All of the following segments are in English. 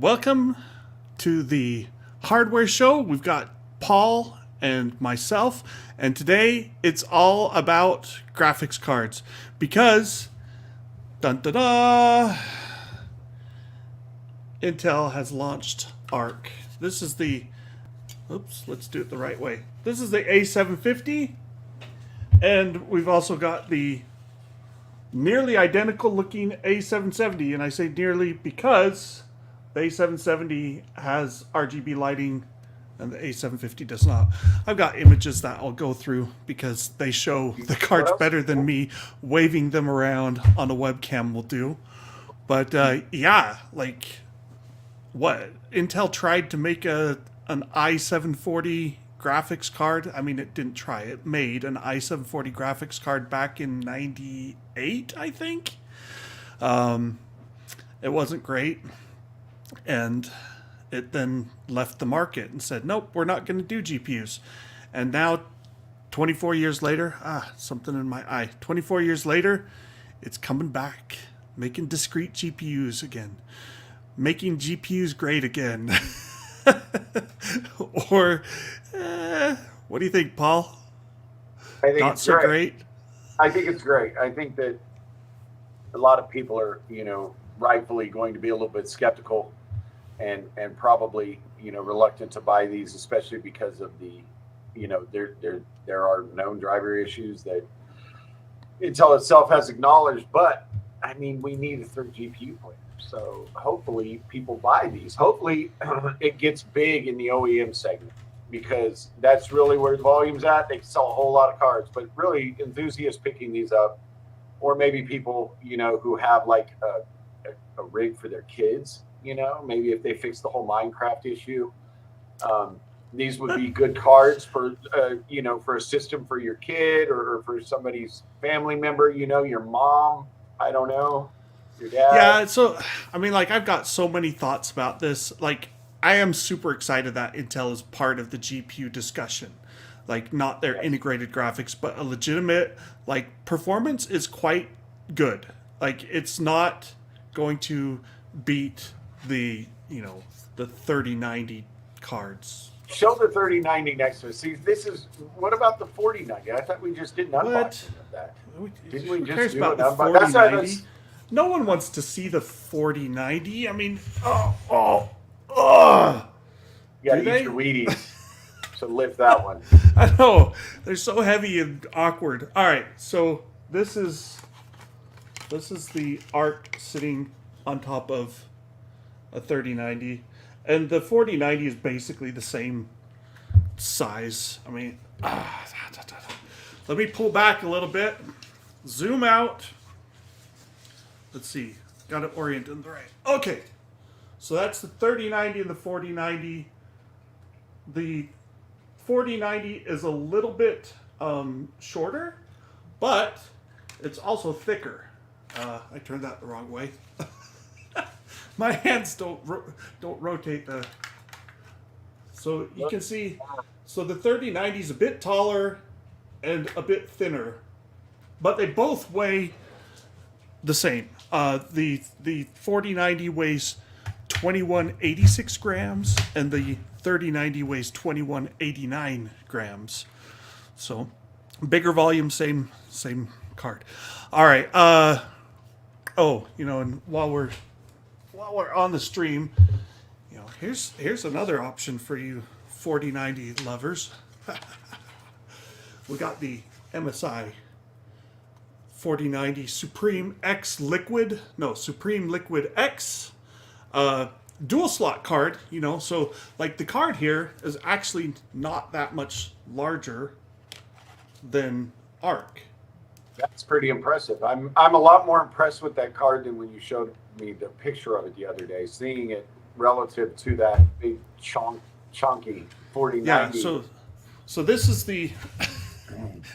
Welcome to the hardware show. We've got Paul and myself, and today it's all about graphics cards because dun da da, Intel has launched Arc. This is the let's do it the right way. This is the A750, and we've also got the nearly identical looking A770, and I say nearly because the A770 has RGB lighting and the A750 does not. I've got images that I'll go through because they show the cards better than me waving them around on a webcam will do. But yeah, like what? Intel tried to make an i740 graphics card. I mean, it didn't try. It made an i740 graphics card back in 98, I think. It wasn't great. And it then left the market and said, nope, we're not going to do GPUs. And now, 24 years later, something in my eye. 24 years later, it's coming back, making discrete GPUs again, making GPUs great again. Or, what do you think, Paul? I think Not it's so great. I think it's great. I think that a lot of people are, rightfully going to be a little bit skeptical and probably, reluctant to buy these, especially because of the, there are known driver issues that Intel itself has acknowledged. But I mean, we need a third GPU player. So hopefully people buy these. Hopefully it gets big in the OEM segment, because that's really where the volume's at. They sell a whole lot of cards, but really enthusiasts picking these up, or maybe people, who have like a rig for their kids, maybe if they fix the whole Minecraft issue, these would be good cards for, for a system for your kid or for somebody's family member, your mom, I don't know, your dad. Yeah, so, I mean, like, I've got so many thoughts about this. Like, I am super excited that Intel is part of the GPU discussion. Like, not their integrated graphics, but a legitimate, like, performance is quite good. Like, it's not going to beat the, the 3090 cards. Show the 3090 next to us. See, this is, what about the 4090? I thought we just did an unboxing of that. Didn't we just do an unboxing? That's no one wants to see the 4090. I mean, you gotta eat your Wheaties to lift that one. I know. They're so heavy and awkward. All right, so this is the Arc sitting on top of a 3090. And the 4090 is basically the same size. I mean, let me pull back a little bit. Zoom out. Let's see. Got it oriented in the right. Okay. So that's the 3090 and the 4090. The 4090 is a little bit shorter, but it's also thicker. I turned that the wrong way. My hands don't rotate the. So you can see. So the 3090 is a bit taller and a bit thinner, but they both weigh the same. The 4090 weighs 2186 grams, and the 3090 weighs 2189 grams. So bigger volume, same card. All right. And while we're on the stream, here's another option for you 4090 lovers. We got the MSI 4090 Supreme Liquid X dual slot card, so like the card here is actually not that much larger than Arc. That's pretty impressive. I'm a lot more impressed with that card than when you showed me the picture of it the other day, seeing it relative to that big chunky 4090. Yeah, so this is the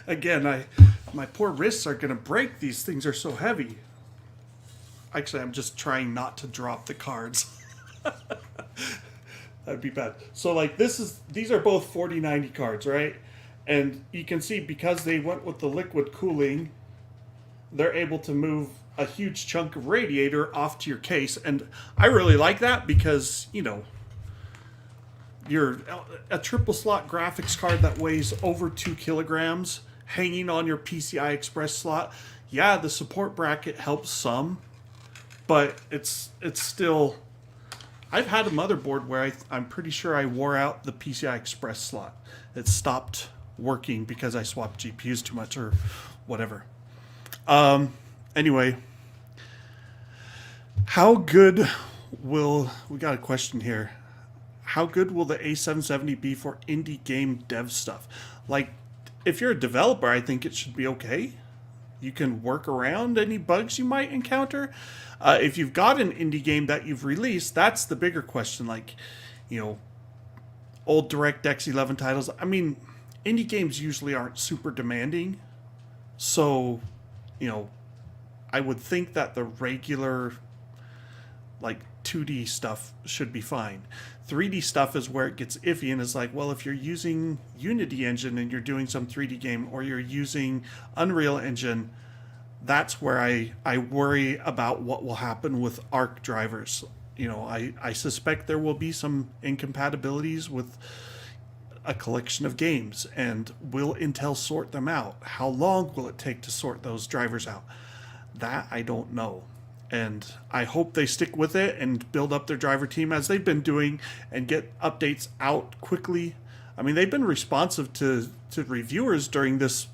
again, my poor wrists are gonna break. These things are so heavy. Actually, I'm just trying not to drop the cards. That'd be bad. So like these are both 4090 cards, right? And you can see because they went with the liquid cooling, they're able to move a huge chunk of radiator off to your case. And I really like that because, you know, you're a triple slot graphics card that weighs over 2 kilograms hanging on your PCI Express slot. Yeah, the support bracket helps some, but it's still... I've had a motherboard where I'm pretty sure I wore out the PCI Express slot. It stopped working because I swapped GPUs too much or whatever. Anyway, how good will... We got a question here. How good will the A770 be for indie game dev stuff? Like, if you're a developer, I think it should be okay. You can work around any bugs you might encounter. If you've got an indie game that you've released, that's the bigger question. Like, you know, old DirectX 11 titles. I mean, indie games usually aren't super demanding. So, you know, I would think that the regular, like, 2D stuff should be fine. 3D stuff is where it gets iffy, and it's like, well, if you're using Unity Engine and you're doing some 3D game, or you're using Unreal Engine, that's where I worry about what will happen with Arc drivers. You know, I suspect there will be some incompatibilities with a collection of games, and will Intel sort them out? How long will it take to sort those drivers out? That I don't know. And I hope they stick with it and build up their driver team as they've been doing and get updates out quickly. I mean, they've been responsive to reviewers during this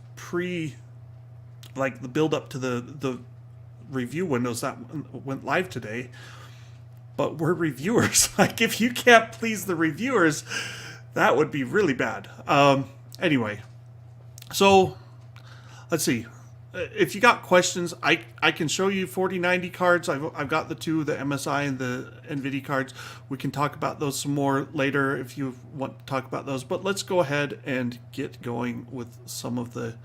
like the build up to the review windows that went live today. But we're reviewers. Like, if you can't please the reviewers, that would be really bad. Anyway, so let's see. If you got questions, I can show you 4090 cards. I've got the two, the MSI and the Nvidia cards. We can talk about those some more later if you want to talk about those. But let's go ahead and get going with some of the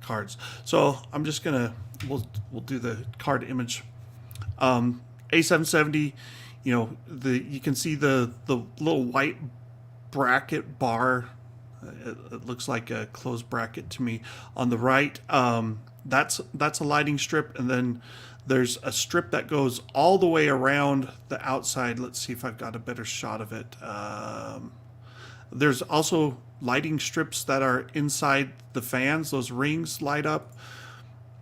cards. So I'm just gonna we'll do the card image. A770, you know, you can see the little white bracket bar. It looks like a closed bracket to me on the right. That's a lighting strip, and then there's a strip that goes all the way around the outside. Let's see if I've got a better shot of it. There's also lighting strips that are inside the fans. Those rings light up.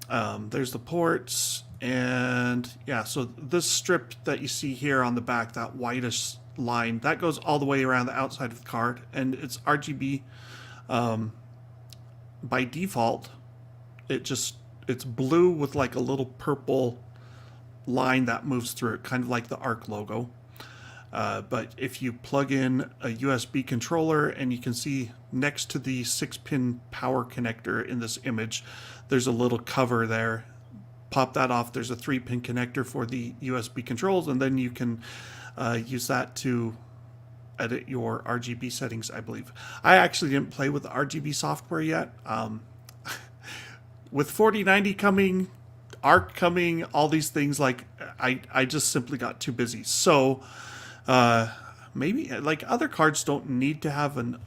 There's the ports, and yeah, so this strip that you see here on the back, that whitish line, that goes all the way around the outside of the card, and it's RGB. By default, it's blue with like a little purple line that moves through it, kind of like the Arc logo. But if you plug in a USB controller, and you can see next to the 6-pin power connector in this image, there's a little cover there. Pop that off. There's a 3-pin connector for the USB controls, and then you can use that to edit your RGB settings, I believe. I actually didn't play with the RGB software yet. With 4090 coming, Arc coming, all these things, like I just simply got too busy. So maybe like other cards don't need to have a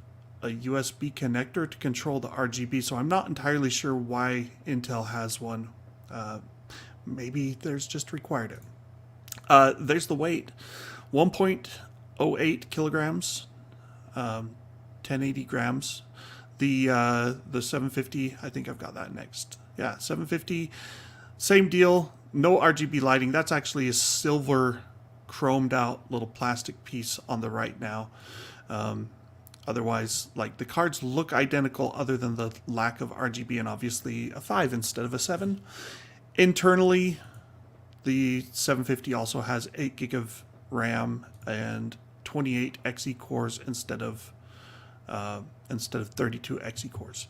USB connector to control the RGB, so I'm not entirely sure why Intel has one. Maybe there's just required it. There's the weight. 1.08 kilograms, 1080 grams. The 750, I think I've got that next. Yeah, 750, same deal. No RGB lighting. That's actually a silver chromed out little plastic piece on the right now. Otherwise, like, the cards look identical other than the lack of RGB, and obviously a 5 instead of a 7. Internally, the 750 also has 8 gig of RAM and 28 Xe cores instead of 32 Xe cores.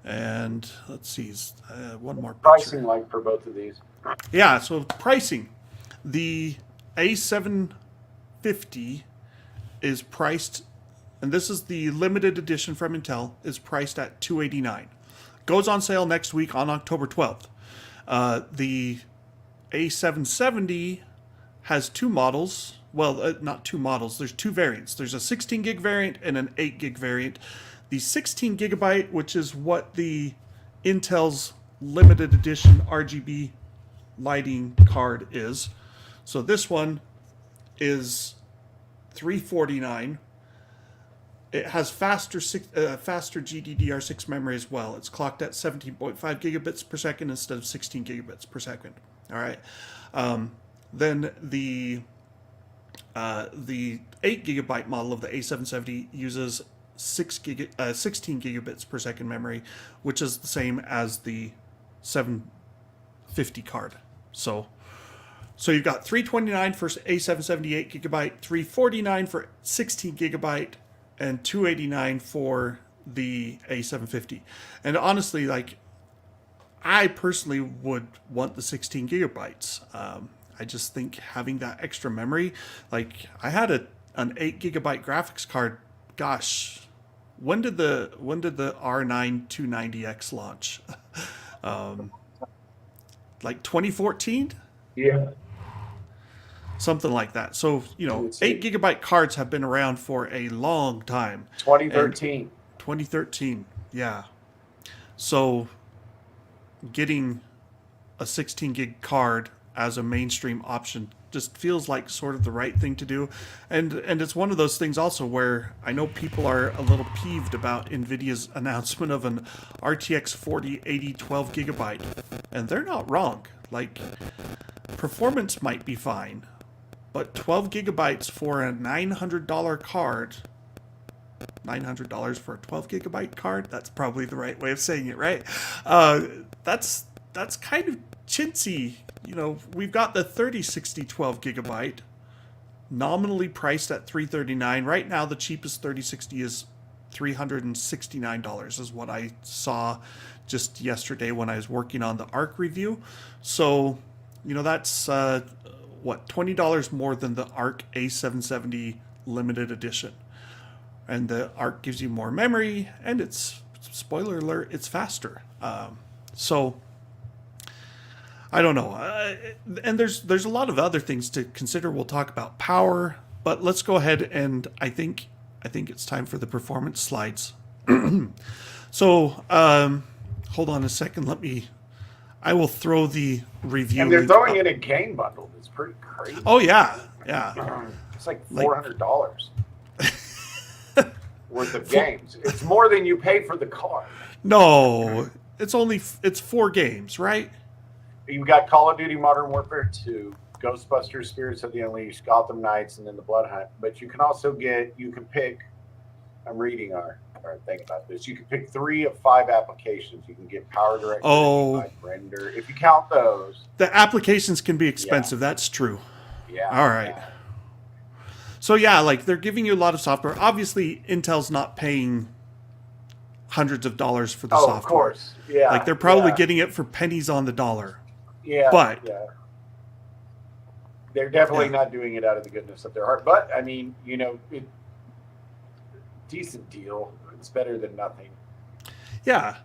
And let's see, one more picture. Pricing like for both of these? Yeah, so pricing. The A750 is priced, and this is the limited edition from Intel, is priced at $289. Goes on sale next week on October 12th. The A770 has two models. Well, not two models. There's two variants. There's a 16 gig variant and an 8 gig variant. The 16 gigabyte, which is what the Intel's limited edition RGB lighting card is. So this one is $349. It has faster GDDR6 memory as well. It's clocked at 17.5 gigabits per second instead of 16 gigabits per second. All right. Then the 8 gigabyte model of the A770 uses 16 gigabits per second memory, which is the same as the 750 card. So you've got $329 for A770 8 gigabyte, $349 for 16 gigabyte, and $289 for the A750. And honestly, like, I personally would want the 16 gigabytes. I just think having that extra memory, like, I had an 8 gigabyte graphics card. Gosh, when did the R9 290X launch? Like 2014? Yeah. Something like that. So, 8 gigabyte cards have been around for a long time. 2013. 2013, yeah. So, getting a 16 gig card as a mainstream option just feels like sort of the right thing to do. And it's one of those things also where I know people are a little peeved about Nvidia's announcement of an RTX 4080 12 gigabyte. And they're not wrong. Like, performance might be fine, but 12 gigabytes for a $900 card, $900 for a 12 gigabyte card, that's probably the right way of saying it, right? That's kind of chintzy. We've got the 3060 12 gigabyte, nominally priced at $339. Right now, the cheapest 3060 is $369 is what I saw just yesterday when I was working on the Arc review. So, that's $20 more than the Arc A770 limited edition. And the Arc gives you more memory, and it's, spoiler alert, it's faster. So I don't know. And there's a lot of other things to consider. We'll talk about power, but let's go ahead, and I think it's time for the performance slides. So hold on a second. I will throw the review. And they're throwing in a game bundle. It's pretty crazy. Oh yeah. It's like $400 worth of games. It's more than you pay for the card. No, it's 4 games, right? You've got Call of Duty Modern Warfare 2, Ghostbusters Spirits of the Unleashed, Gotham Knights, and then the Blood Hunt. But you can also pick, I'm reading our thing about this. You can pick 3 of 5 applications. You can get Power Director, Render. If you count those. The applications can be expensive. Yeah. That's true. Yeah. All right. Yeah. So yeah, like, they're giving you a lot of software. Obviously, Intel's not paying hundreds of dollars for the software. Of course. Yeah. Like, they're probably getting it for pennies on the dollar. Yeah. But they're definitely not doing it out of the goodness of their heart. But I mean, decent deal. It's better than nothing. Yeah.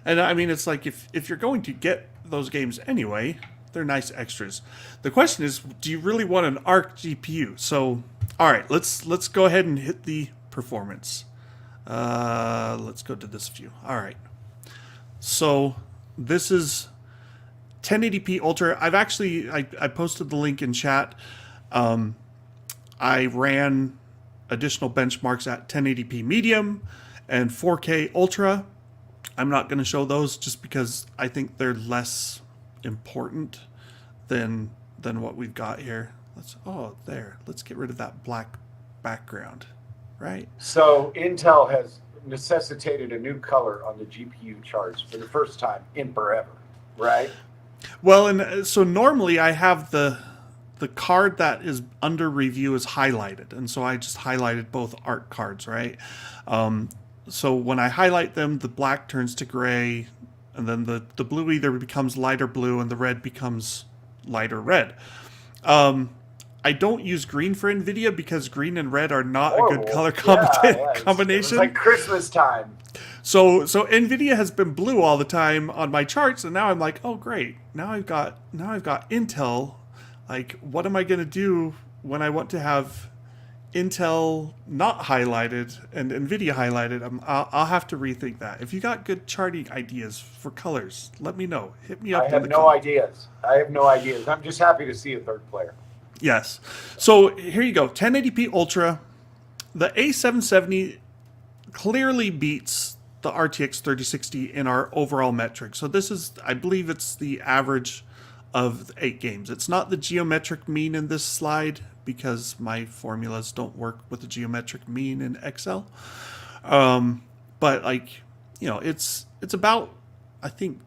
And I mean, it's like, if you're going to get those games anyway, they're nice extras. The question is, do you really want an Arc GPU? So, all right, let's go ahead and hit the performance. Let's go to this view. All right. So this is 1080p Ultra. I've actually, I posted the link in chat. I ran additional benchmarks at 1080p Medium and 4K Ultra. I'm not going to show those just because I think they're less important than what we've got here. Let's get rid of that black background, right? So Intel has necessitated a new color on the GPU charts for the first time in forever, right? Well, and so normally I have the card that is under review is highlighted, and so I just highlighted both Arc cards, right? So when I highlight them, the black turns to gray, and then the blue either becomes lighter blue and the red becomes lighter red. I don't use green for Nvidia because green and red are not a good color combination. It's like Christmas time. So Nvidia has been blue all the time on my charts, and now I'm like, oh great, now I've got Intel. Like, what am I gonna do when I want to have Intel not highlighted and Nvidia highlighted. I'll have to rethink that. If you got good charting ideas for colors, let me know. Hit me up I in have the no comments. ideas. I have no ideas. I'm just happy to see a third player. Yes. So here you go. 1080p Ultra. The A770 clearly beats the RTX 3060 in our overall metric. So this is, I believe it's the average of 8 games. It's not the geometric mean in this slide because my formulas don't work with the geometric mean in Excel. But like, you know, it's about, I think,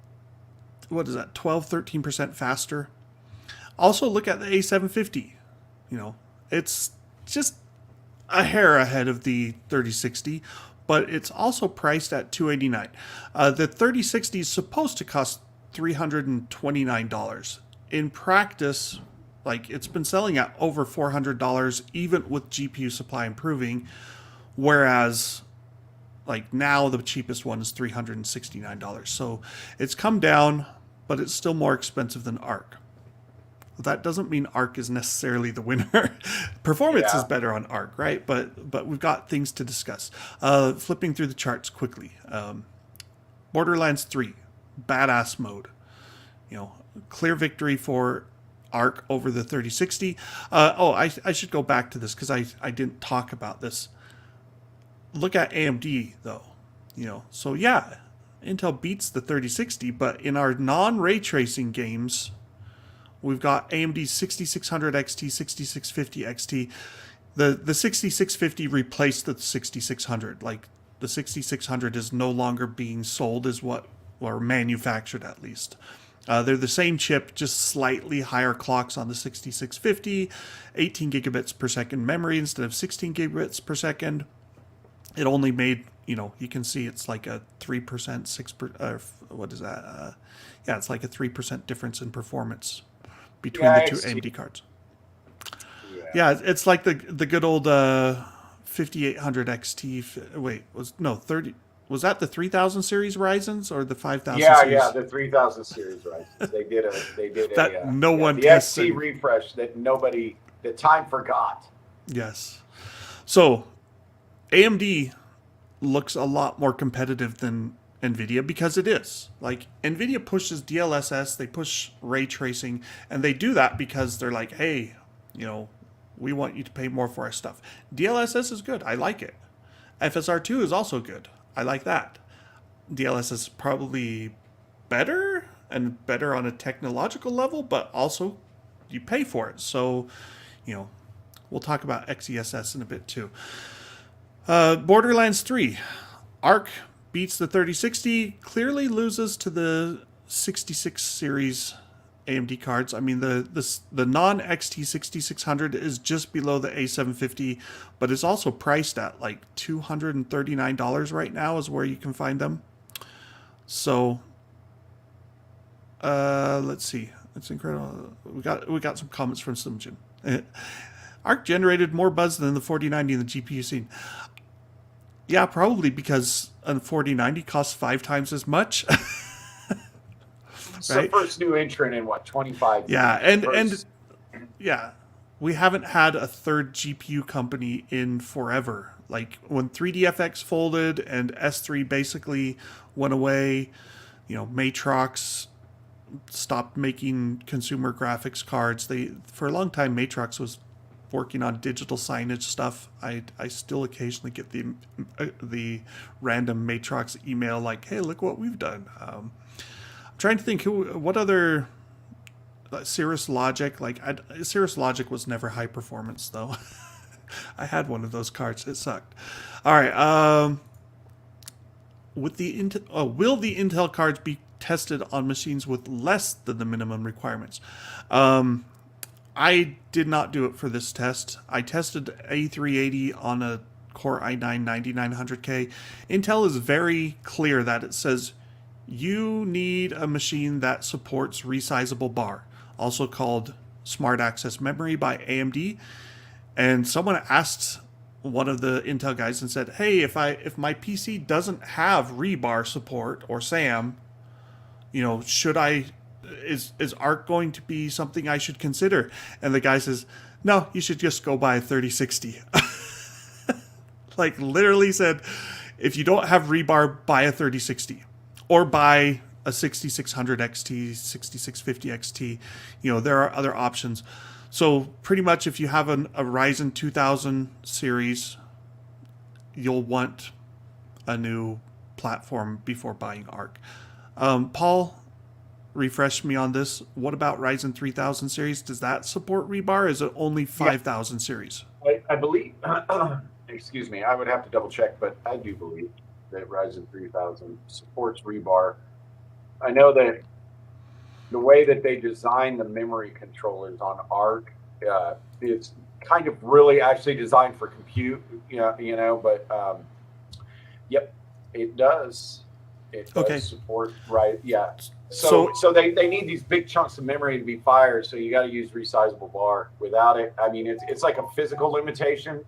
what is that, 12-13% faster. Also look at the A750. You know, it's just a hair ahead of the 3060, but it's also priced at $289. The 3060 is supposed to cost $329. In practice, like it's been selling at over $400, even with GPU supply improving, whereas like now the cheapest one is $369. So it's come down, but it's still more expensive than Arc. That doesn't mean Arc is necessarily the winner. Performance is better on Arc, right? But we've got things to discuss. Flipping through the charts quickly. Borderlands 3, badass mode. You know, clear victory for Arc over the 3060. I should go back to this because I didn't talk about this. Look at AMD though. You know, so yeah, Intel beats the 3060, but in our non-ray tracing games, we've got AMD's 6600 XT, 6650 XT. The 6650 replaced the 6600. Like the 6600 is no longer being sold as what, or manufactured at least. They're the same chip, just slightly higher clocks on the 6650, 18 gigabits per second memory instead of 16 gigabits per second. It only made, you know, you can see it's like a 3%, 6%, what is that? Yeah, it's like a 3% difference in performance between the two AMD cards. Yeah, it's like the good old 5800 XT. Wait, was that the 3000 series Ryzen's or the 5000 series? Yeah, the 3000 series Ryzen's. They did that no one the tested. XT refresh that time forgot. Yes. So AMD looks a lot more competitive than Nvidia because it is. Like Nvidia pushes DLSS, they push ray tracing, and they do that because they're like, hey, you know, we want you to pay more for our stuff. DLSS is good. I like it. FSR2 is also good. I like that. DLSS is probably better and better on a technological level, but also you pay for it. So, you know, we'll talk about XCSS in a bit too. Borderlands 3. Arc beats the 3060, clearly loses to the 66 series AMD cards. I mean, the non-XT 6600 is just below the A750, but it's also priced at like $239 right now is where you can find them. So, let's see. It's incredible. We got some comments from Simjin. Arc generated more buzz than the 4090 in the GPU scene. Yeah, probably because a 4090 costs 5 times as much. It's the first new entrant in what, 25 yeah, years? And yeah, we haven't had a third GPU company in forever. Like when 3DFX folded and S3 basically went away, you know, Matrox stopped making consumer graphics cards. For a long time Matrox was working on digital signage stuff. I still occasionally get the random Matrox email like, hey, look what we've done. I'm trying to think what other Cirrus Logic, like Cirrus Logic was never high performance though. I had one of those cards. It sucked. All right. With the will the Intel cards be tested on machines with less than the minimum requirements? I did not do it for this test. I tested A380 on a Core i9 9900K. Intel is very clear that it says you need a machine that supports Resizable BAR, also called Smart Access Memory by AMD. And someone asked one of the Intel guys and said, hey, if my PC doesn't have Rebar support or SAM, you know, is Arc going to be something I should consider? And the guy says, no, you should just go buy a 3060. like literally said, if you don't have Rebar, buy a 3060 or buy a 6600 XT, 6650 XT. You know, there are other options. So pretty much if you have a Ryzen 2000 series, you'll want a new platform before buying Arc. Paul, refresh me on this. What about Ryzen 3000 series? Does that support Rebar? Is it only 5000 series? I believe, excuse me, I would have to double check, but I do believe that Ryzen 3000 supports Rebar. I know that the way that they design the memory controllers on Arc, it's kind of really actually designed for compute, but yep, it does. It does support, right? Yeah. So they need these big chunks of memory to be fired. So you got to use resizable BAR. Without it, I mean, it's like a physical limitation.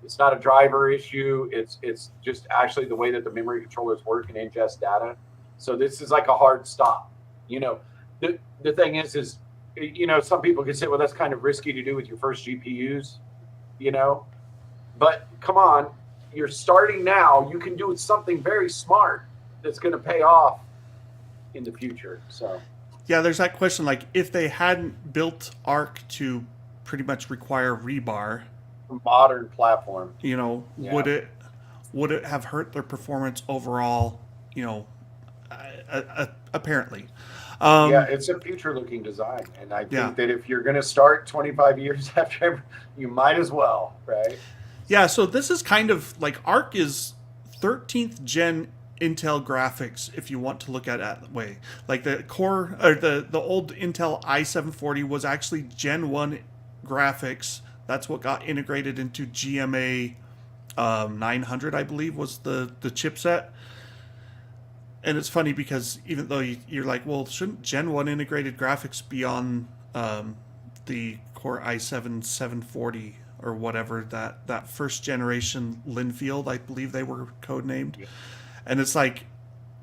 It's not a driver issue. It's just actually the way that the memory controllers work and ingest data. So this is like a hard stop. You know, the thing is, you know, some people can say, well, that's kind of risky to do with your first GPUs, you know, but come on, you're starting now. You can do something very smart that's going to pay off in the future. So yeah, there's that question, like if they hadn't built Arc to pretty much require Rebar, a modern platform, you know, would it have hurt their performance overall? You know, apparently. Yeah, it's a future-looking design, and I think that if you're going to start 25 years after, you might as well, right? Yeah, so this is kind of like Arc is 13th gen Intel graphics, if you want to look at it that way. Like the core, or the old Intel i740 was actually Gen 1 graphics. That's what got integrated into GMA 900, I believe, was the chipset. And it's funny because even though you're like, well, shouldn't Gen 1 integrated graphics be on the Core i7 740 or whatever, that first generation Linfield, I believe they were codenamed. Yeah. And it's like,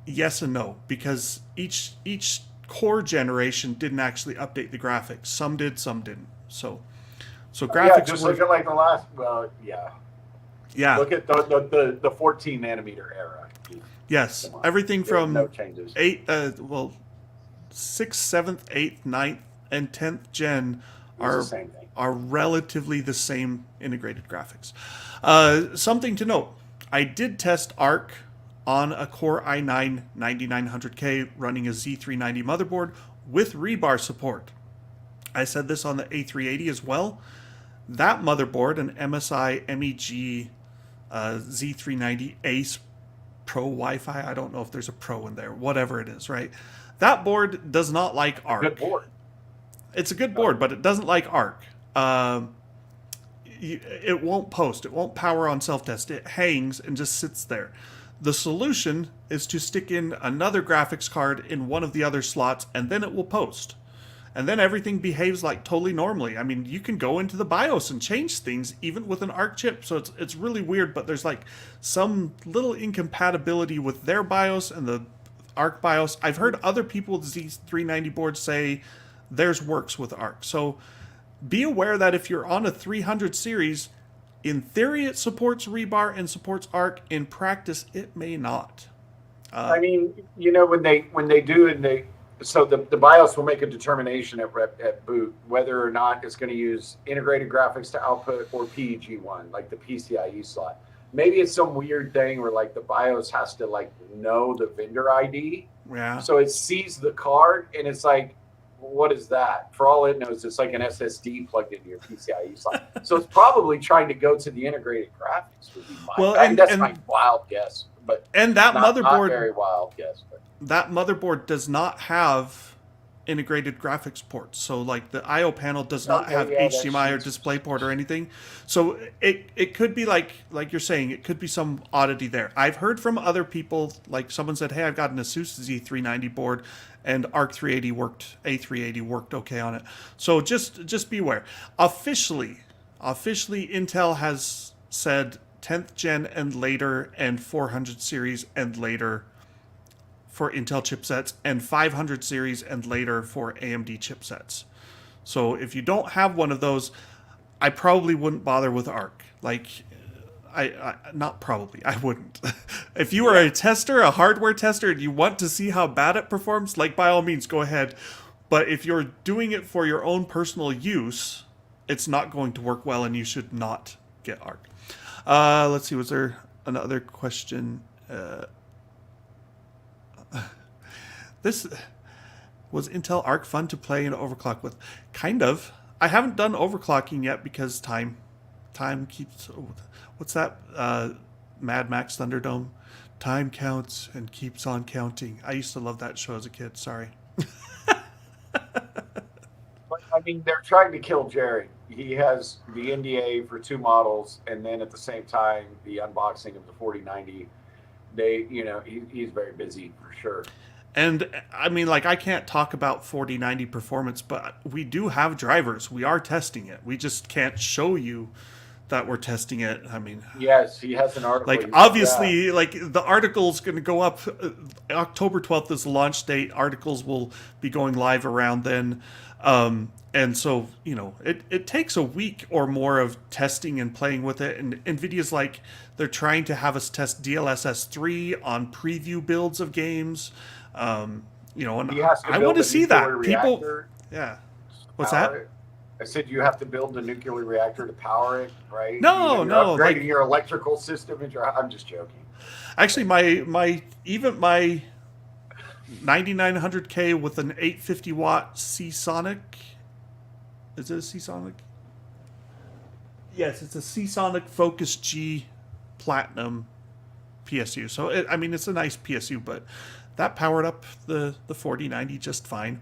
yes and no, because each core generation didn't actually update the graphics. Some did, some didn't. So graphics. Just look at like the last. Well, yeah. Yeah. Look at the 14 nanometer era. Yes, everything from no changes. 6th, 7th, 8th, 9th, and 10th gen are relatively the same integrated graphics. Something to note: I did test Arc on a Core i9 9900K running a Z390 motherboard with Rebar support. I said this on the A380 as well. That motherboard, an MSI MEG Z390 Ace Pro Wi-Fi, I don't know if there's a Pro in there, whatever it is, right? That board does not like Arc. Good board. It's a good board, but it doesn't like Arc. It won't post. It won't power on self-test. It hangs and just sits there. The solution is to stick in another graphics card in one of the other slots, and then it will post. And then everything behaves like totally normally. I mean, you can go into the BIOS and change things even with an Arc chip. So it's really weird, but there's like some little incompatibility with their BIOS and the Arc BIOS. I've heard other people with Z390 boards say theirs works with Arc. So be aware that if you're on a 300 series, in theory it supports Rebar and supports Arc. In practice, it may not. I mean, you know, when they do it, so the BIOS will make a determination at boot whether or not it's going to use integrated graphics to output or PEG1, like the PCIe slot. Maybe it's some weird thing where like the BIOS has to like know the vendor ID. Yeah. So it sees the card and it's like, what is that? For all it knows, it's like an SSD plugged into your PCIe slot. So it's probably trying to go to the integrated graphics. Would be that's my wild guess. But and that motherboard, not very wild guess. But that motherboard does not have integrated graphics ports. So like the IO panel does not have HDMI or DisplayPort or anything. So it could be like you're saying, it could be some oddity there. I've heard from other people, like someone said, hey, I've got an Asus Z390 board and Arc 380 worked, A380 worked okay on it. So just beware. Officially Intel has said 10th gen and later and 400 series and later for Intel chipsets and 500 series and later for AMD chipsets. So if you don't have one of those, I probably wouldn't bother with Arc. Like, I not probably. I wouldn't. If you are a tester, a hardware tester, and you want to see how bad it performs, like by all means, go ahead. But if you're doing it for your own personal use, it's not going to work well, and you should not get Arc. Let's see. Was there another question? This was Intel Arc fun to play and overclock with? Kind of. I haven't done overclocking yet because time keeps. What's that? Mad Max Thunderdome. Time counts and keeps on counting. I used to love that show as a kid. Sorry. But, I mean, they're trying to kill Jerry. He has the NDA for 2 models, and then at the same time, the unboxing of the 4090. He's very busy for sure. And I mean, like, I can't talk about 4090 performance, but we do have drivers. We are testing it. We just can't show you that we're testing it. I mean, yes, he has an article. Like, obviously, like, the article's going to go up. October 12th is the launch date. Articles will be going live around then. And so, it takes a week or more of testing and playing with it. And NVIDIA's like, they're trying to have us test DLSS 3 on preview builds of games. And I want to see that. People, yeah. What's that? I said you have to build a nuclear reactor to power it, right? No. Upgrading your electrical system. I'm just joking. Actually, my 9900K with an 850 watt Seasonic. Is it a Seasonic? Yes, it's a Seasonic Focus G Platinum PSU. So it's a nice PSU, but that powered up the 4090 just fine.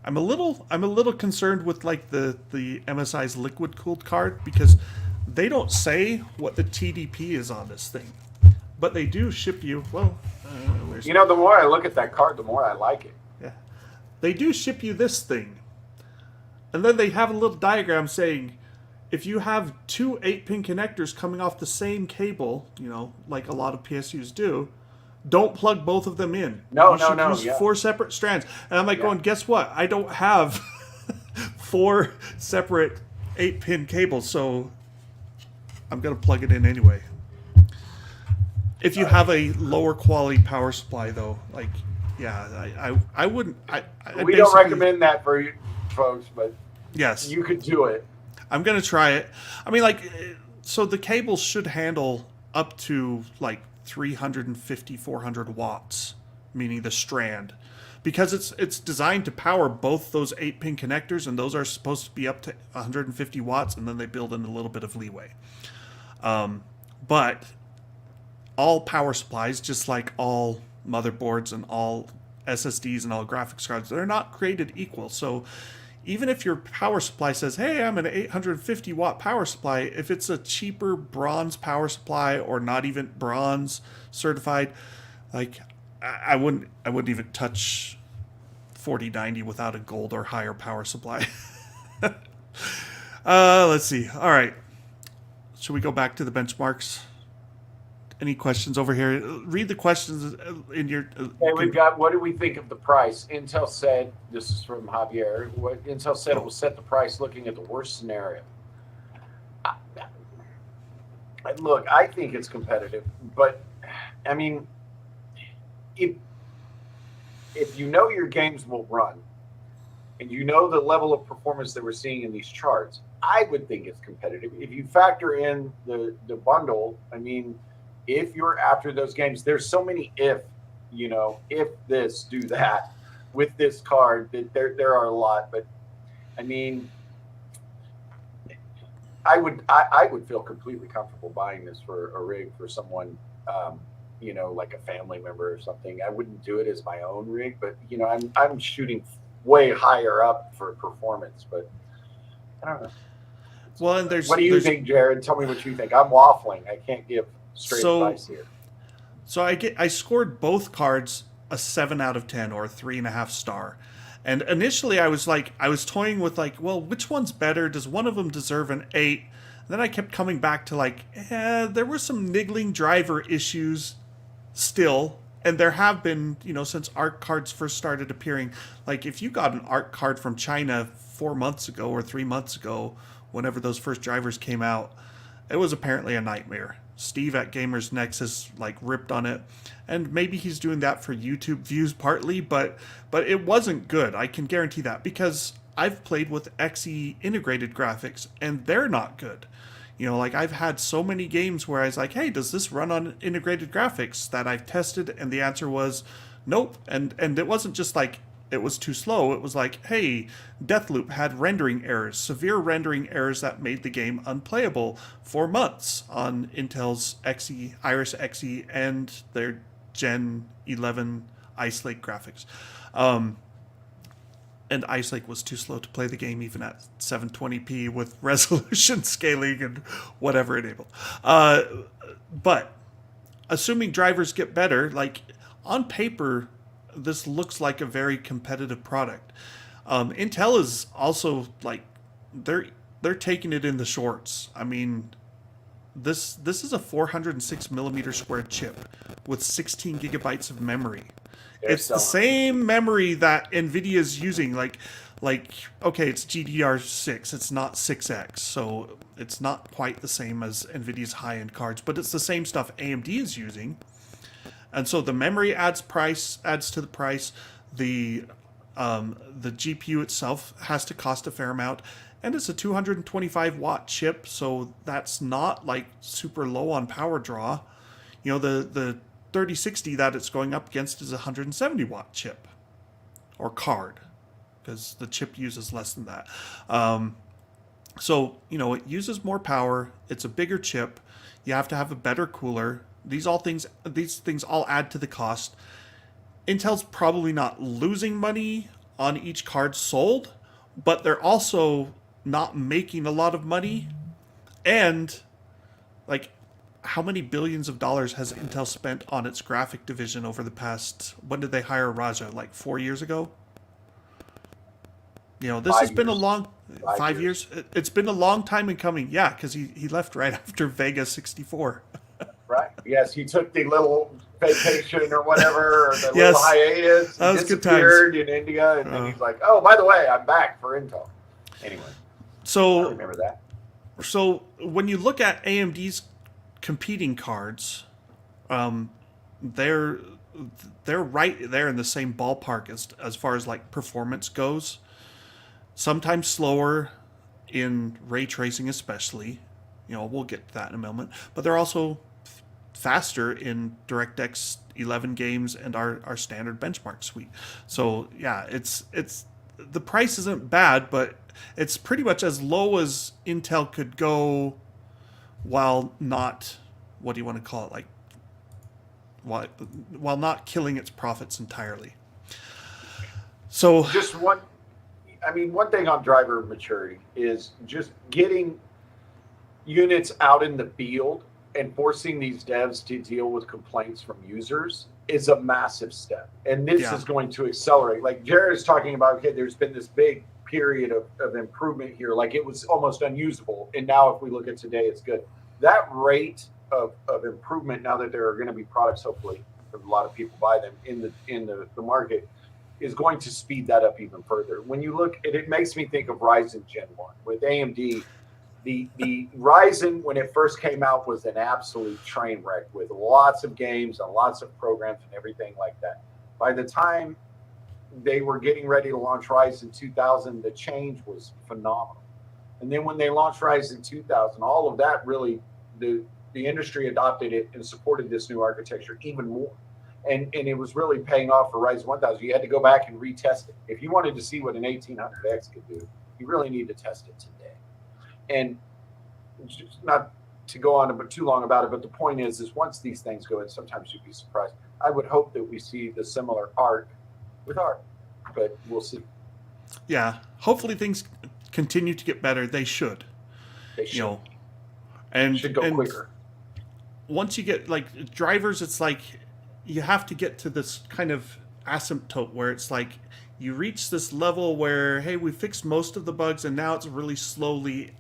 I'm a little concerned with like the MSI's liquid cooled card because they don't say what the TDP is on this thing, but they do ship you. Well, the more I look at that card, the more I like it. Yeah, they do ship you this thing, and then they have a little diagram saying if you have 2 8-pin connectors coming off the same cable, like a lot of PSUs do. Don't plug both of them in. No. Use 4 separate strands. And I'm like going, guess what? I don't have 4 separate 8-pin cables, so I'm going to plug it in anyway. If you have a lower quality power supply, though, like, yeah, I wouldn't. We don't recommend that for you folks, but yes, you could do it. I'm going to try it. I mean, like, so the cables should handle up to, like, 350, 400 watts, meaning the strand, because it's designed to power both those 8-pin connectors, and those are supposed to be up to 150 watts, and then they build in a little bit of leeway. But all power supplies, just like all motherboards and all SSDs and all graphics cards, they're not created equal. So even if your power supply says, hey, I'm an 850 watt power supply, if it's a cheaper bronze power supply or not even bronze certified, like I wouldn't even touch 4090 without a gold or higher power supply. Let's see. All right. Should we go back to the benchmarks? Any questions over here? Read the questions in your... Hey, we've got, what do we think of the price? Intel said, this is from Javier, Intel said it will set the price looking at the worst scenario. Look, I think it's competitive, but, I mean, if you know your games will run, and you know the level of performance that we're seeing in these charts, I would think it's competitive. If you factor in the bundle, I mean... If you're after those games, there's so many if this, do that with this card, that there are a lot. But I mean, I would feel completely comfortable buying this for a rig for someone, like a family member or something. I wouldn't do it as my own rig, but I'm shooting way higher up for performance. But I don't know. Well, and what do you think, Jared? Tell me what you think. I'm waffling. I can't give straight advice here. So I scored both cards a 7 out of 10 or a 3.5 star. And initially I was toying with like, well, which one's better? Does one of them deserve an 8? And then I kept coming back to like, there were some niggling driver issues still. And there have been, since ARC cards first started appearing. Like if you got an ARC card from China 4 months ago or 3 months ago, whenever those first drivers came out, it was apparently a nightmare. Steve at Gamers Nexus like ripped on it, and maybe he's doing that for YouTube views partly, but it wasn't good. I can guarantee that, because I've played with XE integrated graphics and they're not good. You know, like I've had so many games where I was like, "Hey, does this run on integrated graphics?" that I've tested, and the answer was nope. And it wasn't just like it was too slow. It was like, hey, Deathloop had rendering errors, severe rendering errors that made the game unplayable for months on Intel's Xe, Iris Xe, and their Gen 11 Ice Lake graphics. And Ice Lake was too slow to play the game even at 720p with resolution scaling and whatever enabled. But assuming drivers get better, like on paper, this looks like a very competitive product. Intel is also like they're taking it in the shorts. I mean, this is a 406 millimeter square chip with 16 gigabytes of memory. It's the same memory that Nvidia is using. Like okay, it's GDDR6. It's not 6X, so it's not quite the same as Nvidia's high-end cards, but it's the same stuff AMD is using. And so the memory adds to the price. The GPU itself has to cost a fair amount, and it's a 225 watt chip, so that's not like super low on power draw. You know, the 3060 that it's going up against is a 170 watt chip or card, because the chip uses less than that. So, you know, it uses more power. It's a bigger chip. You have to have a better cooler. These things all add to the cost. Intel's probably not losing money on each card sold, but they're also not making a lot of money. And like, how many billions of dollars has Intel spent on its graphic division over the past, when did they hire Raja? Like 4 years ago? You know, this has been a long 5 years. It's been a long time in coming. Yeah, because he left right after Vega 64. Right. Yes, he took the little vacation or whatever, or the little hiatus. That was disappeared in India, and then he's like, "Oh, by the way, I'm back for Intel." Anyway, so I remember that. So when you look at AMD's competing cards, they're right there in the same ballpark as far as like performance goes. Sometimes slower in ray tracing, especially. You know, we'll get to that in a moment. But they're also faster in DirectX 11 games and our standard benchmark suite. So yeah, it's the price isn't bad, but it's pretty much as low as Intel could go, while not, what do you want to call it, like while not killing its profits entirely. So just one thing on driver maturity is just getting units out in the field and forcing these devs to deal with complaints from users is a massive step. And this is going to accelerate. Like Jared is talking about, okay, there's been this big period of improvement here. Like it was almost unusable. And now if we look at today, it's good. That rate of improvement, now that there are going to be products, hopefully, a lot of people buy them in the market, is going to speed that up even further. When you look, it makes me think of Ryzen Gen 1 with AMD. The Ryzen, when it first came out, was an absolute train wreck with lots of games and lots of programs and everything like that. By the time they were getting ready to launch Ryzen 2000, the change was phenomenal. And then when they launched Ryzen 2000, all of that really, the industry adopted it and supported this new architecture even more. And it was really paying off for Ryzen 1000. You had to go back and retest it. If you wanted to see what an 1800X could do, you really need to test it today. And just not to go on but too long about it, but the point is once these things go in, sometimes you'd be surprised. I would hope that we see the similar Arc with Arc, but we'll see. Yeah, hopefully things continue to get better. They should. They should. You know, and should go quicker. Once you get like drivers, it's like you have to get to this kind of asymptote where it's like you reach this level where, hey, we fixed most of the bugs and now it's really slowly,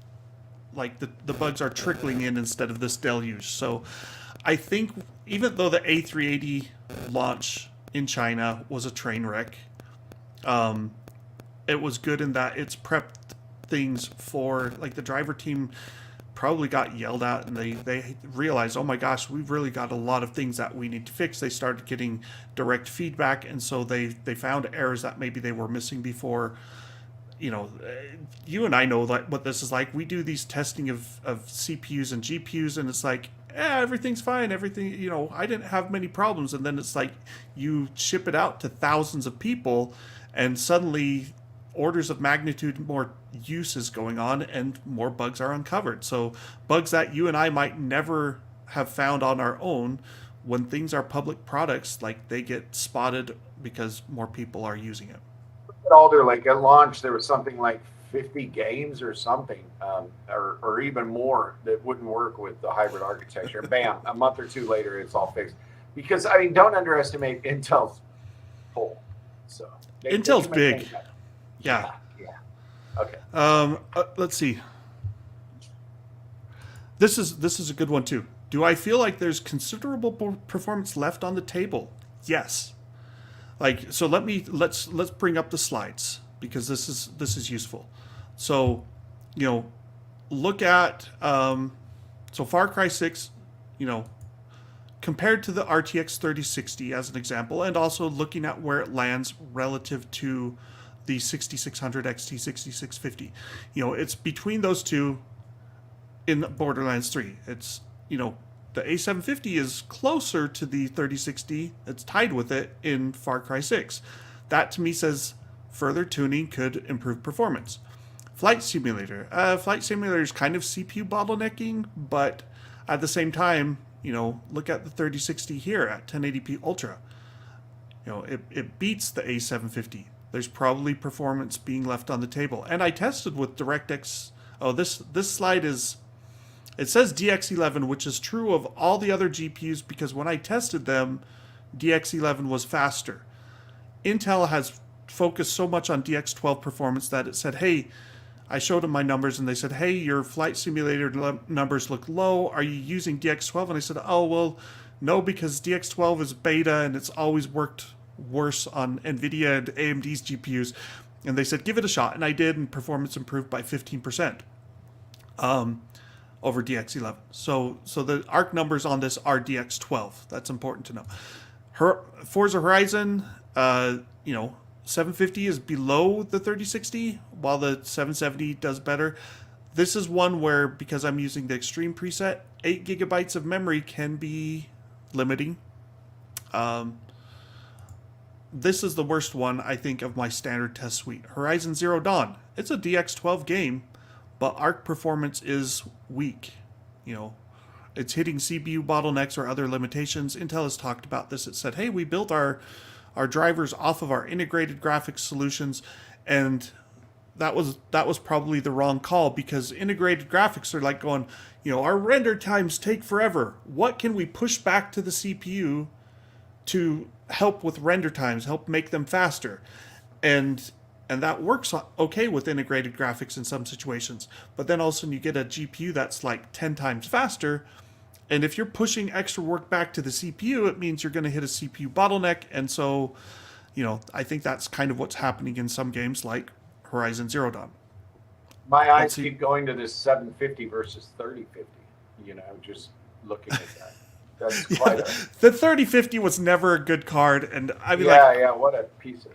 like the bugs are trickling in instead of this deluge. So I think even though the A380 launch in China was a train wreck, it was good in that it's prepped things for, like, the driver team probably got yelled at, and they realized, oh my gosh, we've really got a lot of things that we need to fix. They started getting direct feedback, and so they found errors that maybe they were missing before. You know, you and I know like what this is like. We do these testing of CPUs and GPUs, and it's like, everything's fine, everything, you know, I didn't have many problems. And then it's like you ship it out to thousands of people, and suddenly orders of magnitude more use is going on and more bugs are uncovered. So bugs that you and I might never have found on our own, when things are public products, like they get spotted because more people are using it. At Alder, like at launch, there was something like 50 games or something, or even more that wouldn't work with the hybrid architecture. Bam, a month or two later, it's all fixed. Because, I mean, don't underestimate Intel's pull. So Intel's big. Yeah. Okay. Let's see. This is a good one too. Do I feel like there's considerable performance left on the table? Yes. Like, so let's bring up the slides, because this is useful. So, you know, look at so Far Cry 6, you know, compared to the RTX 3060 as an example, and also looking at where it lands relative to the 6600 XT 6650. You know, it's between those two in Borderlands 3. It's, you know, the A750 is closer to the 3060. It's tied with it in Far Cry 6. That to me says further tuning could improve performance. Flight Simulator. Flight Simulator is kind of CPU bottlenecking, but at the same time, you know, look at the 3060 here at 1080p Ultra. You know, it beats the A750. There's probably performance being left on the table. And I tested with DirectX. Oh, this slide is, it says DX11, which is true of all the other GPUs, because when I tested them, DX11 was faster. Intel has focused so much on DX12 performance that it said, hey, I showed them my numbers, and they said, hey, your Flight Simulator numbers look low. Are you using DX12? And I said, oh, well, no, because DX12 is beta, and it's always worked worse on Nvidia and AMD's GPUs. And they said, give it a shot. And I did, and performance improved by 15%. Over DX11. So the ARC numbers on this are DX12. That's important to know. Forza Horizon, you know, 750 is below the 3060, while the 770 does better. This is one where, because I'm using the Extreme preset, 8 gigabytes of memory can be limiting. This is the worst one, I think, of my standard test suite. Horizon Zero Dawn. It's a DX12 game, but ARC performance is weak. You know, it's hitting CPU bottlenecks or other limitations. Intel has talked about this. It said, hey, we built our drivers off of our integrated graphics solutions, and that was probably the wrong call, because integrated graphics are like going, you know, our render times take forever. What can we push back to the CPU to help with render times, help make them faster? And that works okay with integrated graphics in some situations. But then all of a sudden you get a GPU that's like 10 times faster. And if you're pushing extra work back to the CPU, it means you're going to hit a CPU bottleneck. And so, you know, I think that's kind of what's happening in some games like Horizon Zero Dawn. My eyes keep going to this 750 versus 3050. You know, just looking at that. That's quite the 3050 was never a good card. And I mean, what a piece of...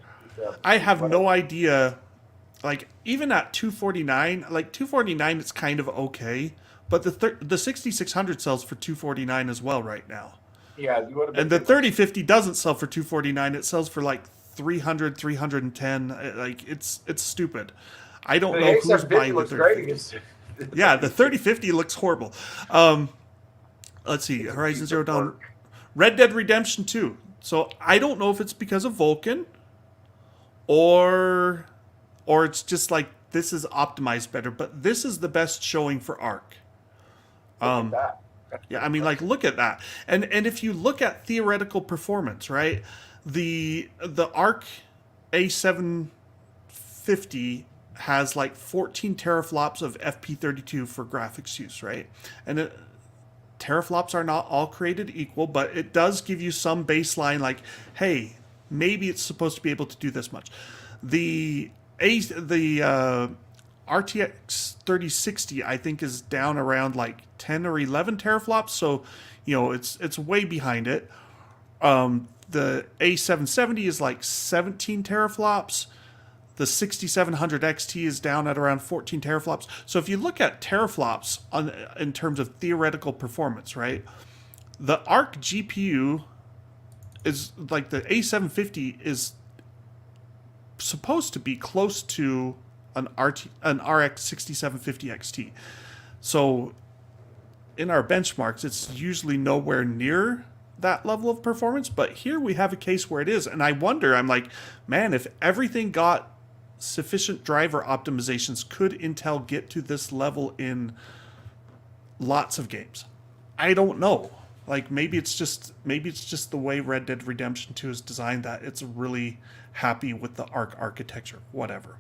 I have no idea, like, even at 249, like 249, it's kind of okay, but the 6600 sells for 249 as well right now. Yeah, and the 3050 doesn't sell for 249. It sells for like 300, 310. Like, it's stupid. I don't know who's buying the 3050. Yeah, the 3050 looks horrible. Let's see, Horizon Zero Dawn, Red Dead Redemption 2. So I don't know if it's because of Vulkan, or it's just like this is optimized better, but this is the best showing for ARC. Yeah, I mean, like, look at that. And if you look at theoretical performance, right, the ARC A750 has like 14 teraflops of FP32 for graphics use, right? And teraflops are not all created equal, but it does give you some baseline, like, hey, maybe it's supposed to be able to do this much. The RTX 3060, I think, is down around like 10 or 11 teraflops. So, it's way behind it. The A770 is like 17 teraflops. The 6700 XT is down at around 14 teraflops. So if you look at teraflops in terms of theoretical performance, right? The Arc GPU is like the A750 is supposed to be close to an RX 6750 XT. So in our benchmarks, it's usually nowhere near that level of performance, but here we have a case where it is. And I wonder, I'm like, man, if everything got sufficient driver optimizations, could Intel get to this level in lots of games? I don't know. Like, maybe it's just the way Red Dead Redemption 2 is designed, that it's really happy with the Arc architecture, whatever.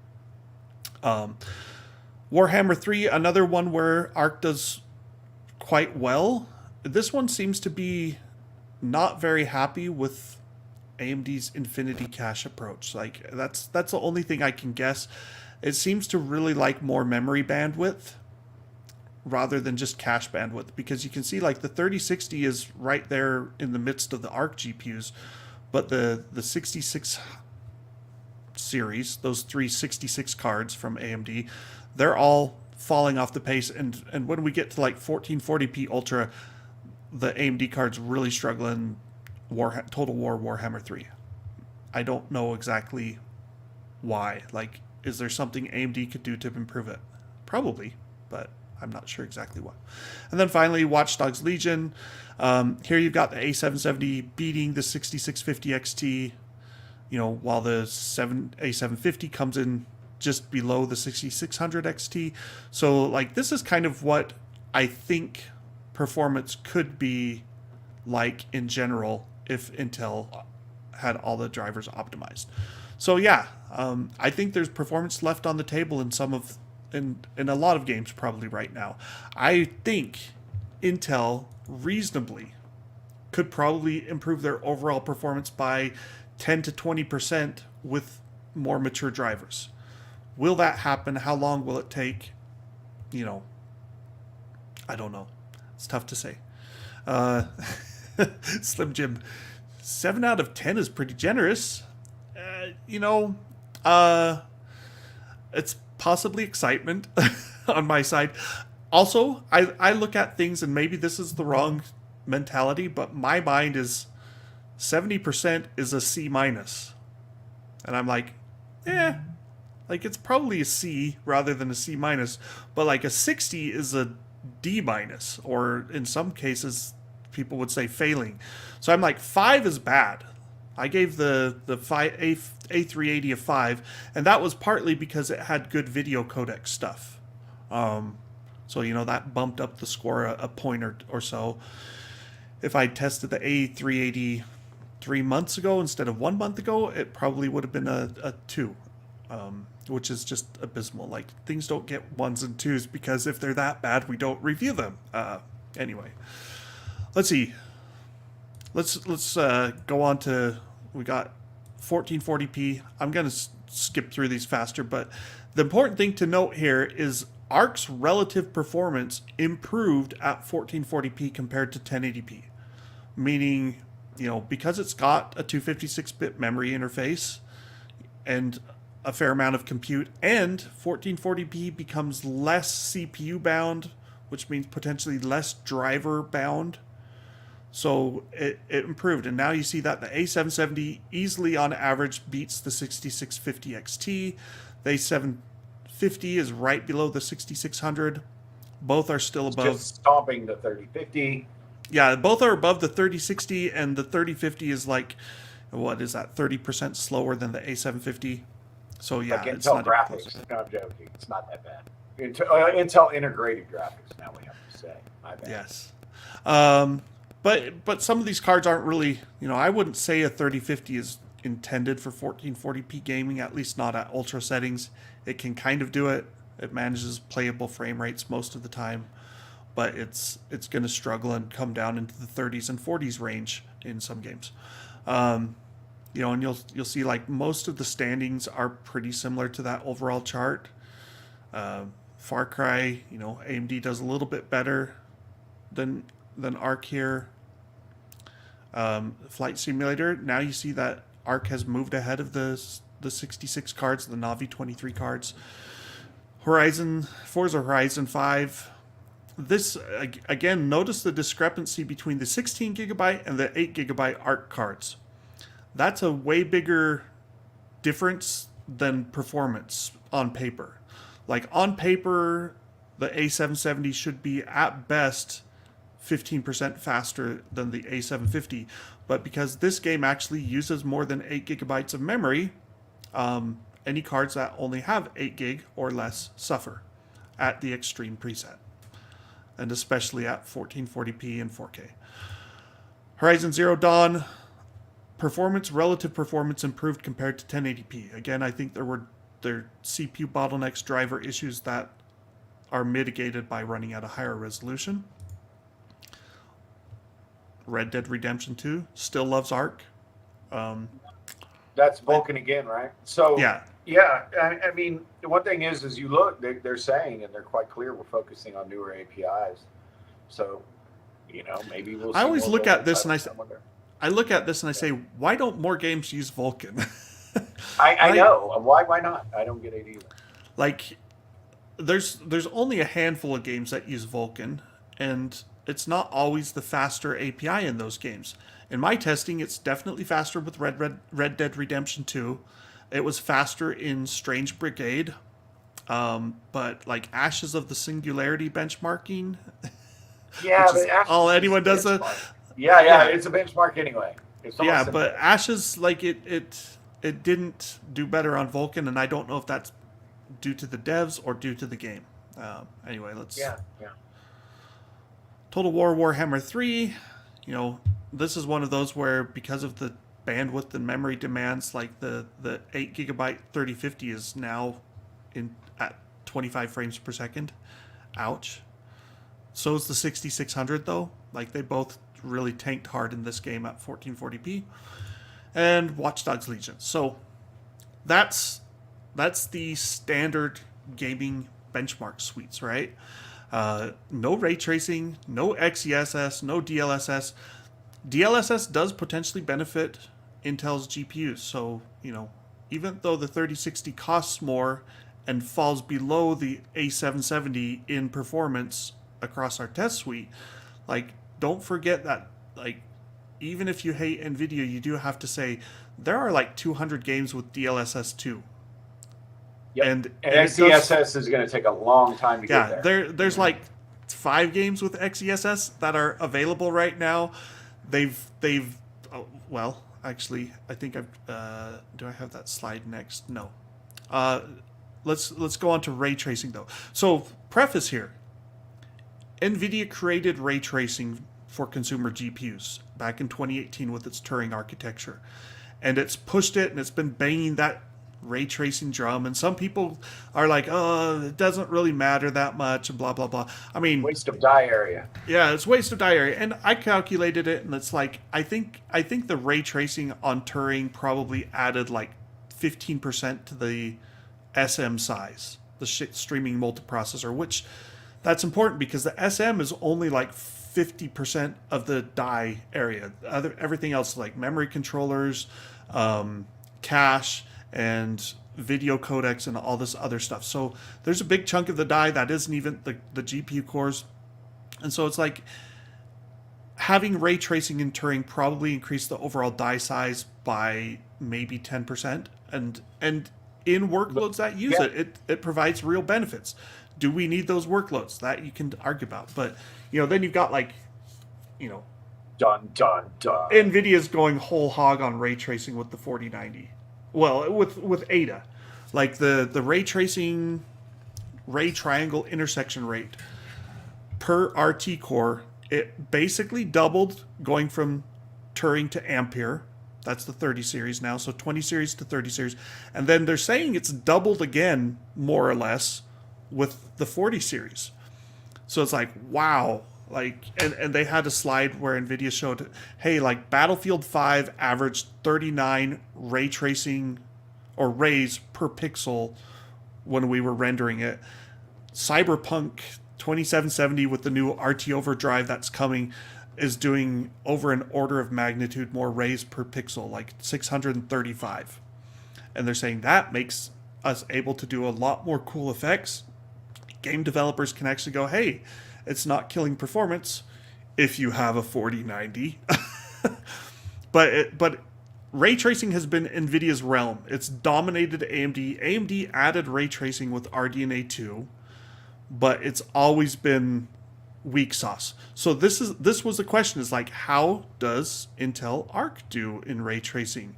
Warhammer 3, another one where Arc does quite well. This one seems to be not very happy with AMD's Infinity Cache approach. Like, that's the only thing I can guess. It seems to really like more memory bandwidth rather than just cache bandwidth, because you can see like the 3060 is right there in the midst of the Arc GPUs, but the 66 series, those 366 cards from AMD, they're all falling off the pace, and when we get to like 1440p Ultra, the AMD cards really struggling. Total War Warhammer 3. I don't know exactly why. Like, is there something AMD could do to improve it? Probably, but I'm not sure exactly what. And then finally, Watch Dogs Legion. Here you've got the A770 beating the 6650 XT, while the A750 comes in just below the 6600 XT. So, like, this is kind of what I think performance could be like in general if Intel had all the drivers optimized. So yeah, I think there's performance left on the table in a lot of games probably right now. I think Intel reasonably could probably improve their overall performance by 10 to 20% with more mature drivers. Will that happen? How long will it take? I don't know. It's tough to say. Slim Jim, 7 out of 10 is pretty generous. It's possibly excitement on my side. Also, I look at things, and maybe this is the wrong mentality, but my mind is 70% is a C minus. And I'm like, like it's probably a C rather than a C minus, but like a 60 is a D minus, or in some cases, people would say failing. So I'm like, 5 is bad. I gave the A380 a 5, and that was partly because it had good video codec stuff. So that bumped up the score a point or so. If I tested the A380 3 months ago instead of 1 month ago, it probably would have been a 2, which is just abysmal. Like, things don't get 1s and 2s because if they're that bad, we don't review them. Anyway, let's see. Let's go on to, we got 1440p. I'm going to skip through these faster, but the important thing to note here is Arc's relative performance improved at 1440p compared to 1080p. Meaning, because it's got a 256-bit memory interface and a fair amount of compute, and 1440p becomes less CPU bound, which means potentially less driver bound. So it improved, and now you see that the A770 easily on average beats the 6650 XT. The A750 is right below the 6600. Both are still above. Just stomping the 3050. Yeah, both are above the 3060, and the 3050 is like, what is that, 30% slower than the A750. So yeah, like it's Intel not graphics. No, I'm joking. It's not that bad. Intel integrated graphics. Now we have to say. My bad. Yes. But some of these cards aren't really, I wouldn't say a 3050 is intended for 1440p gaming, at least not at ultra settings. It can kind of do it. It manages playable frame rates most of the time, but it's going to struggle and come down into the 30s and 40s range in some games. And you'll see like most of the standings are pretty similar to that overall chart. Far Cry, AMD does a little bit better than Arc here. Flight Simulator, now you see that Arc has moved ahead of the 66 cards, the Navi 23 cards. Forza Horizon 5. This, again, notice the discrepancy between the 16 gigabyte and the 8 gigabyte Arc cards. That's a way bigger difference than performance on paper. Like on paper, the A770 should be at best 15% faster than the A750, but because this game actually uses more than 8 gigabytes of memory, any cards that only have 8 gig or less suffer at the extreme preset, and especially at 1440p and 4K. Horizon Zero Dawn, relative performance improved compared to 1080p. Again, I think there CPU bottlenecks, driver issues that are mitigated by running at a higher resolution. Red Dead Redemption 2 still loves Arc. That's Vulkan again, right? So yeah. I mean, the one thing is you look, they're saying, and they're quite clear, we're focusing on newer APIs. So, maybe we'll. I always look at this and I say, why don't more games use Vulkan? I know. Why not? I don't get it either. Like, there's only a handful of games that use Vulkan, and it's not always the faster API in those games. In my testing, it's definitely faster with Red Dead Redemption 2. It was faster in Strange Brigade. But like Ashes of the Singularity benchmarking. Yeah, but all anyone does. Yeah, it's a benchmark anyway. But Ashes, like it didn't do better on Vulkan, and I don't know if that's due to the devs or due to the game. Anyway, let's. Yeah. Total War Warhammer 3, this is one of those where because of the bandwidth and memory demands, like the 8 gigabyte 3050 is now at 25 frames per second. Ouch. So is the 6600 though. Like they both really tanked hard in this game at 1440p. And Watch Dogs Legion. So that's the standard gaming benchmark suites, right? No ray tracing, no XCSS, no DLSS. DLSS does potentially benefit Intel's GPUs. So, even though the 3060 costs more and falls below the A770 in performance across our test suite, like, don't forget that, like, even if you hate Nvidia, you do have to say there are like 200 games with DLSS 2. Yep. And XCSS is going to take a long time to get there. There's like 5 games with XCSS that are available right now. Well, actually, I think I've do I have that slide next? No. Let's go on to ray tracing though. So, preface here. Nvidia created ray tracing for consumer GPUs back in 2018 with its Turing architecture. And it's pushed it and it's been banging that ray tracing drum, and some people are like, oh, it doesn't really matter that much and blah blah blah. I mean, waste of die area. Yeah, it's waste of die area. And I calculated it, and it's like I think the ray tracing on Turing probably added like 15% to the SM size, the streaming multiprocessor, which that's important because the SM is only like 50% of the die area. Everything else like memory controllers, cache, and video codecs and all this other stuff. So there's a big chunk of the die that isn't even the GPU cores. And so it's like having ray tracing in Turing probably increased the overall die size by maybe 10%. And in workloads that use it provides real benefits. Do we need those workloads? That you can argue about. But, then you've got like, dun. Nvidia's going whole hog on ray tracing with the 4090. Well, with Ada, like the ray tracing, ray triangle intersection rate per RT core, it basically doubled going from Turing to Ampere. That's the 30 series now, so 20 series to 30 series. And then they're saying it's doubled again, more or less, with the 40 series. So it's like, wow. Like, and they had a slide where Nvidia showed, hey, like Battlefield 5 averaged 39 ray tracing or rays per pixel when we were rendering it. Cyberpunk 2770 with the new RT overdrive that's coming is doing over an order of magnitude more rays per pixel, like 635. And they're saying that makes us able to do a lot more cool effects. Game developers can actually go, hey, it's not killing performance if you have a 4090. But ray tracing has been Nvidia's realm. It's dominated AMD. AMD added ray tracing with RDNA 2, but it's always been weak sauce. So this was the question, is like, how does Intel Arc do in ray tracing?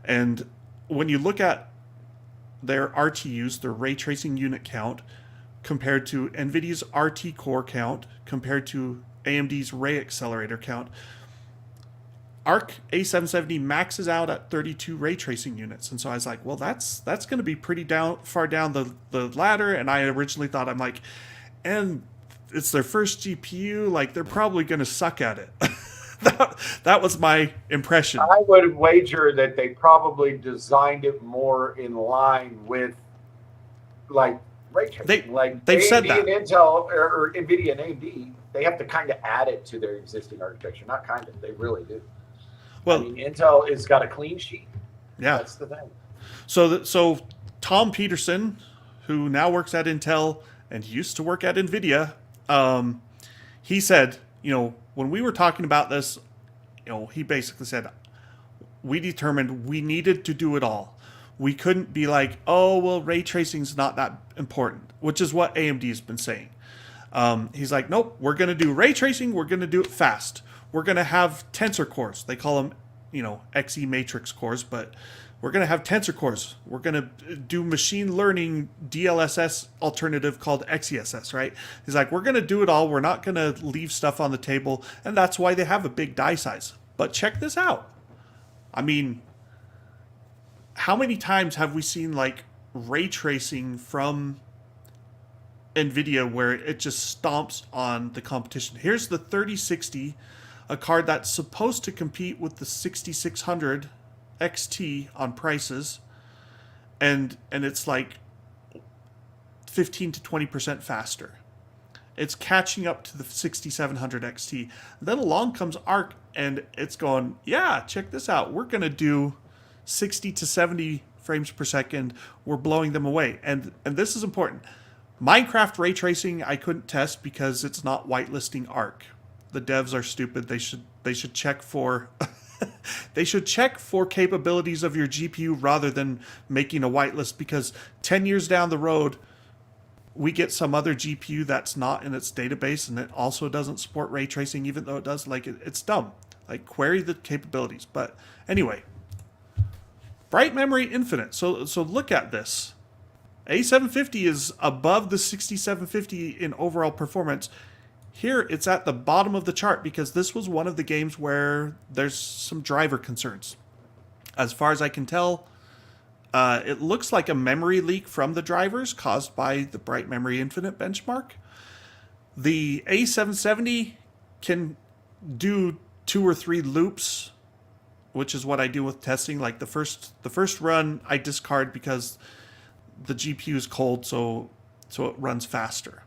And when you look at their RTUs, their ray tracing unit count, compared to Nvidia's RT core count, compared to AMD's ray accelerator count, Arc A770 maxes out at 32 ray tracing units. And so I was like, well, that's going to be pretty far down the ladder. And I originally thought, I'm like, and it's their first GPU, like they're probably going to suck at it. that was my impression. I would wager that they probably designed it more in line with like ray tracing. They've said that. And Intel or Nvidia and AMD, they have to kind of add it to their existing architecture. Not kind of, they really do. Well, I mean, Intel has got a clean sheet. Yeah, that's the thing. So Tom Peterson, who now works at Intel and used to work at Nvidia, he said, when we were talking about this, he basically said, we determined we needed to do it all. We couldn't be like, oh, well, ray tracing's not that important, which is what AMD has been saying. He's like, nope, we're going to do ray tracing. We're going to do it fast. We're going to have tensor cores. They call them, XE matrix cores, but we're going to have tensor cores. We're going to do machine learning DLSS alternative called XCSS, right? He's like, we're going to do it all. We're not going to leave stuff on the table. And that's why they have a big die size. But check this out. I mean, how many times have we seen like ray tracing from Nvidia where it just stomps on the competition? Here's the 3060, a card that's supposed to compete with the 6600 XT on prices, and it's like 15 to 20% faster. It's catching up to the 6700 XT. Then along comes Arc, and it's going, yeah, check this out. We're going to do 60 to 70 frames per second. We're blowing them away. And this is important. Minecraft ray tracing I couldn't test because it's not whitelisting Arc. The devs are stupid. They should check for they should check for capabilities of your GPU rather than making a whitelist, because 10 years down the road we get some other GPU that's not in its database and it also doesn't support ray tracing, even though it does. Like, it's dumb. Like, query the capabilities. But anyway, bright memory infinite. So look at this. A750 is above the 6750 in overall performance. Here, it's at the bottom of the chart because this was one of the games where there's some driver concerns. As far as I can tell, it looks like a memory leak from the drivers caused by the Bright Memory Infinite benchmark. The A770 can do 2 or 3 loops, which is what I do with testing. Like the first run, I discard because the GPU is cold, so it runs faster.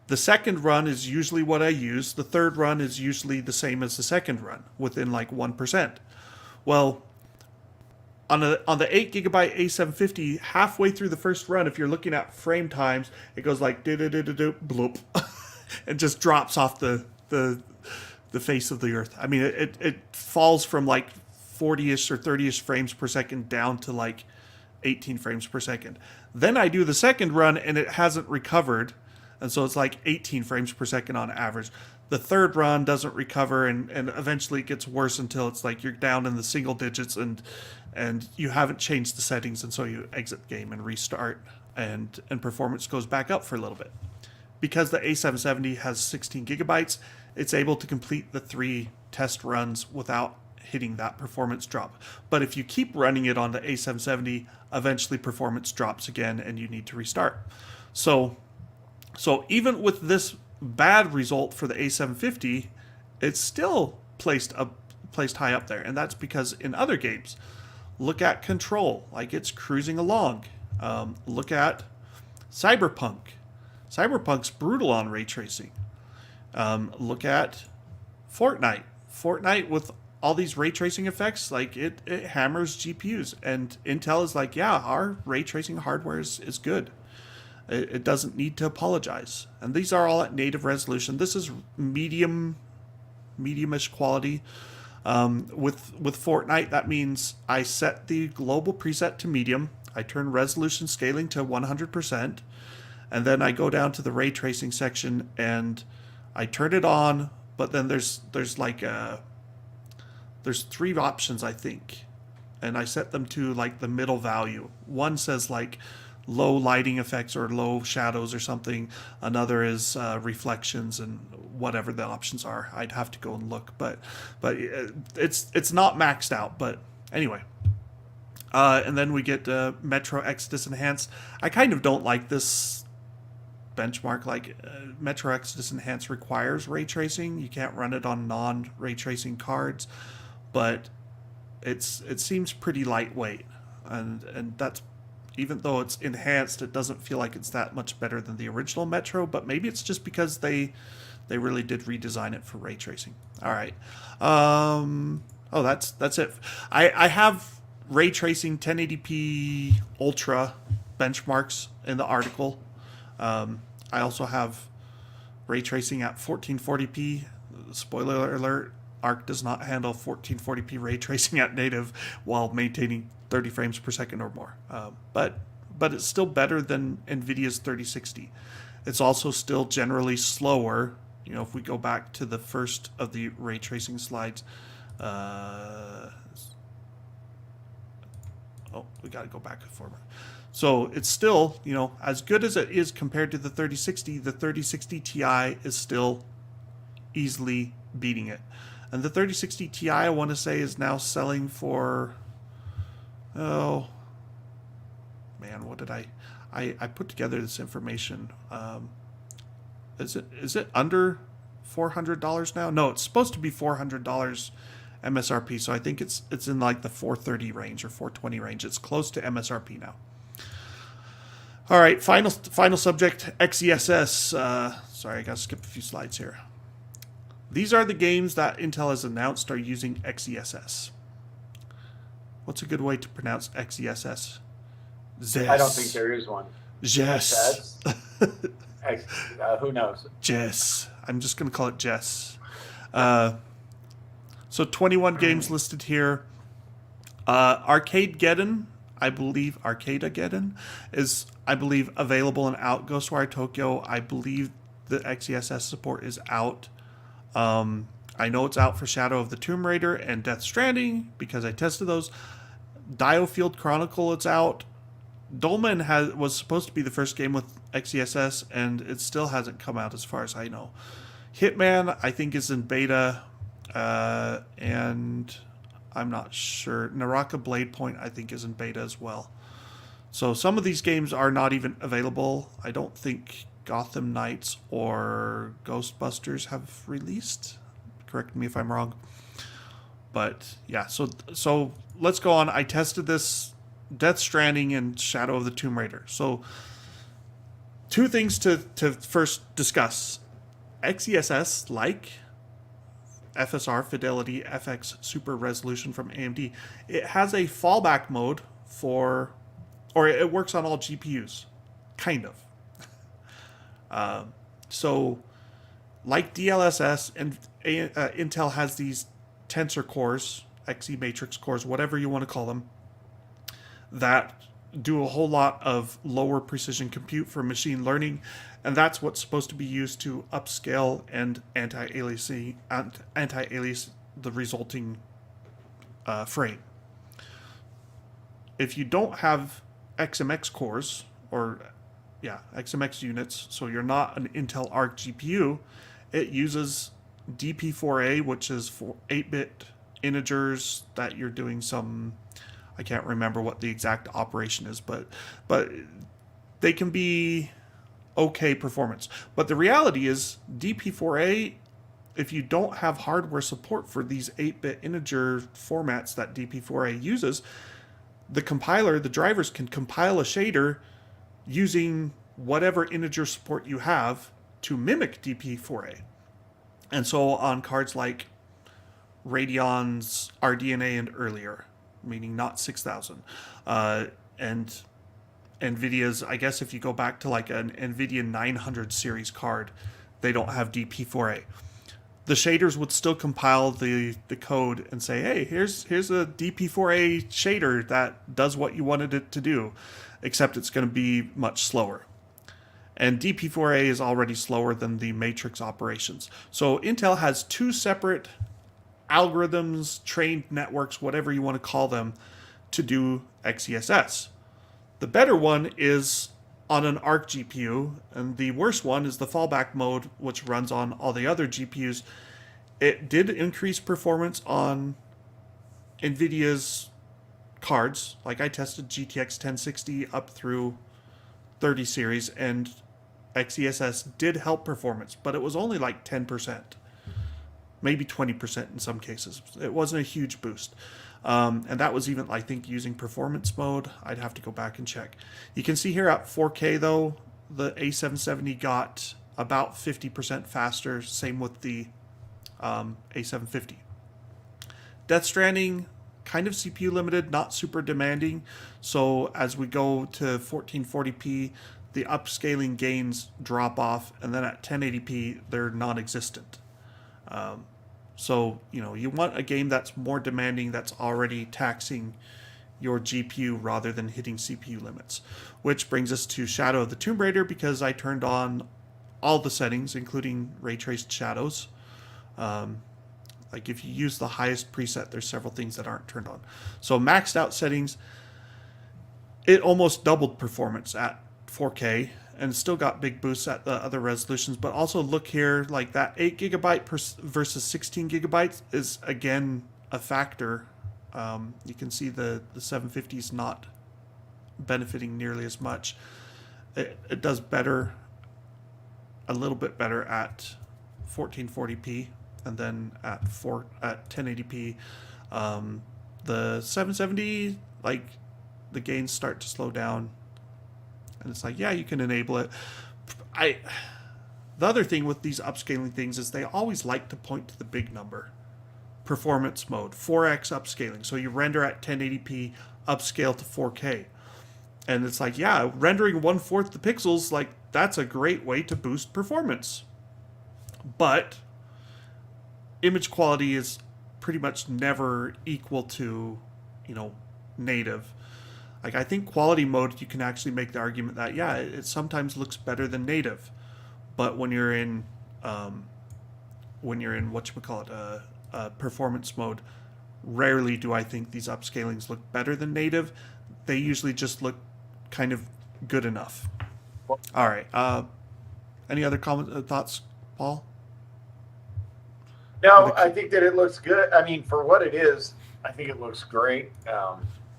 The second run is usually what I use. The third run is usually the same as the second run, within like 1%. Well, on the 8GB A750, halfway through the first run, if you're looking at frame times, it goes like bloop, and just drops off the face of the earth. I mean, it falls from like 40-ish or 30-ish frames per second down to like 18 frames per second. Then I do the second run and it hasn't recovered. And so it's like 18 frames per second on average. The third run doesn't recover, and eventually it gets worse until it's like you're down in the single digits and you haven't changed the settings, and so you exit the game and restart, and performance goes back up for a little bit. Because the A770 has 16 gigabytes, it's able to complete the 3 test runs without hitting that performance drop. But if you keep running it on the A770, eventually performance drops again and you need to restart. So even with this bad result for the A750, it's still placed high up there. And that's because in other games, look at Control, like it's cruising along. Look at Cyberpunk. Cyberpunk's brutal on ray tracing. Look at Fortnite. Fortnite with all these ray tracing effects, like it hammers GPUs. And Intel is like, yeah, our ray tracing hardware is good. It doesn't need to apologize. And these are all at native resolution. This is medium, medium-ish quality. With Fortnite, that means I set the global preset to medium. I turn resolution scaling to 100%. And then I go down to the ray tracing section and I turn it on. But then there's three options, I think. And I set them to like the middle value. One says like low lighting effects or low shadows or something. Another is reflections and whatever the options are. I'd have to go and look, but it's not maxed out. But anyway, and then we get Metro Exodus Enhanced. I kind of don't like this benchmark. Like Metro Exodus Enhanced requires ray tracing. You can't run it on non-ray tracing cards, but it seems pretty lightweight, and that's, even though it's enhanced, it doesn't feel like it's that much better than the original Metro, but maybe it's just because they really did redesign it for ray tracing. All right. Oh, that's it. I have ray tracing 1080p Ultra benchmarks in the article. I also have ray tracing at 1440p. Spoiler alert, Arc does not handle 1440p ray tracing at native while maintaining 30 frames per second or more. But it's still better than Nvidia's 3060. It's also still generally slower. You know, if we go back to the first of the ray tracing slides, we got to go back and forward. So it's still, you know, as good as it is compared to the 3060, the 3060 Ti is still easily beating it. And the 3060 Ti, I want to say, is now selling for, oh man, what did I put together this information. Is it under $400 now? No, it's supposed to be $400 MSRP. So I think it's in like the 430 range or 420 range. It's close to MSRP now. All right, final subject, XCSS. Sorry, I got to skip a few slides here. These are the games that Intel has announced are using XCSS. What's a good way to pronounce XCSS? Zess. I don't think there is one. Jess. Who knows? Jess. I'm just going to call it Jess. So 21 games listed here. Arcadegeddon, Arcadegeddon is, I believe, available in out. Ghostwire Tokyo, I believe the XCSS support is out. I know it's out for Shadow of the Tomb Raider and Death Stranding because I tested those. Diofield Chronicle, it's out. Dolmen was supposed to be the first game with XCSS, and it still hasn't come out as far as I know. Hitman, I think, is in beta, and I'm not sure. Naraka Blade Point, I think, is in beta as well. So some of these games are not even available. I don't think Gotham Knights or Ghostbusters have released. Correct me if I'm wrong. But yeah, so let's go on. I tested this Death Stranding and Shadow of the Tomb Raider. So two things to first discuss. XCSS, like FSR Fidelity FX Super Resolution from AMD, it has a fallback mode or it works on all GPUs, kind of. So, like DLSS, and Intel has these tensor cores, XE matrix cores, whatever you want to call them, that do a whole lot of lower precision compute for machine learning, and that's what's supposed to be used to upscale and anti-alias the resulting frame. If you don't have XMX cores, or XMX units, so you're not an Intel Arc GPU, it uses DP4A, which is for 8-bit integers that you're doing some, I can't remember what the exact operation is, but they can be okay performance. But the reality is DP4A, if you don't have hardware support for these 8-bit integer formats that DP4A uses, the compiler, the drivers can compile a shader using whatever integer support you have to mimic DP4A. And so on cards like Radeon's RDNA and earlier, meaning not 6000, and Nvidia's, I guess if you go back to like an Nvidia 900 series card, they don't have DP4A. The shaders would still compile the code and say, hey, here's a DP4A shader that does what you wanted it to do, except it's going to be much slower. And DP4A is already slower than the matrix operations. So Intel has two separate algorithms, trained networks, whatever you want to call them, to do XCSS. The better one is on an Arc GPU, and the worst one is the fallback mode, which runs on all the other GPUs. It did increase performance on Nvidia's cards. Like I tested GTX 1060 up through 30 series, and XCSS did help performance, but it was only like 10%, maybe 20% in some cases. It wasn't a huge boost. And that was even, I think, using performance mode. I'd have to go back and check. You can see here at 4K, though, the A770 got about 50% faster. Same with the A750. Death Stranding, kind of CPU limited, not super demanding. So as we go to 1440p, the upscaling gains drop off, and then at 1080p, they're non-existent. So, you want a game that's more demanding, that's already taxing your GPU rather than hitting CPU limits. Which brings us to Shadow of the Tomb Raider, because I turned on all the settings, including ray traced shadows. Like if you use the highest preset, there's several things that aren't turned on. So maxed out settings, it almost doubled performance at 4K. And still got big boosts at the other resolutions. But also look here, like that 8 gigabyte versus 16 gigabytes is again a factor. You can see the 750 is not benefiting nearly as much. It does better, a little bit better at 1440p, and then at 1080p. The 770, like the gains start to slow down. And it's like, yeah, you can enable it. The other thing with these upscaling things is they always like to point to the big number. Performance mode, 4x upscaling. So you render at 1080p, upscale to 4K. And it's like, yeah, rendering 1/4 the pixels, like that's a great way to boost performance. But image quality is pretty much never equal to, native. Like I think quality mode, you can actually make the argument that, yeah, it sometimes looks better than native. But when you're in performance mode, rarely do I think these upscalings look better than native. They usually just look kind of good enough. All right. Any other thoughts, Paul? No, I think that it looks good. I mean, for what it is, I think it looks great.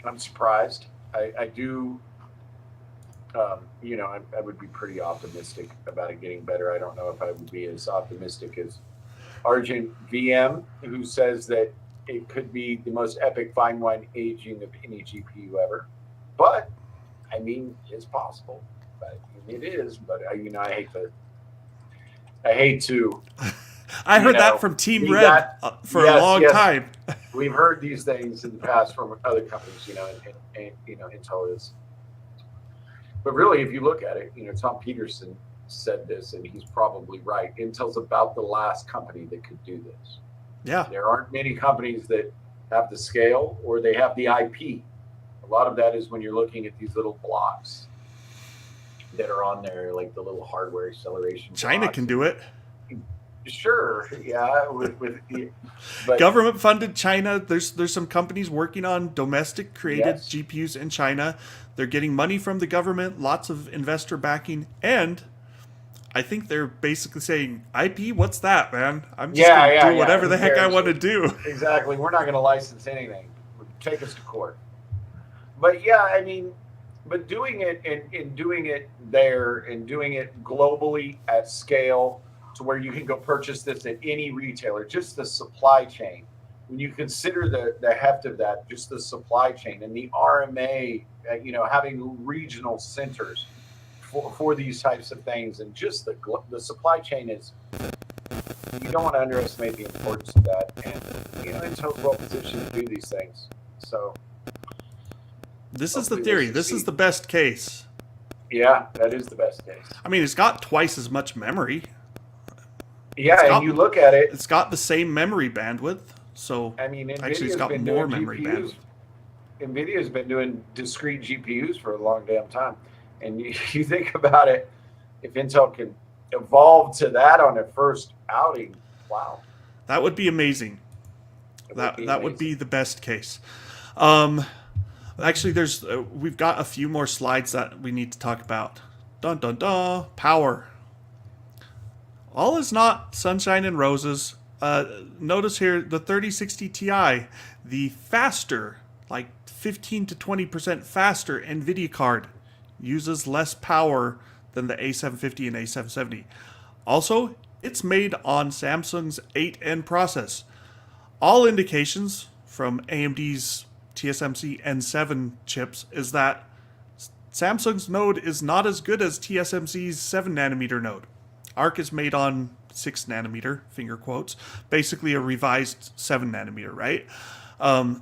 I'm surprised. I do, I would be pretty optimistic about it getting better. I don't know if I would be as optimistic as Argent VM, who says that it could be the most epic fine wine aging of any GPU ever. But, I mean, it's possible. But it is. But, I hate to. I heard that from Team Red for a long time. We've heard these things in the past from other companies, and Intel is. But really, if you look at it, Tom Peterson said this, and he's probably right. Intel's about the last company that could do this. Yeah. There aren't many companies that have the scale or they have the IP. A lot of that is when you're looking at these little blocks that are on there, like the little hardware acceleration. China blocks. Can do it. Sure, yeah. But government funded China. There's some companies working on domestic created GPUs in China. They're getting money from the government, lots of investor backing, and I think they're basically saying, IP, what's that, man? I'm just going to do whatever the heck I want to do. Exactly. We're not going to license anything. Take us to court. But yeah, I mean, but doing it and doing it there and doing it globally at scale, to where you can go purchase this at any retailer, just the supply chain. When you consider the heft of that, just the supply chain and the RMA, having regional centers for these types of things, and just the supply chain is, you don't want to underestimate the importance of that. And Intel's well positioned to do these things. So this is the theory. This is the best case. Yeah, that is the best case. I mean, it's got twice as much memory. Yeah, and you look at it, it's got the same memory bandwidth. So I mean, actually, it's got more memory bandwidth. Nvidia's been doing discrete GPUs for a long damn time, and you think about it, if Intel can evolve to that on their first outing, wow, that would be amazing. That would be the best case. Actually, we've got a few more slides that we need to talk about. Dun dun dun. Power. All is not sunshine and roses. Notice here the 3060 Ti, the faster, like 15 to 20% faster Nvidia card, uses less power than the A750 and A770. Also, it's made on Samsung's 8N process. All indications from AMD's TSMC N7 chips is that Samsung's node is not as good as TSMC's 7nm node. Arc is made on 6nm, finger quotes, basically a revised 7nm, right?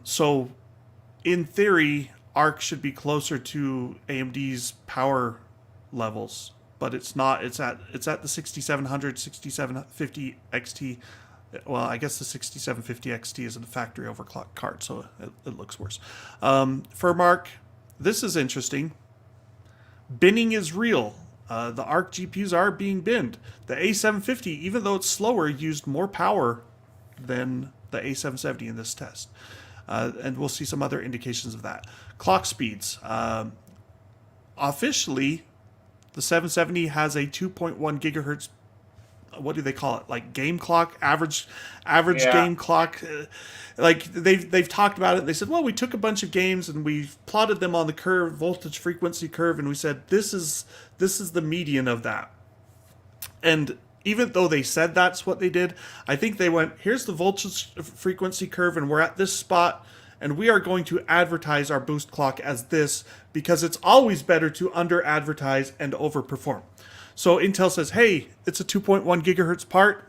So in theory, Arc should be closer to AMD's power levels, but it's not. It's at the 6700, 6750 XT. Well, I guess the 6750 XT is a factory overclock card, so it looks worse. For Arc, this is interesting. Binning is real. The Arc GPUs are being binned. The A750, even though it's slower, used more power than the A770 in this test. And we'll see some other indications of that. Clock speeds. Officially, the 770 has a 2.1 gigahertz. What do they call it? Like game clock, average game clock. Like they've talked about it. They said, well, we took a bunch of games and we plotted them on the curve, voltage frequency curve, and we said this is the median of that. And even though they said that's what they did, I think they went, here's the voltage frequency curve, and we're at this spot, and we are going to advertise our boost clock as this because it's always better to under advertise and overperform. So Intel says, hey, it's a 2.1 gigahertz part,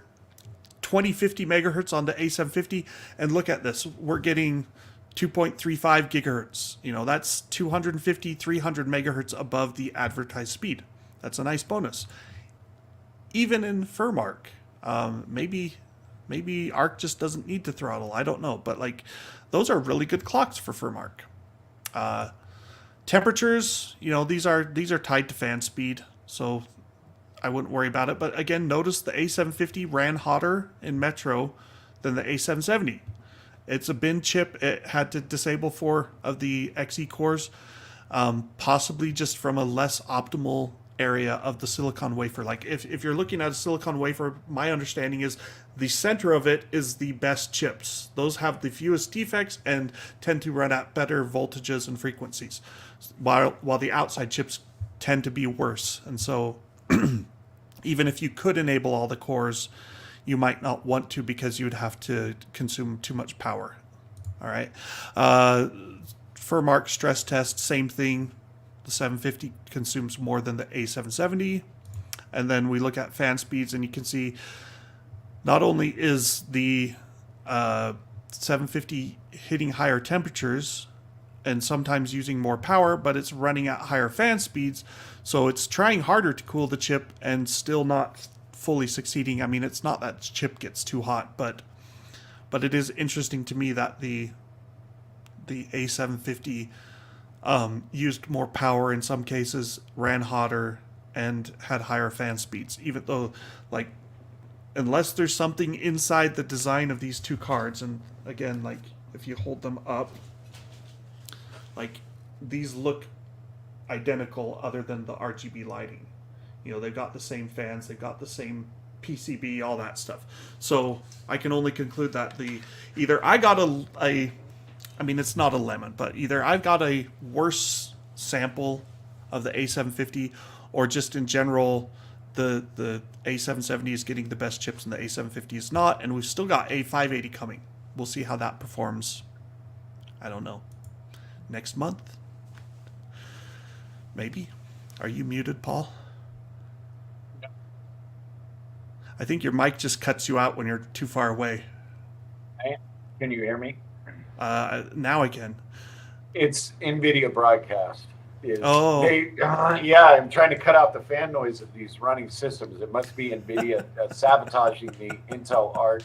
2050 megahertz on the A750, and look at this. We're getting 2.35 gigahertz. That's 250, 300 megahertz above the advertised speed. That's a nice bonus. Even in Arc, maybe Arc just doesn't need to throttle. I don't know, but those are really good clocks for Arc. Temperatures, these are tied to fan speed, so I wouldn't worry about it. But again, notice the A750 ran hotter in Metro than the A770. It's a bin chip. It had to disable 4 of the XE cores, possibly just from a less optimal area of the silicon wafer. Like if you're looking at a silicon wafer, my understanding is the center of it is the best chips. Those have the fewest defects and tend to run at better voltages and frequencies, while the outside chips tend to be worse. And so even if you could enable all the cores, you might not want to because you would have to consume too much power. All right. For Arc stress test, same thing. The 750 consumes more than the A770. And then we look at fan speeds, and you can see not only is the 750 hitting higher temperatures and sometimes using more power, but it's running at higher fan speeds. So it's trying harder to cool the chip and still not fully succeeding. I mean, it's not that chip gets too hot, but it is interesting to me that the A750 used more power in some cases, ran hotter, and had higher fan speeds, even though, unless there's something inside the design of these two cards, and again, if you hold them up, these look identical other than the RGB lighting. They've got the same fans, they've got the same PCB, all that stuff. So I can only conclude that either I got I mean, it's not a lemon, but either I've got a worse sample of the A750, or just in general, the A770 is getting the best chips and the A750 is not, and we've still got A580 coming. We'll see how that performs. I don't know. Next month? Maybe. Are you muted, Paul? I think your mic just cuts you out when you're too far away. Can you hear me? Now I can. It's Nvidia broadcast. Oh. Yeah, I'm trying to cut out the fan noise of these running systems. It must be Nvidia sabotaging the Intel Arc.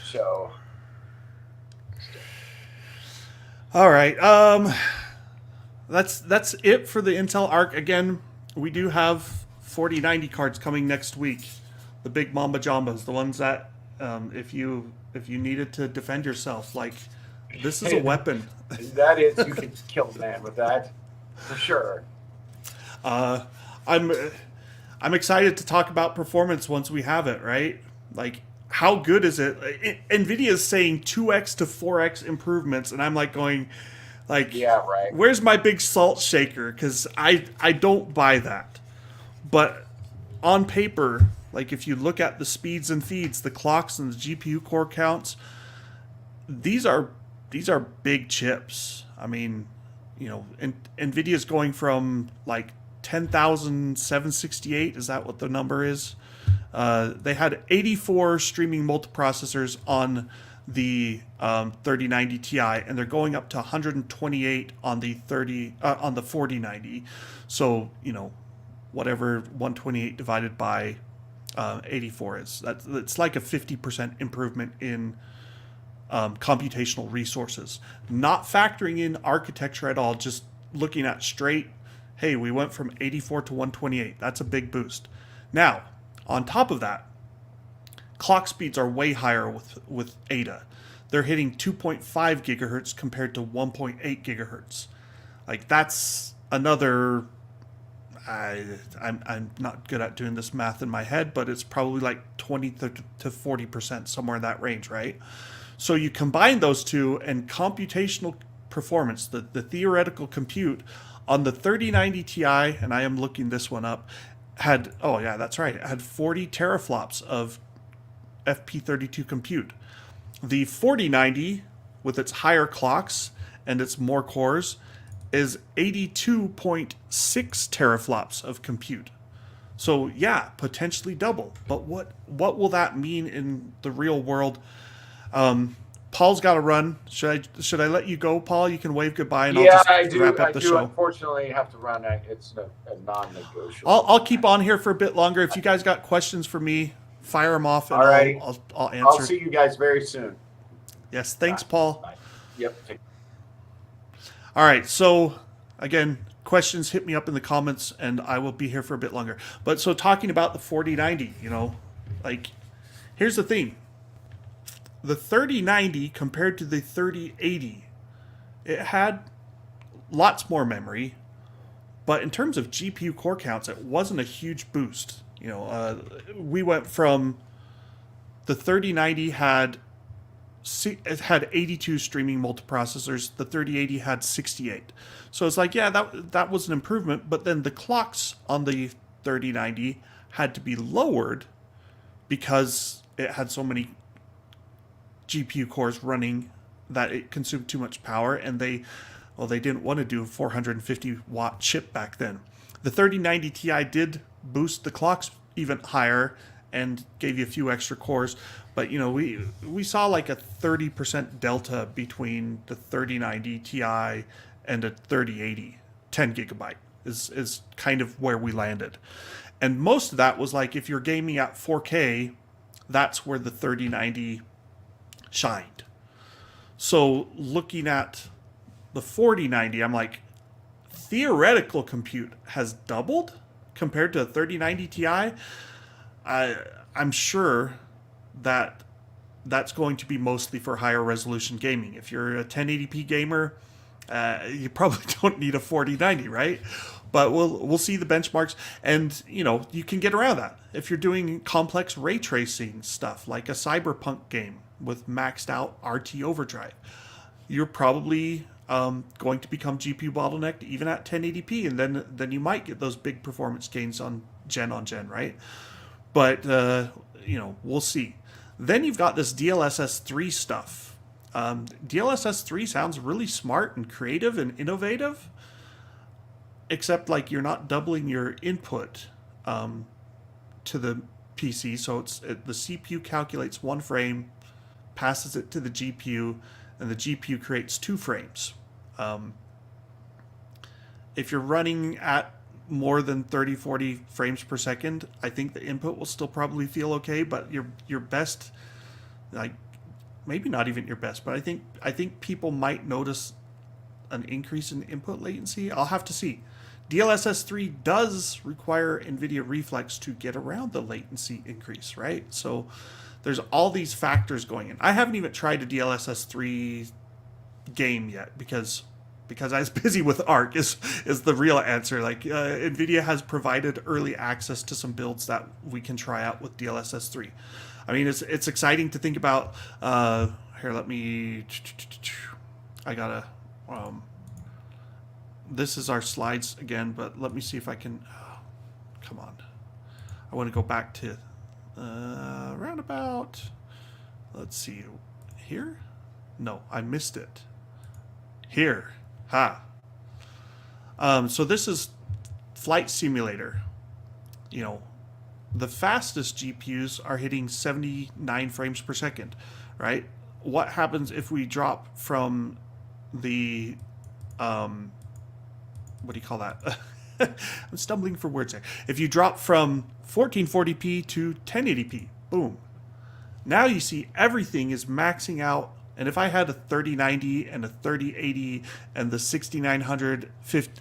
So, all right. That's it for the Intel Arc. Again, we do have 4090 cards coming next week. The big Mamba Jambas, the ones that if you needed to defend yourself, like this is a weapon. That is, you can kill a man with that, for sure. I'm excited to talk about performance once we have it, right? Like, how good is it? Nvidia is saying 2x to 4x improvements, and I'm like going, like, yeah, right. Where's my big salt shaker? Because I don't buy that. But on paper, like if you look at the speeds and feeds, the clocks and the GPU core counts, these are big chips. I mean, you know, Nvidia's going from like 10,768. Is that what the number is? They had 84 streaming multiprocessors on the 3090 Ti, and they're going up to 128 on the 4090. So, you know, whatever 128 divided by 84 is, that's like a 50% improvement in computational resources, not factoring in architecture at all, just looking at straight, hey, we went from 84 to 128. That's a big boost. Now, on top of that, clock speeds are way higher with Ada. They're hitting 2.5 gigahertz compared to 1.8 gigahertz. Like, that's another... I'm not good at doing this math in my head, but it's probably like 20 to 40%, somewhere in that range, right? So you combine those two, and computational performance, the theoretical compute on the 3090 Ti, and I am looking this one up, had, oh yeah, that's right, it had 40 teraflops of FP32 compute. The 4090, with its higher clocks and its more cores, is 82.6 teraflops of compute. So yeah, potentially double. But what will that mean in the real world? Paul's got to run. Should I let you go, Paul? You can wave goodbye, and Yeah, I'll just wrap up the show. Unfortunately have to run. It's a non-negotiable. I'll keep on here for a bit longer. If you guys got questions for me, fire them off, and I'll answer. I'll see you guys very soon. Yes, thanks, Paul. Bye. Yep. All right, so again, questions, hit me up in the comments, and I will be here for a bit longer. But so talking about the 4090, you know, like, here's the thing. The 3090 compared to the 3080, it had lots more memory, but in terms of GPU core counts, it wasn't a huge boost. You know, we went from the 3090 had 82 streaming multiprocessors. The 3080 had 68. So it's like, yeah, that was an improvement. But then the clocks on the 3090 had to be lowered because it had so many GPU cores running that it consumed too much power, and they didn't want to do a 450 watt chip back then. The 3090 Ti did boost the clocks even higher and gave you a few extra cores, but you know, we saw like a 30% delta between the 3090 Ti and a 3080. 10 gigabyte is kind of where we landed, and most of that was like, if you're gaming at 4K, that's where the 3090 shined. So looking at the 4090, I'm like, theoretical compute has doubled compared to a 3090 Ti. I'm sure that that's going to be mostly for higher resolution gaming. If you're a 1080p gamer, you probably don't need a 4090, right? But we'll see the benchmarks, and you know, you can get around that if you're doing complex ray tracing stuff like a cyberpunk game with maxed out RT overdrive. You're probably going to become GPU bottlenecked even at 1080p, and then you might get those big performance gains on gen, right? But you know, we'll see. Then you've got this DLSS 3 stuff. DLSS 3 sounds really smart and creative and innovative. except like you're not doubling your input to the PC. So the CPU calculates one frame, passes it to the GPU, and the GPU creates 2 frames. If you're running at more than 30, 40 frames per second, I think the input will still probably feel okay, but your best, like, maybe not even your best, but I think people might notice an increase in input latency. I'll have to see. DLSS 3 does require Nvidia Reflex to get around the latency increase, right? So there's all these factors going in. I haven't even tried a DLSS 3 game yet because I was busy with Arc is the real answer. Like Nvidia has provided early access to some builds that we can try out with DLSS 3. I mean, it's exciting to think about. Here, let me. I gotta. This is our slides again, but let me see if I can. Oh, come on, I want to go back to roundabout. Let's see here. No, I missed it. Here, ha. So this is Flight Simulator. You know, the fastest GPUs are hitting 79 frames per second, right? What happens if we drop from the, what do you call that? I'm stumbling for words there. If you drop from 1440p to 1080p, boom. Now you see everything is maxing out. And if I had a 3090 and a 3080 and the 6900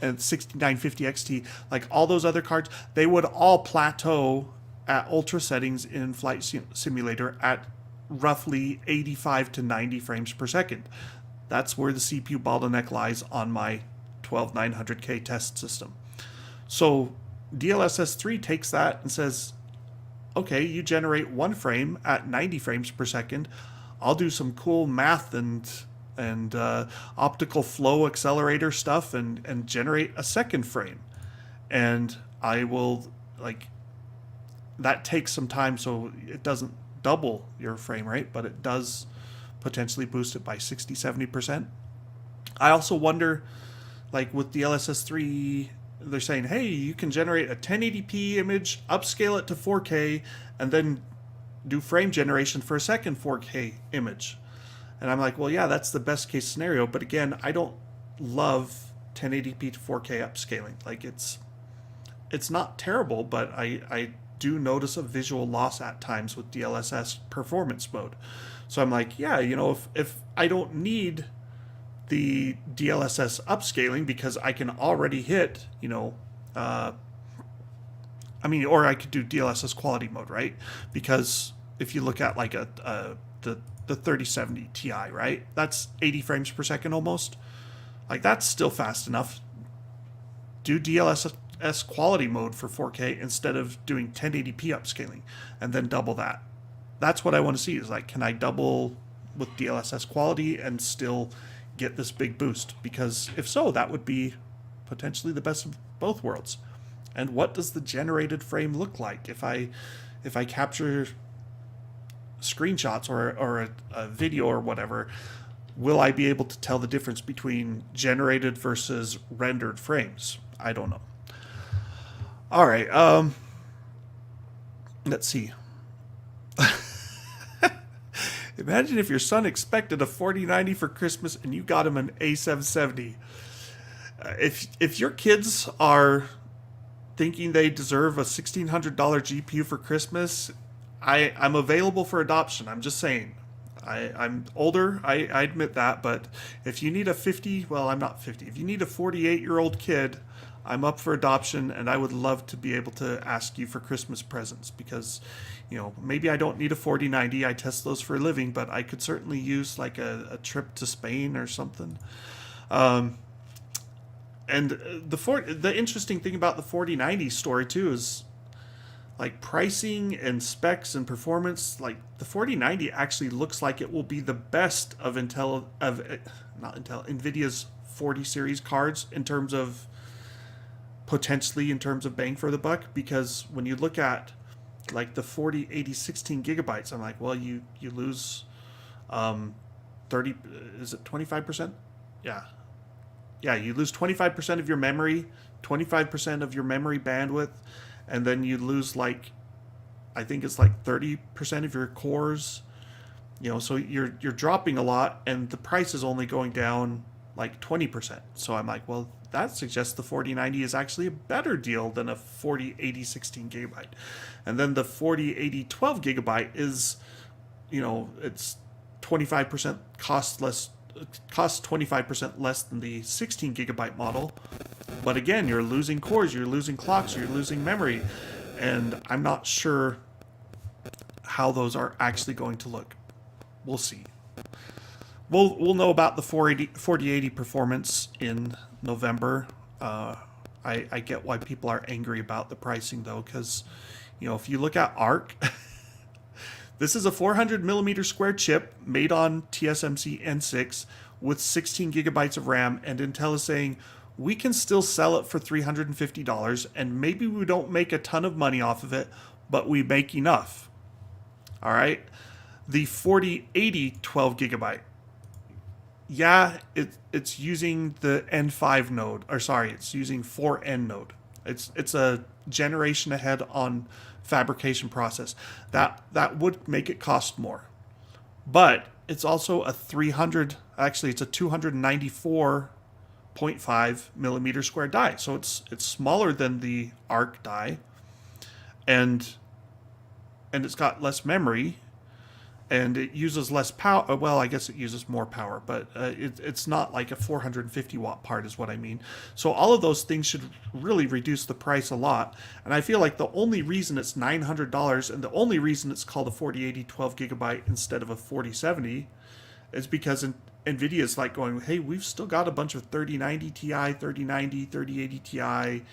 and 6950 XT, like all those other cards, they would all plateau at ultra settings in Flight Simulator at roughly 85 to 90 frames per second. That's where the CPU bottleneck lies on my 12900K test system. So DLSS 3 takes that and says, okay, you generate one frame at 90 frames per second. I'll do some cool math and optical flow accelerator stuff and generate a second frame. And I will, like, that takes some time, so it doesn't double your frame rate, but it does potentially boost it by 60, 70%. I also wonder, like with DLSS 3, they're saying, hey, you can generate a 1080p image, upscale it to 4K, and then do frame generation for a second 4K image. And I'm like, well, yeah, that's the best case scenario. But again, I don't love 1080p to 4K upscaling. Like it's not terrible, but I do notice a visual loss at times with DLSS performance mode. So I'm like, yeah, you know, if I don't need the DLSS upscaling because I can already hit, you know, I mean, or I could do DLSS quality mode, right? Because if you look at like the 3070 Ti, right? That's 80 frames per second almost. Like that's still fast enough. Do DLSS quality mode for 4K instead of doing 1080p upscaling and then double that. That's what I want to see is like, can I double with DLSS quality and still get this big boost? Because if so, that would be potentially the best of both worlds. And what does the generated frame look like if I capture screenshots or a video or whatever? Will I be able to tell the difference between generated versus rendered frames? I don't know. All right, let's see. Imagine if your son expected a 4090 for Christmas and you got him an A770. If your kids are thinking they deserve a $1,600 GPU for Christmas, I'm available for adoption. I'm just saying. I'm older, I admit that, but if you need a 50, well, I'm not 50. If you need a 48-year-old kid, I'm up for adoption, and I would love to be able to ask you for Christmas presents because, you know, maybe I don't need a 4090. I test those for a living, but I could certainly use like a trip to Spain or something. And the interesting thing about the 4090 story too is like pricing and specs and performance. Like the 4090 actually looks like it will be the best of Nvidia's 40 series cards in terms of bang for the buck, because when you look at like the 4080 16 gigabytes, I'm like, well, you lose 30, is it 25%? Yeah. yeah, you lose 25% of your memory, 25% of your memory bandwidth, and then you lose like, I think it's like 30% of your cores. You know, so you're dropping a lot, and the price is only going down like 20%. So I'm like, well, that suggests the 4090 is actually a better deal than a 4080 16 gigabyte. And then the 4080 12 gigabyte is, you know, it's 25% costs 25% less than the 16 gigabyte model. But again, you're losing cores, you're losing clocks, you're losing memory, and I'm not sure how those are actually going to look. We'll see. We'll know about the 4080 performance in November. I get why people are angry about the pricing though, because, you know, if you look at Arc, this is a 400 millimeter square chip made on TSMC N6 with 16 gigabytes of RAM, and Intel is saying we can still sell it for $350, and maybe we don't make a ton of money off of it, but we make enough. All right. The 4080 12 gigabyte. Yeah, it's using the N5 node, or sorry, it's using 4N node. It's a generation ahead on fabrication process. That would make it cost more. But it's also a 294.5 millimeter square die. So it's smaller than the Arc die, and it's got less memory, and it uses less power. Well, I guess it uses more power, but it's not like a 450 watt part is what I mean. So all of those things should really reduce the price a lot. And I feel like the only reason it's $900 and the only reason it's called a 4080 12 gigabyte instead of a 4070 is because Nvidia is like going, hey, we've still got a bunch of 3090 Ti, 3090, 3080 Ti,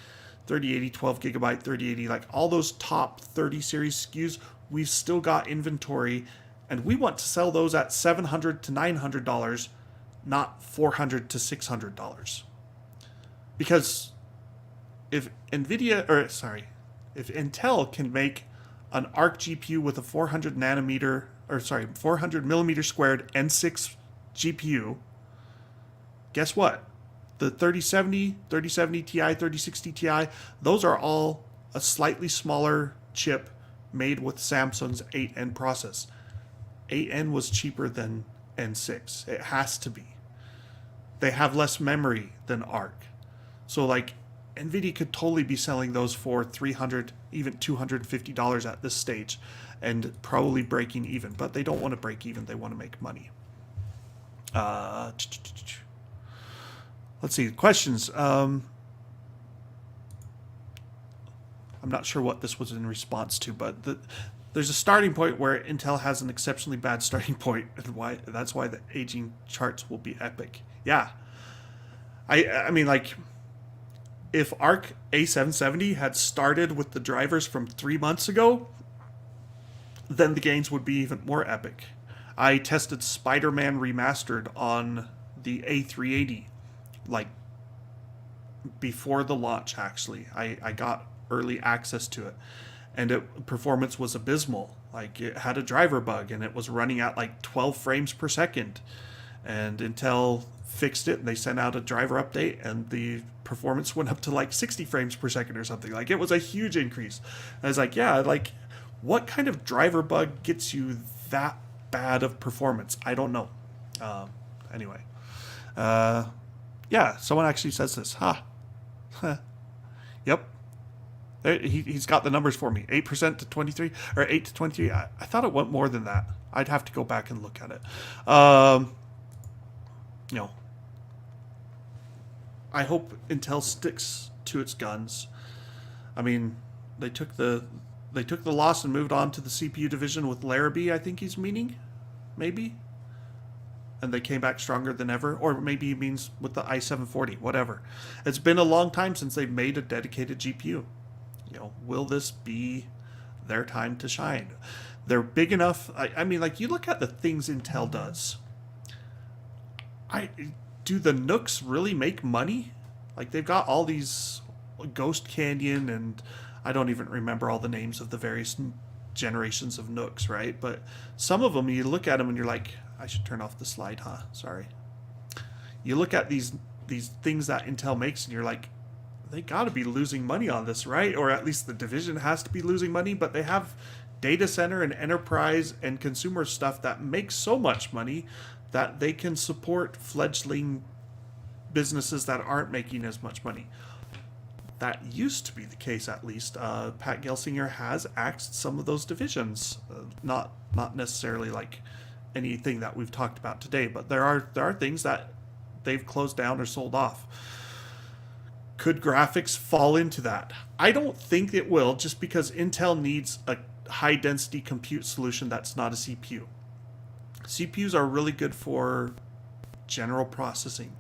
3080 12 gigabyte, 3080, like all those top 30 series SKUs, we've still got inventory, and we want to sell those at $700 to $900, not $400 to $600. Because if Intel can make an Arc GPU with a 400 millimeter squared N6 GPU, guess what? The 3070, 3070 Ti, 3060 Ti, those are all a slightly smaller chip made with Samsung's 8N process. 8N was cheaper than N6. It has to be. They have less memory than Arc. So like Nvidia could totally be selling those for $300, even $250 at this stage, and probably breaking even. But they don't want to break even. They want to make money. Let's see. Questions. I'm not sure what this was in response to, but there's a starting point where Intel has an exceptionally bad starting point, and that's why the aging charts will be epic. Yeah. I mean, like, if Arc A770 had started with the drivers from 3 months ago, then the gains would be even more epic. I tested Spider-Man Remastered on the A380, like, before the launch, actually. I got early access to it, and performance was abysmal. Like, it had a driver bug, and it was running at like 12 frames per second. And Intel fixed it, and they sent out a driver update, and the performance went up to like 60 frames per second or something. Like, it was a huge increase. I was like, yeah, like, what kind of driver bug gets you that bad of performance? I don't know. Anyway. Yeah, someone actually says this. Yep. He's got the numbers for me. 8% to 23, or 8 to 23. I thought it went more than that. I'd have to go back and look at it. You know, I hope Intel sticks to its guns. I mean, they took the loss and moved on to the CPU division with Larrabee, I think he's meaning. Maybe. And they came back stronger than ever. Or maybe he means with the i740, whatever. It's been a long time since they've made a dedicated GPU. You know, will this be their time to shine? They're big enough. I mean, like, you look at the things Intel does. Do the Nooks really make money? Like, they've got all these Ghost Canyon, and I don't even remember all the names of the various generations of Nooks, right? But some of them, you look at them and you're like, I should turn off the slide, huh? Sorry. You look at these these things that Intel makes, and you're like, they got to be losing money on this, right? Or at least the division has to be losing money, but they have data center and enterprise and consumer stuff that makes so much money that they can support fledgling businesses that aren't making as much money. That used to be the case, at least. Pat Gelsinger has axed some of those divisions, not necessarily like anything that we've talked about today, but there are things that they've closed down or sold off. Could graphics fall into that? I don't think it will, just because Intel needs a high density compute solution that's not a CPU. CPUs are really good for general processing,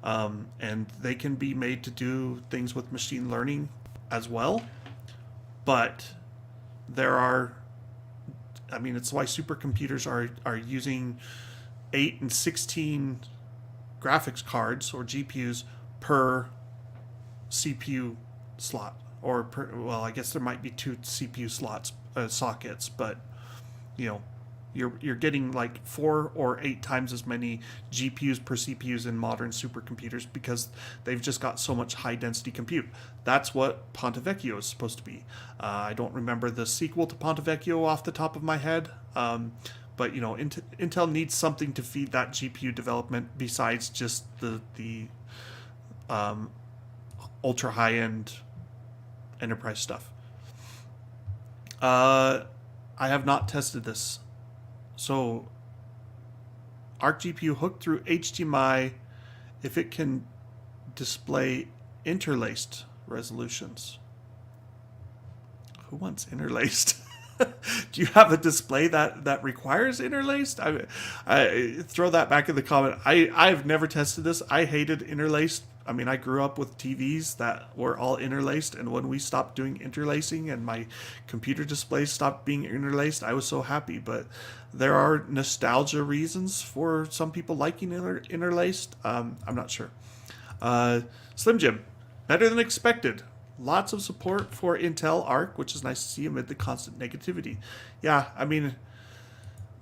and they can be made to do things with machine learning as well. But there are, I mean, it's why supercomputers are using 8 and 16 graphics cards or GPUs per CPU slot, or well, I guess there might be 2 CPU slots, sockets, but you know, you're getting like 4 or 8 times as many GPUs per CPUs in modern supercomputers because they've just got so much high density compute. That's what Ponte Vecchio is supposed to be. I don't remember the sequel to Ponte Vecchio off the top of my head, but you know, Intel needs something to feed that GPU development besides just the ultra high end enterprise stuff. I have not tested this. So, Arc GPU hooked through HDMI, if it can display interlaced resolutions. Who wants interlaced? Do you have a display that requires interlaced? I throw that back in the comment. I've never tested this. I hated interlaced. I mean, I grew up with TVs that were all interlaced, and when we stopped doing interlacing and my computer displays stopped being interlaced, I was so happy. But there are nostalgia reasons for some people liking interlaced. I'm not sure. Slim Jim, better than expected. Lots of support for Intel Arc, which is nice to see amid the constant negativity. Yeah, I mean,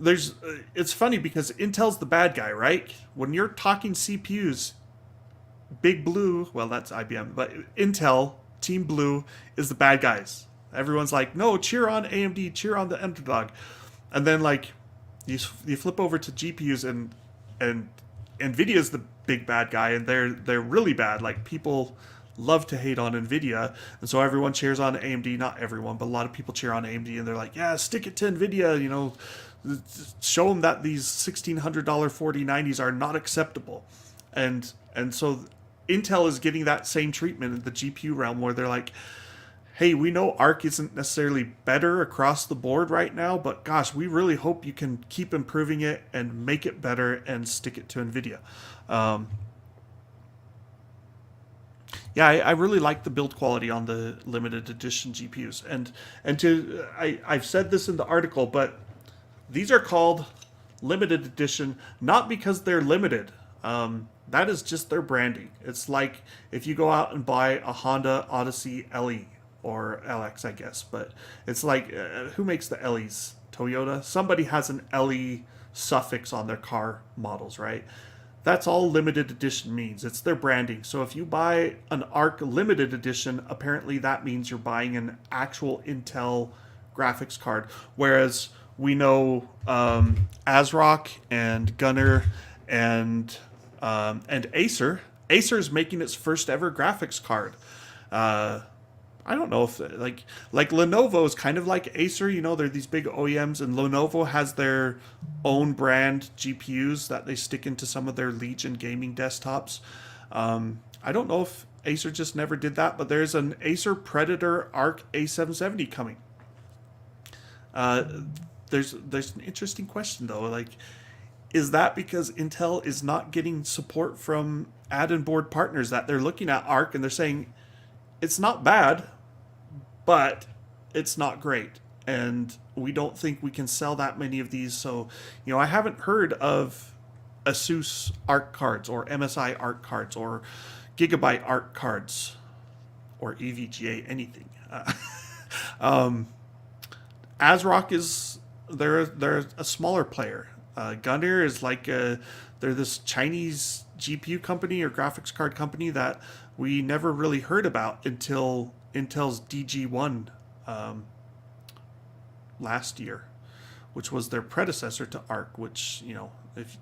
it's funny because Intel's the bad guy, right? When you're talking CPUs, Big Blue, well, that's IBM, but Intel, Team Blue, is the bad guys. Everyone's like, no, cheer on AMD, cheer on the underdog. And then, like, you flip over to GPUs, and Nvidia's the big bad guy, and they're really bad. Like, people love to hate on Nvidia, and so everyone cheers on AMD. Not everyone, but a lot of people cheer on AMD, and they're like, yeah, stick it to Nvidia, you know, show them that these $1,600 4090s are not acceptable. And so Intel is getting that same treatment in the GPU realm, where they're like, hey, we know Arc isn't necessarily better across the board right now, but gosh, we really hope you can keep improving it and make it better and stick it to Nvidia. Yeah, I really like the build quality on the limited edition GPUs, I've said this in the article, but these are called limited edition not because they're limited. That is just their branding. It's like if you go out and buy a Honda Odyssey LE or LX, I guess, but it's like who makes the LEs? Toyota. Somebody has an LE suffix on their car models, right? That's all limited edition means. It's their branding. So if you buy an Arc limited edition, apparently that means you're buying an actual Intel graphics card. Whereas we know ASRock and Gunnar and Acer is making its first ever graphics card. I don't know if like Lenovo is kind of like Acer, you know, they're these big OEMs, and Lenovo has their own brand GPUs that they stick into some of their Legion gaming desktops. I don't know if Acer just never did that, but there's an Acer Predator Arc A770 coming. There's an interesting question though, like, is that because Intel is not getting support from add-in board partners, that they're looking at Arc and they're saying, it's not bad, but it's not great, and we don't think we can sell that many of these. So, you know, I haven't heard of Asus Arc cards or MSI Arc cards or Gigabyte Arc cards or EVGA anything. ASRock is they're a smaller player. Gunnar is like they're this Chinese GPU company or graphics card company that we never really heard about until Intel's DG1 last year, which was their predecessor to Arc. Which, you know,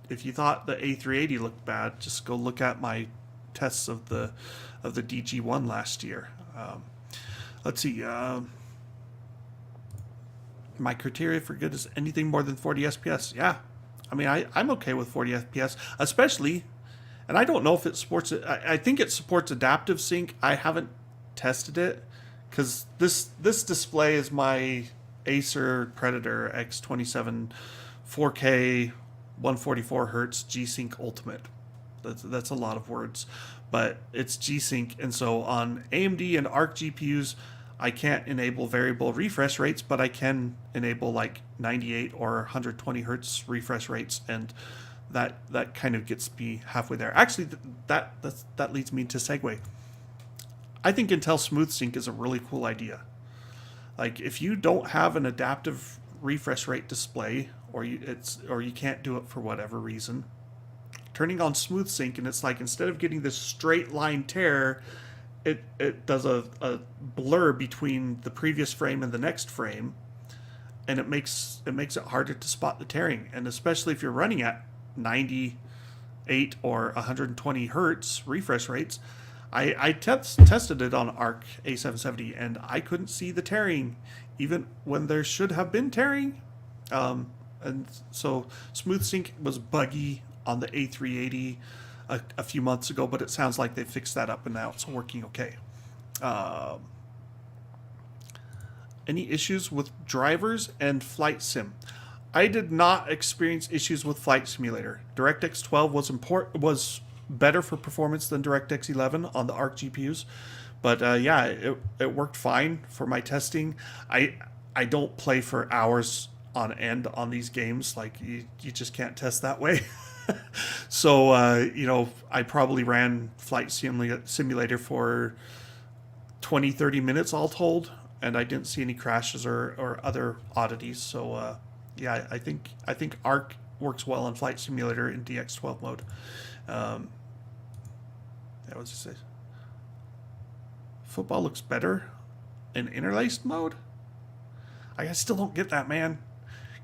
if you thought the A380 looked bad, just go look at my tests of the DG1 last year. Let's see. My criteria for good is anything more than 40 FPS. Yeah, I mean, I'm okay with 40 FPS, especially, and I don't know if it supports it. I think it supports adaptive sync. I haven't tested it because this display is my Acer Predator X27 4K 144 hertz G-Sync Ultimate. That's a lot of words, but it's G-Sync, and so on AMD and Arc GPUs, I can't enable variable refresh rates, but I can enable like 98 or 120 hertz refresh rates, and that kind of gets me halfway there. Actually, that leads me to segue. I think Intel Smooth Sync is a really cool idea. Like, if you don't have an adaptive refresh rate display, or you can't do it for whatever reason, turning on Smooth Sync, and it's like, instead of getting this straight line tear, it does a blur between the previous frame and the next frame, and it makes it harder to spot the tearing. And especially if you're running at 98 or 120 hertz refresh rates, I tested it on Arc A770, and I couldn't see the tearing even when there should have been tearing. And so Smooth Sync was buggy on the A380 a few months ago, but it sounds like they fixed that up and now it's working okay. Any issues with drivers and Flight Sim? I did not experience issues with Flight Simulator. DirectX 12 was better for performance than DirectX 11 on the Arc GPUs, but yeah, it worked fine for my testing. I don't play for hours on end on these games. Like, you just can't test that way. So, you know, I probably ran Flight Simulator for 20-30 minutes all told, and I didn't see any crashes or other oddities. So, yeah, I think Arc works well on Flight Simulator in DX12 mode. That was just football looks better in interlaced mode. I still don't get that, man.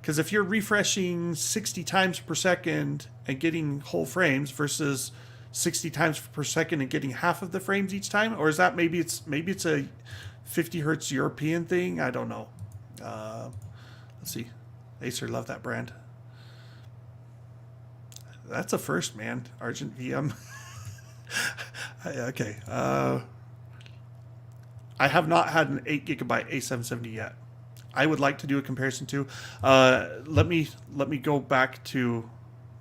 Because if you're refreshing 60 times per second and getting whole frames versus 60 times per second and getting half of the frames each time, or is that maybe it's a 50 hertz European thing? I don't know. Let's see. Acer, love that brand. That's a first, man. Argent VM. Okay. I have not had an 8GB A770 yet. I would like to do a comparison too. Let me go back to,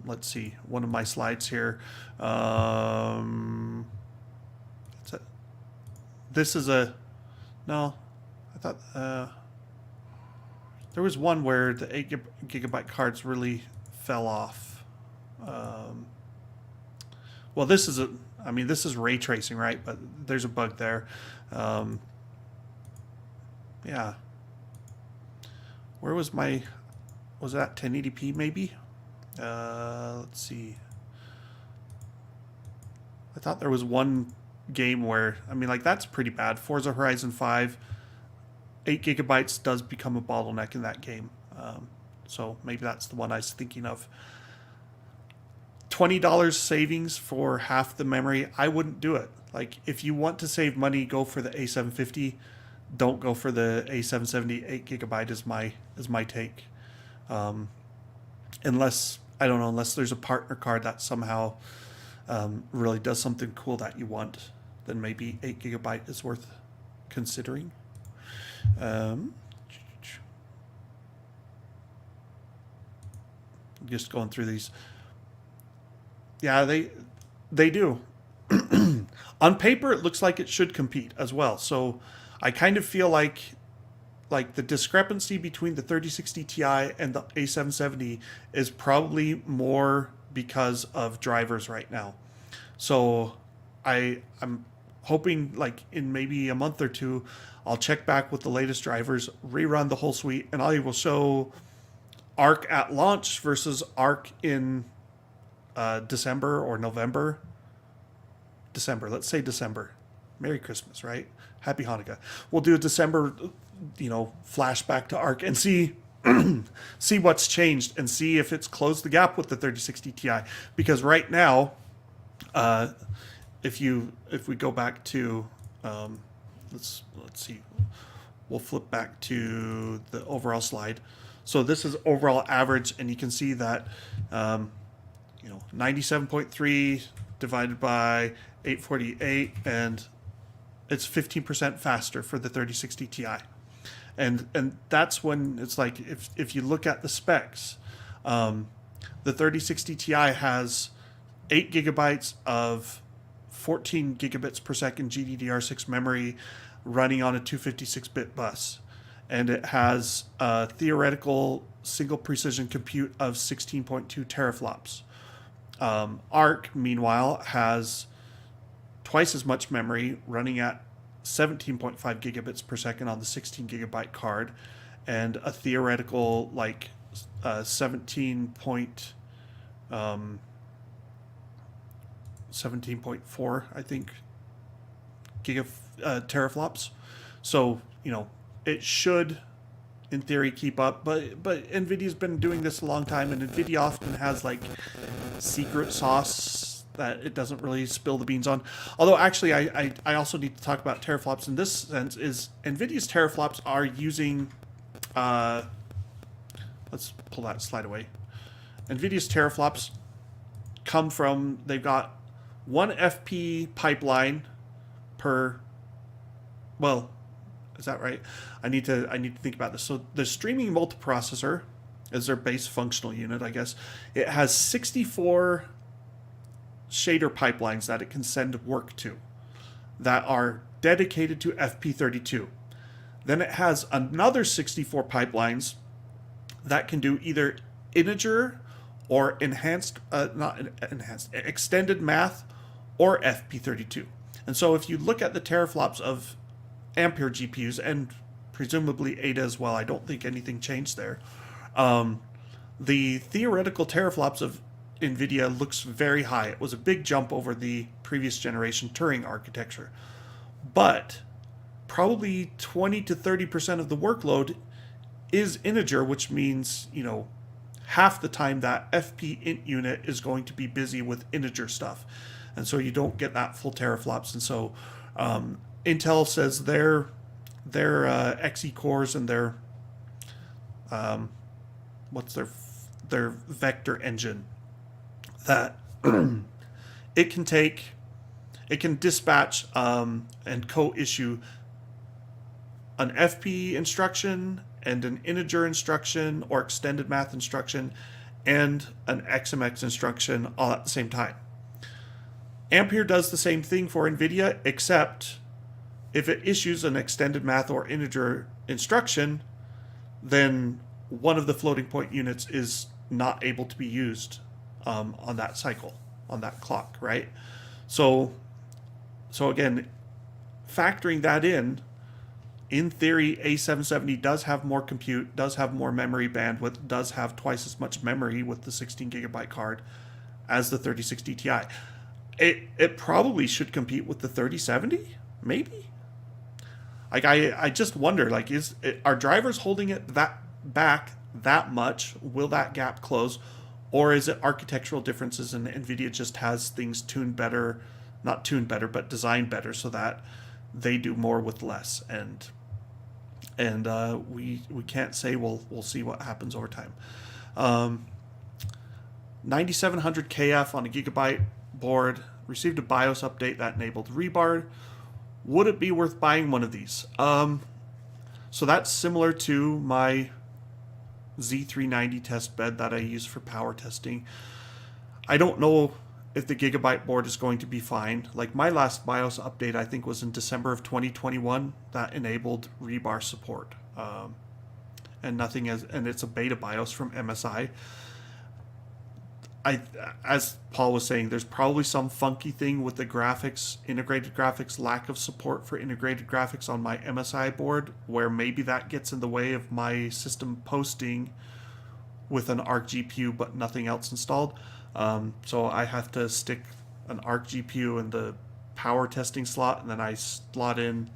let's see, one of my slides here. This is a, no, I thought there was one where the 8GB cards really fell off. Well, this is this is ray tracing, right? But there's a bug there. Yeah. Where was that 1080p maybe? Let's see. I thought there was one game where, like, that's pretty bad. Forza Horizon 5, 8GB does become a bottleneck in that game. So maybe that's the one I was thinking of. $20 savings for half the memory, I wouldn't do it. Like, if you want to save money, go for the A750. Don't go for the A770. 8GB is my take. Unless there's a partner card that somehow really does something cool that you want, then maybe 8GB is worth considering. Just going through these. Yeah, they do. On paper, it looks like it should compete as well. So I kind of feel like the discrepancy between the 3060 Ti and the A770 is probably more because of drivers right now. So I'm hoping, like, in maybe a month or two, I'll check back with the latest drivers, rerun the whole suite, and I will show Arc at launch versus Arc in December or November. December, let's say December. Merry Christmas, right? Happy Hanukkah. We'll do a December, flashback to Arc and see see what's changed and see if it's closed the gap with the 3060 Ti. Because right now, if we go back to let's see, we'll flip back to the overall slide. So this is overall average, and you can see that 97.3 divided by 848, and it's 15% faster for the 3060 Ti. And that's when it's like, if you look at the specs, the 3060 Ti has 8 gigabytes of 14 gigabits per second GDDR6 memory running on a 256-bit bus. And it has a theoretical single precision compute of 16.2 teraflops. Arc, meanwhile, has twice as much memory running at 17.5 gigabits per second on the 16 gigabyte card, and a theoretical 17.4, I think, teraflops. So, it should, in theory, keep up. But NVIDIA's been doing this a long time, and NVIDIA often has secret sauce that it doesn't really spill the beans on. Although, actually, I also need to talk about teraflops in this sense. Is NVIDIA's teraflops are using... let's pull that slide away. NVIDIA's teraflops come from... They've got 1 FP pipeline per... Well, is that right? I need to think about this. So the streaming multiprocessor is their base functional unit, I guess. It has 64 shader pipelines that it can send work to that are dedicated to FP32. Then it has another 64 pipelines that can do either integer or extended math or FP32. And so if you look at the teraflops of Ampere GPUs, and presumably Ada as well, I don't think anything changed there. The theoretical teraflops of Nvidia looks very high. It was a big jump over the previous generation Turing architecture. But probably 20 to 30% of the workload is integer, which means, half the time that FP int unit is going to be busy with integer stuff. And so you don't get that full teraflops. And so Intel says their Xe cores and their their vector engine, that it can dispatch and co-issue an FP instruction and an integer instruction or extended math instruction and an XMX instruction all at the same time. Ampere does the same thing for NVIDIA, except if it issues an extended math or integer instruction, then one of the floating point units is not able to be used on that cycle, on that clock, right? So again, factoring that in theory, A770 does have more compute, does have more memory bandwidth, does have twice as much memory with the 16 gigabyte card as the 3060 Ti. It probably should compete with the 3070, maybe. I just wonder, are drivers holding it back that much? Will that gap close? Or is it architectural differences and NVIDIA just has things tuned better, not tuned better, but designed better so that they do more with less? And we can't say. We'll see what happens over time. 9700 KF on a gigabyte board, received a BIOS update that enabled Rebar. Would it be worth buying one of these? So that's similar to my Z390 test bed that I use for power testing. I don't know if the gigabyte board is going to be fine. My last BIOS update, I think, was in December of 2021 that enabled Rebar support. And it's a beta BIOS from MSI. As Paul was saying, there's probably some funky thing with the graphics, integrated graphics, lack of support for integrated graphics on my MSI board, where maybe that gets in the way of my system posting with an Arc GPU but nothing else installed. So I have to stick an Arc GPU in the power testing slot, and then I slot in,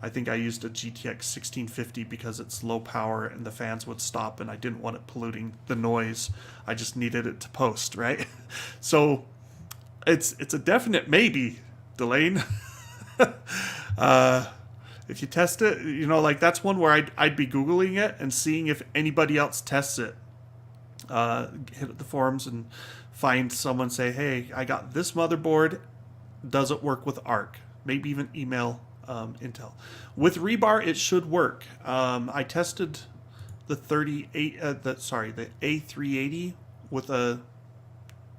I think I used a GTX 1650 because it's low power and the fans would stop and I didn't want it polluting the noise. I just needed it to post, right? So it's a definite maybe, Delane. If you test it, you know, like that's one where I'd be Googling it and seeing if anybody else tests it. Hit the forums and find someone say, hey, I got this motherboard. Does it work with Arc? Maybe even email Intel. With Rebar, it should work. I tested the the A380 with a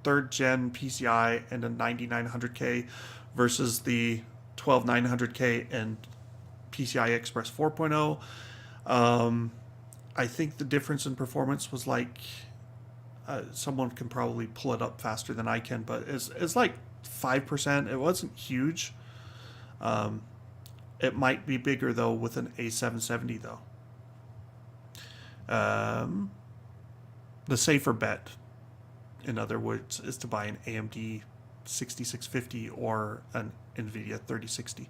3rd gen PCI and a 9900K versus the 12900K and PCI Express 4.0. I think the difference in performance was like, someone can probably pull it up faster than I can, but it's like 5%. It wasn't huge. It might be bigger though with an A770 though. The safer bet, in other words, is to buy an AMD 6650 or an Nvidia 3060.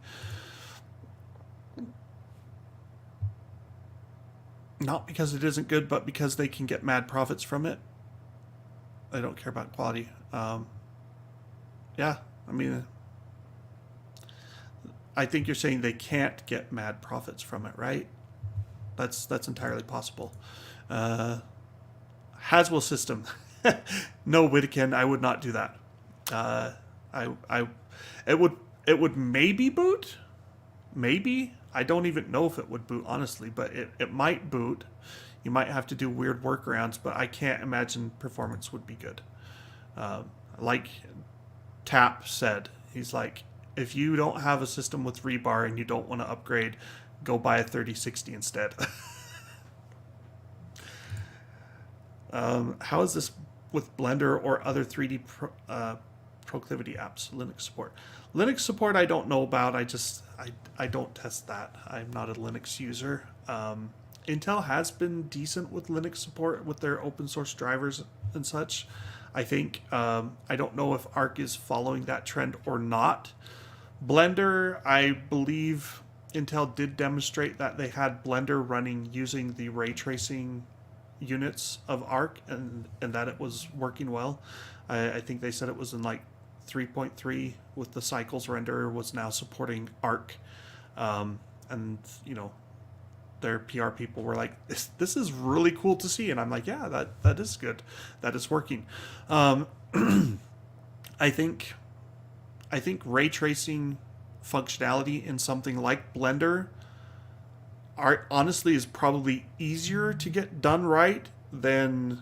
Not because it isn't good, but because they can get mad profits from it. They don't care about quality. Yeah, I mean, I think you're saying they can't get mad profits from it, right? That's entirely possible. Haswell system. No, Whittakin, I would not do that. It would maybe boot. Maybe. I don't even know if it would boot, honestly, but it might boot. You might have to do weird workarounds, but I can't imagine performance would be good. Like Tap said, he's like, if you don't have a system with Rebar and you don't want to upgrade, go buy a 3060 instead. How is this with Blender or other 3D proclivity apps? Linux support. Linux support I don't know about. I don't test that. I'm not a Linux user. Intel has been decent with Linux support with their open source drivers and such. I think I don't know if Arc is following that trend or not. Blender, I believe Intel did demonstrate that they had Blender running using the ray tracing units of Arc and that it was working well. I think they said it was in like 3.3 with the cycles renderer was now supporting Arc. And, you know, their PR people were like, this is really cool to see. And I'm like, yeah, that is good. That is working. I think ray tracing functionality in something like Blender honestly is probably easier to get done right than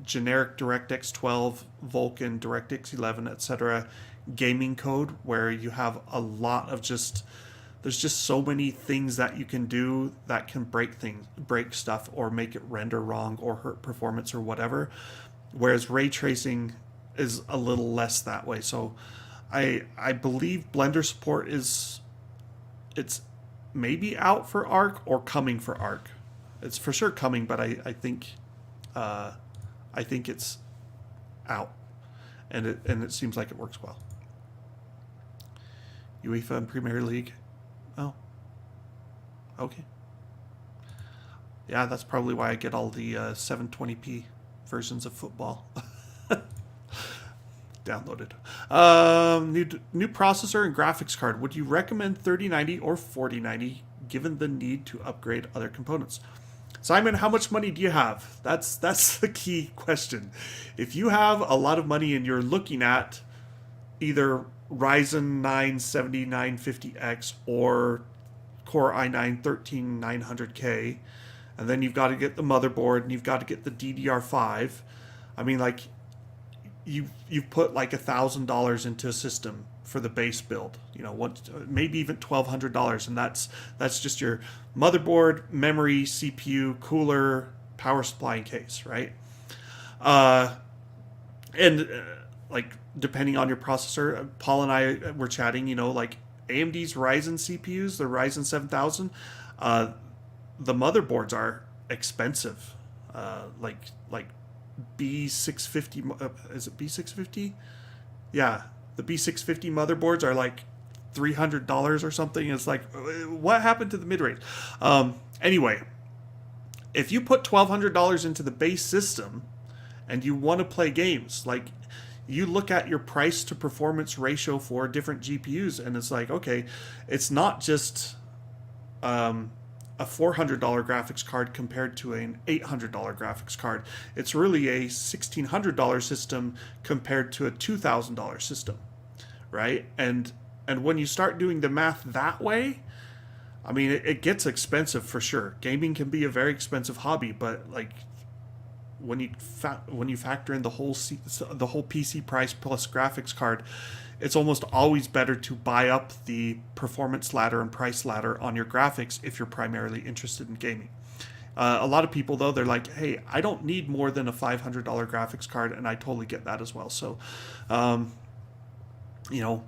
generic DirectX 12, Vulkan, DirectX 11, etc. gaming code, where you have a lot of there's just so many things that you can do that can break stuff or make it render wrong or hurt performance or whatever. Whereas ray tracing is a little less that way. So I believe Blender support it's maybe out for Arc or coming for Arc. It's for sure coming, but I think it's out, and it seems like it works well. UEFA and Premier League. Oh, okay. Yeah, that's probably why I get all the 720p versions of football downloaded. New processor and graphics card. Would you recommend 3090 or 4090 given the need to upgrade other components? Simon, how much money do you have? That's the key question. If you have a lot of money and you're looking at either Ryzen 9 7950X or Core i9-13900K, and then you've got to get the motherboard and you've got to get the DDR5. I mean, like, you've put like $1,000 into a system for the base build, you know, maybe even $1,200, and that's just your motherboard, memory, CPU, cooler, power supply, and case, right? Like, depending on your processor, Paul and I were chatting, you know, like AMD's Ryzen CPUs, the Ryzen 7000, the motherboards are expensive, like B650, is it B650? Yeah, the B650 motherboards are like $300 or something. It's like, what happened to the mid-range? Anyway, if you put $1,200 into the base system and you want to play games, like, you look at your price to performance ratio for different GPUs, and it's like, okay, it's not just a $400 graphics card compared to an $800 graphics card. It's really a $1,600 system compared to a $2,000 system, right? And when you start doing the math that way, I mean, it gets expensive for sure. Gaming can be a very expensive hobby, but like, when you factor in the whole PC price plus graphics card, it's almost always better to buy up the performance ladder and price ladder on your graphics if you're primarily interested in gaming. A lot of people, though, they're like, hey, I don't need more than a $500 graphics card, and I totally get that as well. So, you know,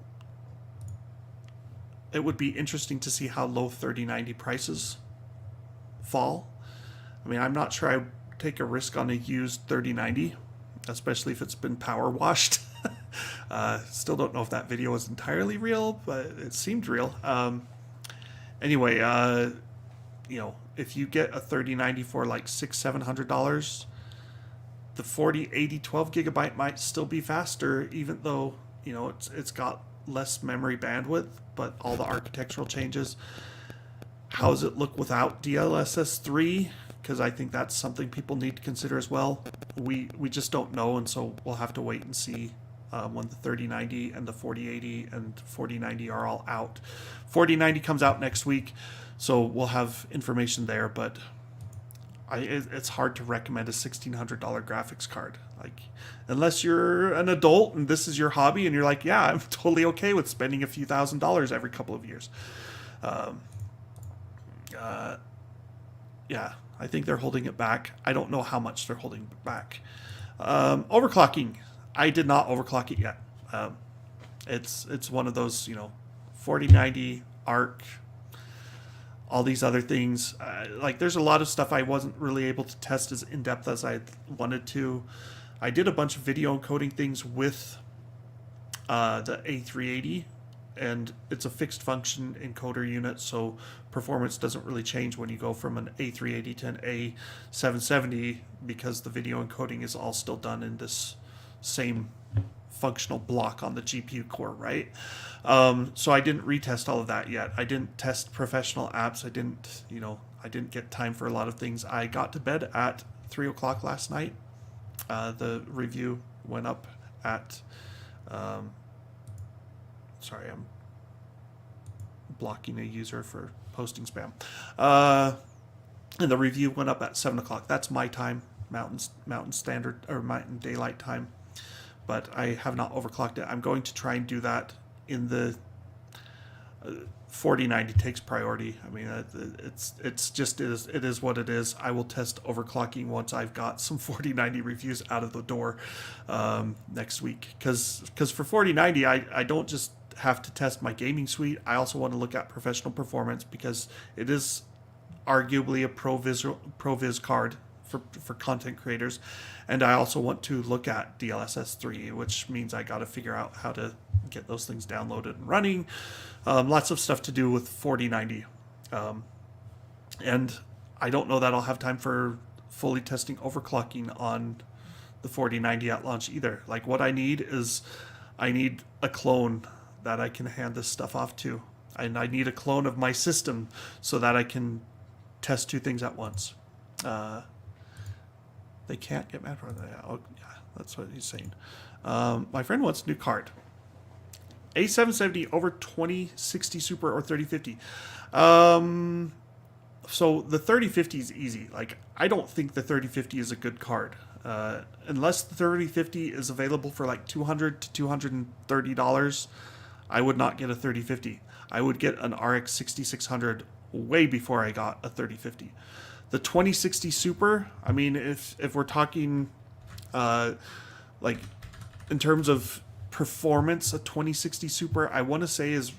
it would be interesting to see how low 3090 prices fall. I mean, I'm not sure I take a risk on a used 3090, especially if it's been power washed. Still don't know if that video was entirely real, but it seemed real. Anyway, you know, if you get a 3090 for like $600-700, the 4080 12 gigabyte might still be faster, even though, you know, it's got less memory bandwidth, but all the architectural changes. How does it look without DLSS 3? Because I think that's something people need to consider as well. We just don't know, and so we'll have to wait and see when the 3090 and the 4080 and 4090 are all out. 4090 comes out next week, so we'll have information there, but it's hard to recommend a $1,600 graphics card. Like, unless you're an adult and this is your hobby and you're like, yeah, I'm totally okay with spending a few $1,000s every couple of years. Yeah, I think they're holding it back. I don't know how much they're holding it back. Overclocking. I did not overclock it yet. It's one of those, you know, 4090, Arc, all these other things. Like, there's a lot of stuff I wasn't really able to test as in-depth as I wanted to. I did a bunch of video encoding things with the A380, and it's a fixed function encoder unit, so performance doesn't really change when you go from an A380 to an A770, because the video encoding is all still done in this same functional block on the GPU core, right? So I didn't retest all of that yet. I didn't test professional apps. I didn't get time for a lot of things. I got to bed at 3 o'clock last night. The review went up at sorry, I'm blocking a user for posting spam. And the review went up at 7 o'clock. That's my time, Mountain Standard, or Mountain Daylight Time. But I have not overclocked it. I'm going to try and do that in the 4090 takes priority. I mean, it is what it is. I will test overclocking once I've got some 4090 reviews out of the door next week. Because for 4090, I don't just have to test my gaming suite. I also want to look at professional performance, because it is arguably a ProViz card for content creators. And I also want to look at DLSS 3, which means I got to figure out how to get those things downloaded and running. Lots of stuff to do with 4090. And I don't know that I'll have time for fully testing overclocking on the 4090 at launch either. Like, what I need is a clone that I can hand this stuff off to. And I need a clone of my system so that I can test two things at once. They can't get mad for that. Oh, yeah, that's what he's saying. My friend wants a new card. A770 over 2060 Super or 3050. So the 3050 is easy. Like, I don't think the 3050 is a good card. Unless the 3050 is available for like $200 to $230, I would not get a 3050. I would get an RX 6600 way before I got a 3050. The 2060 Super, I mean, if we're talking like in terms of performance, a 2060 Super, I want to say is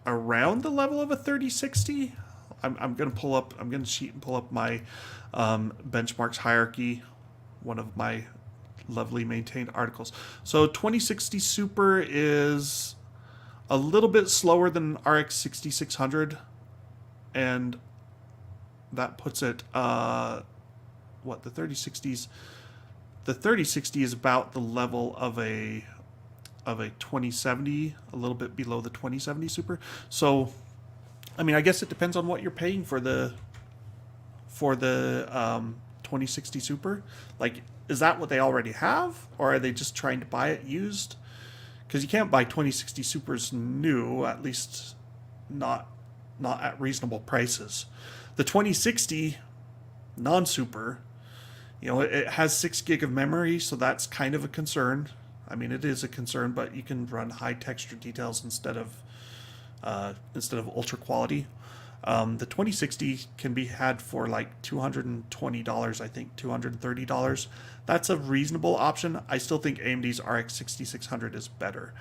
around the level of a 3060. I'm going to cheat and pull up my benchmarks hierarchy one of my lovely maintained articles. So 2060 Super is a little bit slower than RX 6600, and that puts it what the 3060s. The 3060 is about the level of a 2070, a little bit below the 2070 Super. So, I mean, I guess it depends on what you're paying for the 2060 Super. Like, is that what they already have, or are they just trying to buy it used? Because you can't buy 2060 Supers new, at least not at reasonable prices. The 2060 non-Super, you know, it has 6 gig of memory, so that's kind of a concern. I mean, it is a concern, but you can run high texture details instead of ultra quality. The 2060 can be had for like $220, I think, $230. That's a reasonable option. I still think AMD's RX 6600 is better.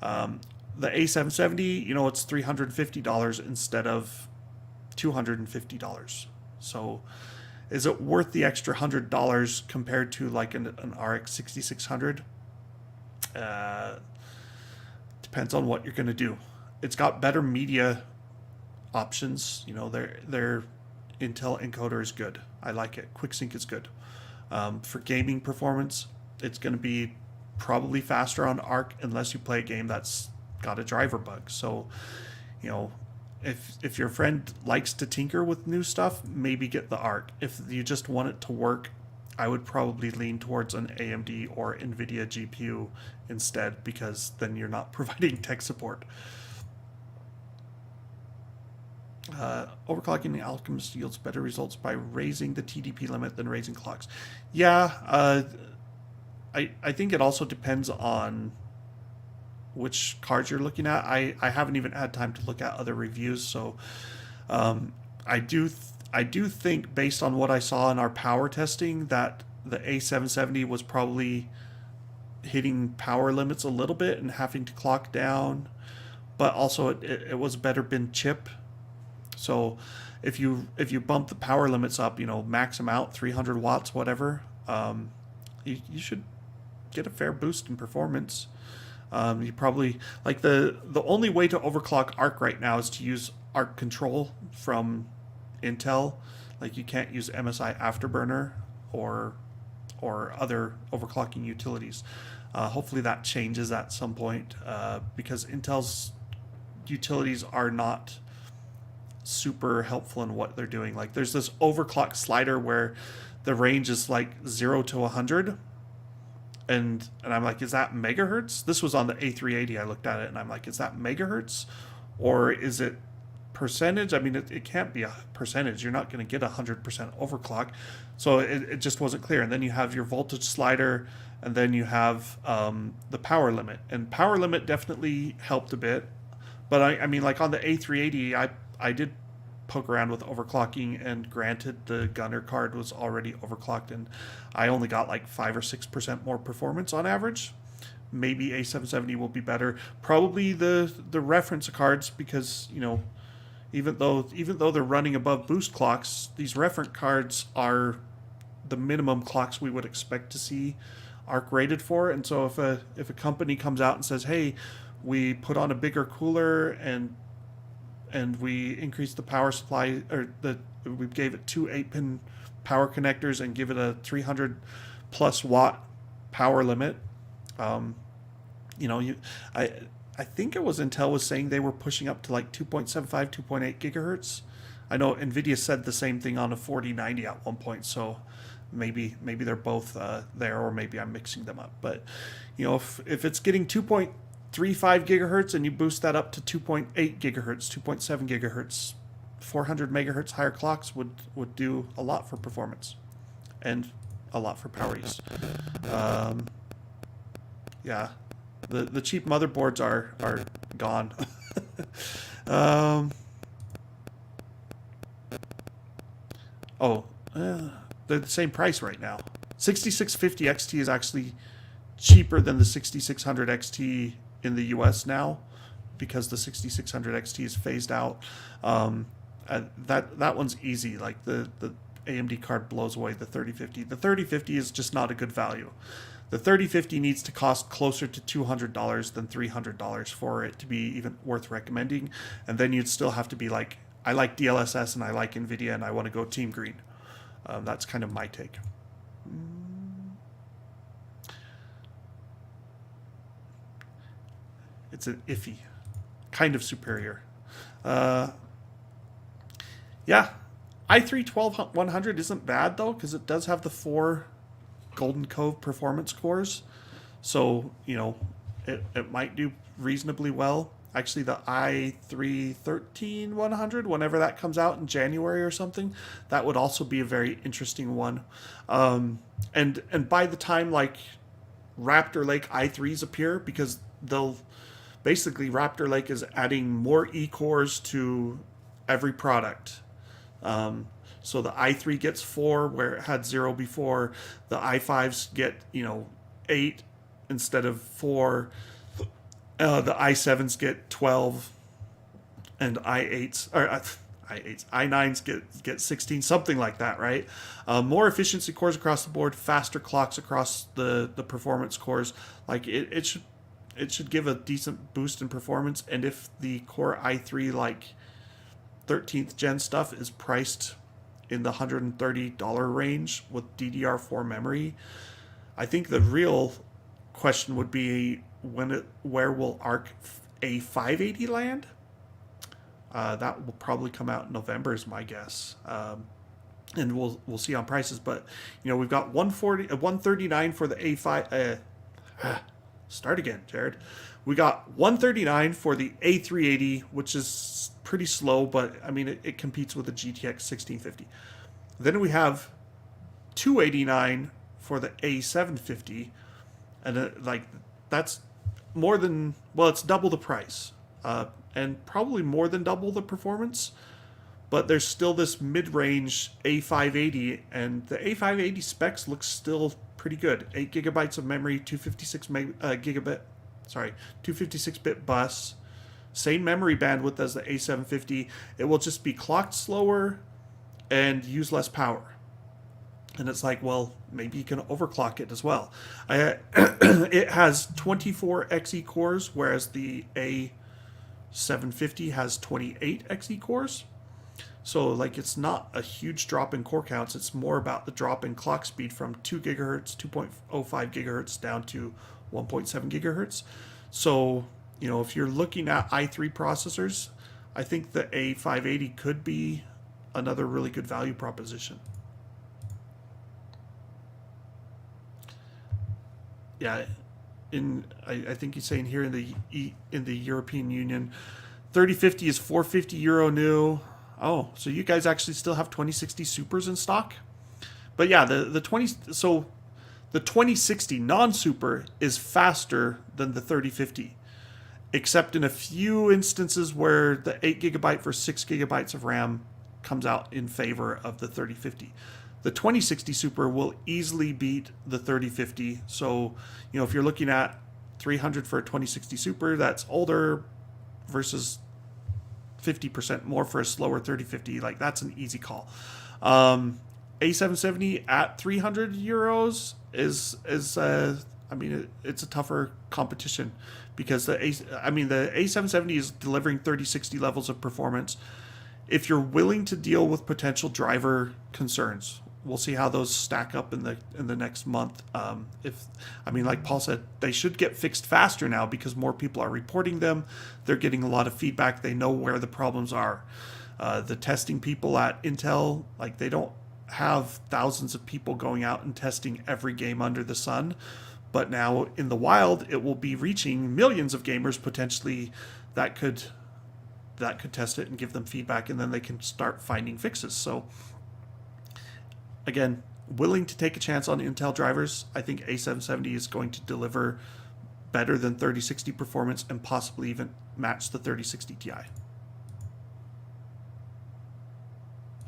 The A770, you know, it's $350 instead of $250. So is it worth the extra $100 compared to like an RX 6600? Depends on what you're going to do. It's got better media options. You know, their Intel encoder is good. I like it. QuickSync is good. For gaming performance, it's going to be probably faster on Arc unless you play a game that's got a driver bug. So, you know, if your friend likes to tinker with new stuff, maybe get the Arc. If you just want it to work, I would probably lean towards an AMD or Nvidia GPU instead, because then you're not providing tech support. Overclocking the Alchemist yields better results by raising the TDP limit than raising clocks. Yeah, I think it also depends on which cards you're looking at. I haven't even had time to look at other reviews, so I do think, based on what I saw in our power testing, that the A770 was probably hitting power limits a little bit and having to clock down, but also it was better bin chip. So if you bump the power limits up, you know, max them out 300 watts, whatever, you should get a fair boost in performance. You probably, like, the only way to overclock Arc right now is to use Arc Control from Intel. Like, you can't use MSI Afterburner or other overclocking utilities. Hopefully that changes at some point, because Intel's utilities are not super helpful in what they're doing. Like, there's this overclock slider where the range is like 0 to 100, and I'm like, is that megahertz? This was on the A380. I looked at it and I'm like, is that megahertz or is it percentage? I mean, it can't be a percentage. You're not going to get 100% overclock. So it just wasn't clear. And then you have your voltage slider, and then you have the power limit. And power limit definitely helped a bit. But I mean, like on the A380, I did poke around with overclocking, and granted, the Gunner card was already overclocked, and I only got like 5 or 6% more performance on average. Maybe A770 will be better. Probably the reference cards, because, you know, even though they're running above boost clocks, these reference cards are the minimum clocks we would expect to see Arc rated for. And so if a company comes out and says, hey, we put on a bigger cooler and we increased the power supply, or we gave it 2 8-pin power connectors and give it a 300 plus watt power limit, you know, I think it was Intel was saying they were pushing up to like 2.75, 2.8 gigahertz. I know Nvidia said the same thing on a 4090 at one point, so maybe they're both there, or maybe I'm mixing them up. But, you know, if it's getting 2.35 gigahertz and you boost that up to 2.8 gigahertz, 2.7 gigahertz, 400 megahertz higher clocks would do a lot for performance and a lot for power use. Yeah, the cheap motherboards are gone. They're the same price right now. 6650 XT is actually cheaper than the 6600 XT in the US now, because the 6600 XT is phased out. That one's easy. Like the AMD card blows away the 3050. The 3050 is just not a good value. The 3050 needs to cost closer to $200 than $300 for it to be even worth recommending. And then you'd still have to be like, I like DLSS and I like Nvidia and I want to go Team Green. That's kind of my take. It's an iffy, kind of superior. Yeah, i3-12100 isn't bad though, because it does have the 4 Golden Cove performance cores. So, you know, it might do reasonably well. Actually, the i3-13100, whenever that comes out in January or something, that would also be a very interesting one. And by the time like Raptor Lake i3s appear, because they'll basically Raptor Lake is adding more E-cores to every product. So the i3 gets 4 where it had 0 before. The i5s get, 8 instead of 4. The i7s get 12, and i9s get 16, something like that, right? More efficiency cores across the board, faster clocks across the performance cores. Like it should give a decent boost in performance. And if the Core i3 like 13th gen stuff is priced in the $130 range with DDR4 memory, I think the real question would be where will Arc A770 land? That will probably come out in November, is my guess. And we'll see on prices. But we've got 139 for the A5. Start again, Jared. We got 139 for the A380, which is pretty slow, but I mean it competes with the GTX 1650. Then we have 289 for the A750, and that's more than, well, it's double the price, and probably more than double the performance. But there's still this mid-range A580, and the A580 specs look still pretty good. 8 gigabytes of memory, 256-bit bus, same memory bandwidth as the A750. It will just be clocked slower and use less power. And it's like, well, maybe you can overclock it as well. It has 24 Xe cores, whereas the A750 has 28 Xe cores. So, it's not a huge drop in core counts. It's more about the drop in clock speed from 2 gigahertz, 2.05 gigahertz down to 1.7 gigahertz. So, if you're looking at i3 processors, I think the A580 could be another really good value proposition. Yeah, I think he's saying here in the European Union, 3050 is €450 new. Oh, so you guys actually still have 2060 Supers in stock? But yeah, the 2060 non-super is faster than the 3050, except in a few instances where the 8 gigabyte for 6 gigabytes of RAM comes out in favor of the 3050. The 2060 Super will easily beat the 3050. So, if you're looking at 300 for a 2060 Super, that's older versus 50% more for a slower 3050. That's an easy call. A770 at €300 is it's a tougher competition, because the A770 is delivering 3060 levels of performance. If you're willing to deal with potential driver concerns, we'll see how those stack up in the next month. Like Paul said, they should get fixed faster now because more people are reporting them. They're getting a lot of feedback. They know where the problems are. The testing people at Intel, they don't have thousands of people going out and testing every game under the sun. But now in the wild, it will be reaching millions of gamers potentially that could test it and give them feedback, and then they can start finding fixes. So again, willing to take a chance on Intel drivers. I think A770 is going to deliver better than 3060 performance and possibly even match the 3060 Ti.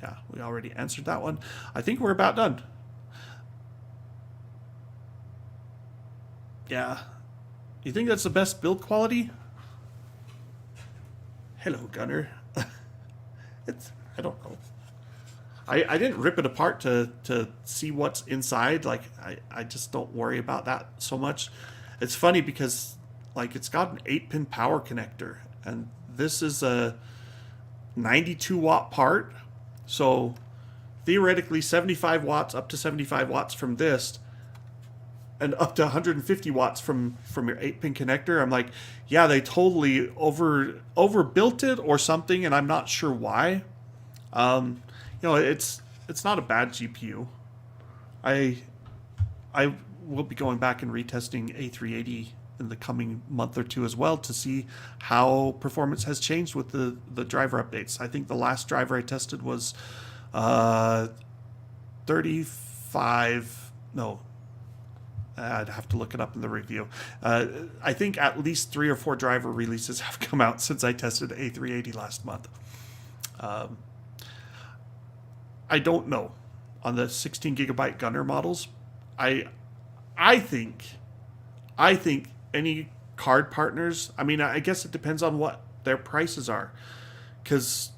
Yeah, we already answered that one. I think we're about done. Yeah. You think that's the best build quality? Hello, Gunner. I don't know. I didn't rip it apart to see what's inside. Like I just don't worry about that so much. It's funny because like it's got an 8-pin power connector, and this is a 92-watt part. So theoretically 75 watts up to 75 watts from this, and up to 150 watts from your 8-pin connector. I'm like, yeah, they totally overbuilt it or something, and I'm not sure why. You know, it's not a bad GPU. I will be going back and retesting A380 in the coming month or two as well to see how performance has changed with the driver updates. I think the last driver I tested was 35. No, I'd have to look it up in the review. I think at least 3 or 4 driver releases have come out since I tested A380 last month. I don't know on the 16 gigabyte gunner models. I think any card partners. I mean, I guess it depends on what their prices are, because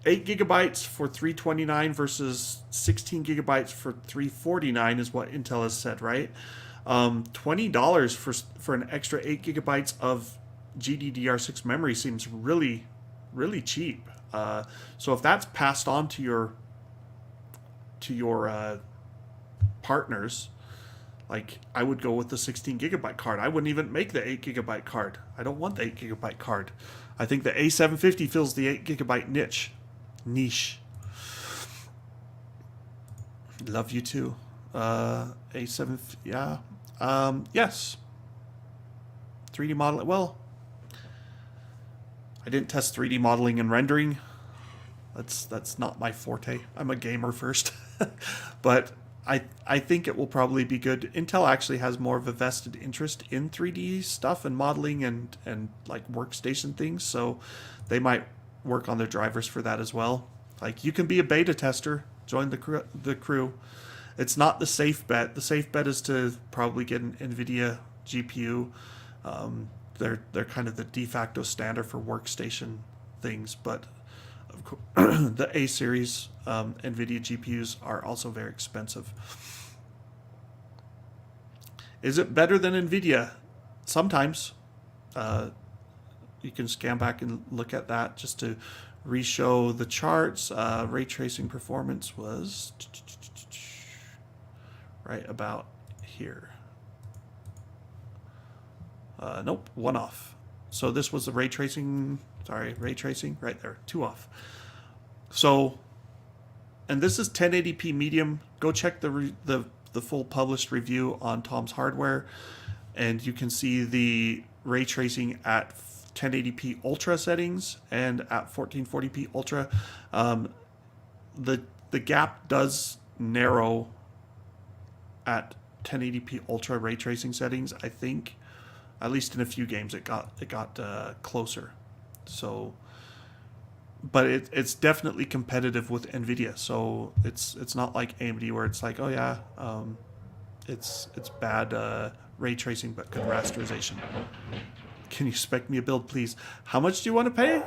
8 gigabytes for $329 versus 16 gigabytes for $349 is what Intel has said, right? $20 for an extra 8 gigabytes of GDDR6 memory seems really, really cheap. So if that's passed on to your partners, like I would go with the 16 gigabyte card. I wouldn't even make the 8 gigabyte card. I don't want the 8 gigabyte card. I think the A750 fills the 8 gigabyte niche. Love you too. A7, yeah. Yes. 3D modeling. Well, I didn't test 3D modeling and rendering. That's not my forte. I'm a gamer first. But I think it will probably be good. Intel actually has more of a vested interest in 3D stuff and modeling and like workstation things, so they might work on their drivers for that as well. Like you can be a beta tester, join the crew. It's not the safe bet. The safe bet is to probably get an Nvidia GPU. They're kind of the de facto standard for workstation things, but of course, the A series Nvidia GPUs are also very expensive. Is it better than Nvidia? Sometimes. You can scan back and look at that just to re-show the charts. Ray tracing performance was right about here. Nope, 1 off. So this was the ray tracing right there, 2 off. So, and this is 1080p medium. Go check the full published review on Tom's Hardware, and you can see the ray tracing at 1080p ultra settings and at 1440p ultra. The gap does narrow at 1080p ultra ray tracing settings. I think, at least in a few games, it got closer. So, but it's definitely competitive with Nvidia. So it's not like AMD where it's like, oh yeah, it's bad ray tracing but good rasterization. Can you spec me a build, please? How much do you want to pay?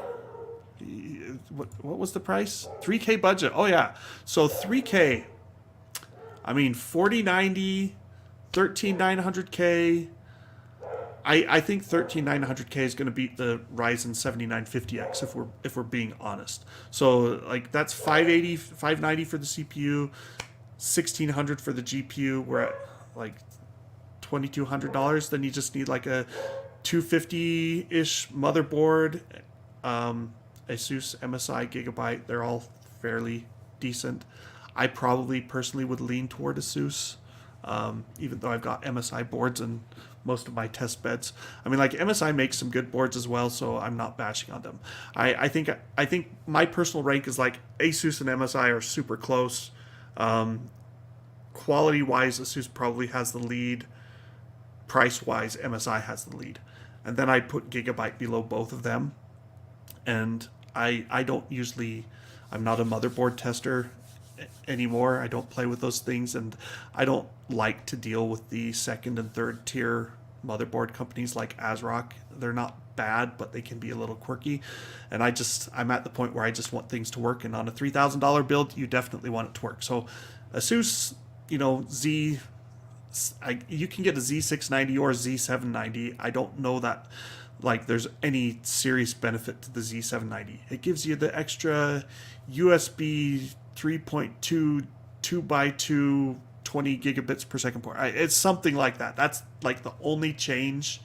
What was the price? 3K budget. Oh yeah. So 3K. I mean 4090, 13900K. I think 13900K is going to beat the Ryzen 7950X if we're being honest. So like that's 580, 590 for the CPU, 1600 for the GPU. We're at like $2,200. Then you just need like a 250-ish motherboard, Asus MSI Gigabyte. They're all fairly decent. I probably personally would lean toward Asus, even though I've got MSI boards in most of my test beds. I mean, like MSI makes some good boards as well, so I'm not bashing on them. I think my personal rank is like Asus and MSI are super close. Quality-wise, Asus probably has the lead. Price-wise, MSI has the lead. And then I put Gigabyte below both of them. And I don't usually, I'm not a motherboard tester anymore. I don't play with those things, and I don't like to deal with the second and third tier motherboard companies like ASRock. They're not bad, but they can be a little quirky. And I'm at the point where I just want things to work. And on a $3,000 build, you definitely want it to work. So Asus, you can get a Z690 or a Z790. I don't know that like there's any serious benefit to the Z790. It gives you the extra USB 3.2 2x2 20 gigabits per second port. It's something like that. That's like the only change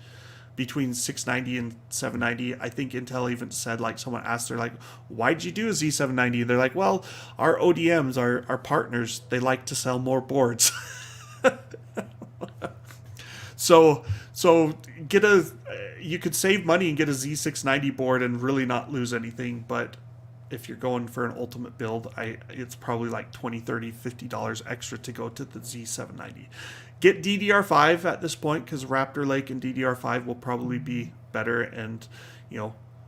between 690 and 790. I think Intel even said, like, someone asked, they're like, why'd you do a Z790? And they're like, well, our ODMs, our partners, they like to sell more boards. So you could save money and get a Z690 board and really not lose anything, but if you're going for an ultimate build, it's probably like $20, $30, $50 extra to go to the Z790. Get DDR5 at this point, because Raptor Lake and DDR5 will probably be better, and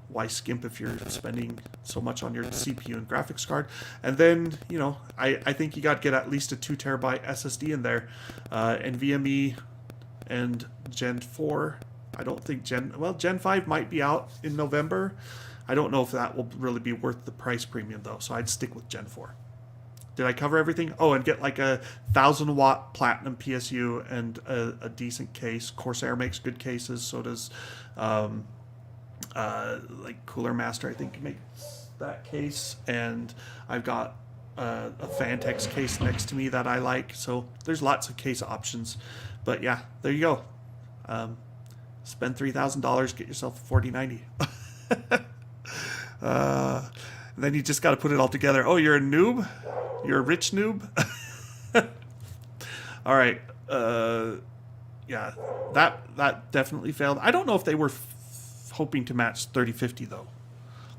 why skimp if you're spending so much on your CPU and graphics card? And then, I think you got to get at least a 2 terabyte SSD in there. NVMe and Gen 4. I don't think Gen 5 might be out in November. I don't know if that will really be worth the price premium, though, so I'd stick with Gen 4. Did I cover everything? Oh, and get like a 1,000-watt platinum PSU and a decent case. Corsair makes good cases, so does like Cooler Master, I think, makes that case. And I've got a Fantex case next to me that I like, so there's lots of case options. But yeah, there you go. Spend $3,000, get yourself a 4090. Then you just got to put it all together. Oh, you're a noob? You're a rich noob? All right. Yeah, that definitely failed. I don't know if they were hoping to match 3050, though.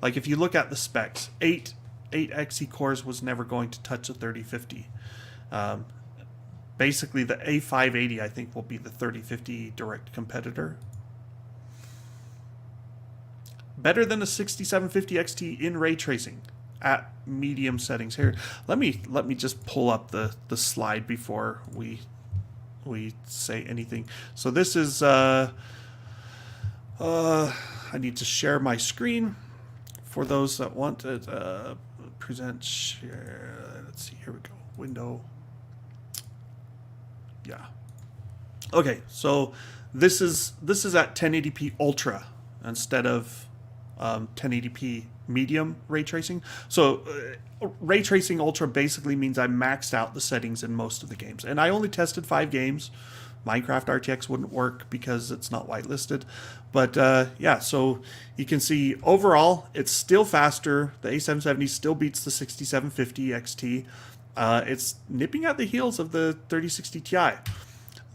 Like, if you look at the specs, 8 XE cores was never going to touch a 3050. Basically, the A580, I think, will be the 3050 direct competitor. Better than a 6750 XT in ray tracing at medium settings. Here, let me just pull up the slide before we say anything. So this is I need to share my screen for those that want it. Present share. Let's see. Here we go. Window. Yeah. Okay. So this is at 1080p Ultra instead of 1080p medium ray tracing. So ray tracing Ultra basically means I maxed out the settings in most of the games, and I only tested 5 games. Minecraft RTX wouldn't work because it's not whitelisted, but yeah, so you can see overall it's still faster. The A770 still beats the 6750 XT. It's nipping at the heels of the 3060 Ti.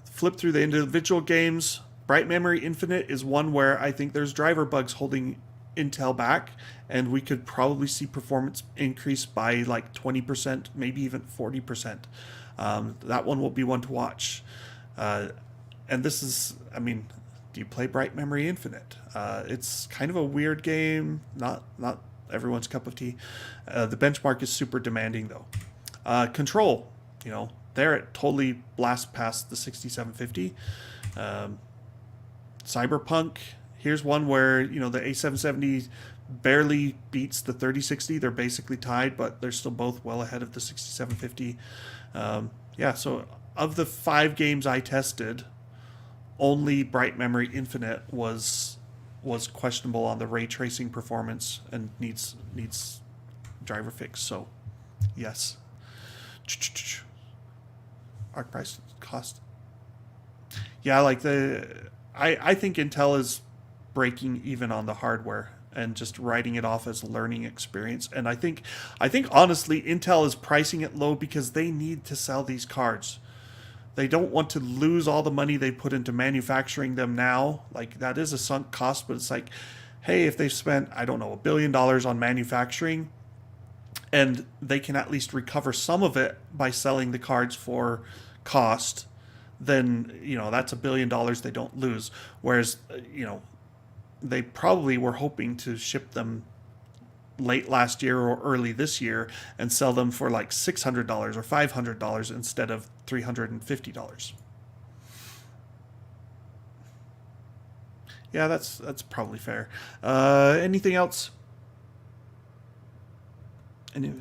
Flip through the individual games. Bright Memory Infinite is one where I think there's driver bugs holding Intel back, and we could probably see performance increase by like 20%, maybe even 40%. That one will be one to watch. And this is, I mean, do you play Bright Memory Infinite? It's kind of a weird game, not everyone's cup of tea. The benchmark is super demanding, though. Control, there it totally blasts past the 6750. Cyberpunk, here's one where, the A770 barely beats the 3060. They're basically tied, but they're still both well ahead of the 6750. Yeah, so of the 5 games I tested, only Bright Memory Infinite was questionable on the ray tracing performance and needs driver fix. So, yes. Arc price cost. Yeah, like I think Intel is breaking even on the hardware and just writing it off as a learning experience. And I think honestly, Intel is pricing it low because they need to sell these cards. They don't want to lose all the money they put into manufacturing them now. Like, that is a sunk cost, but it's like, hey, if they've spent, I don't know, $1 billion on manufacturing, and they can at least recover some of it by selling the cards for cost, then, that's $1 billion they don't lose. Whereas, they probably were hoping to ship them late last year or early this year and sell them for like $600 or $500 instead of $350. Yeah, that's probably fair. Anything else? Any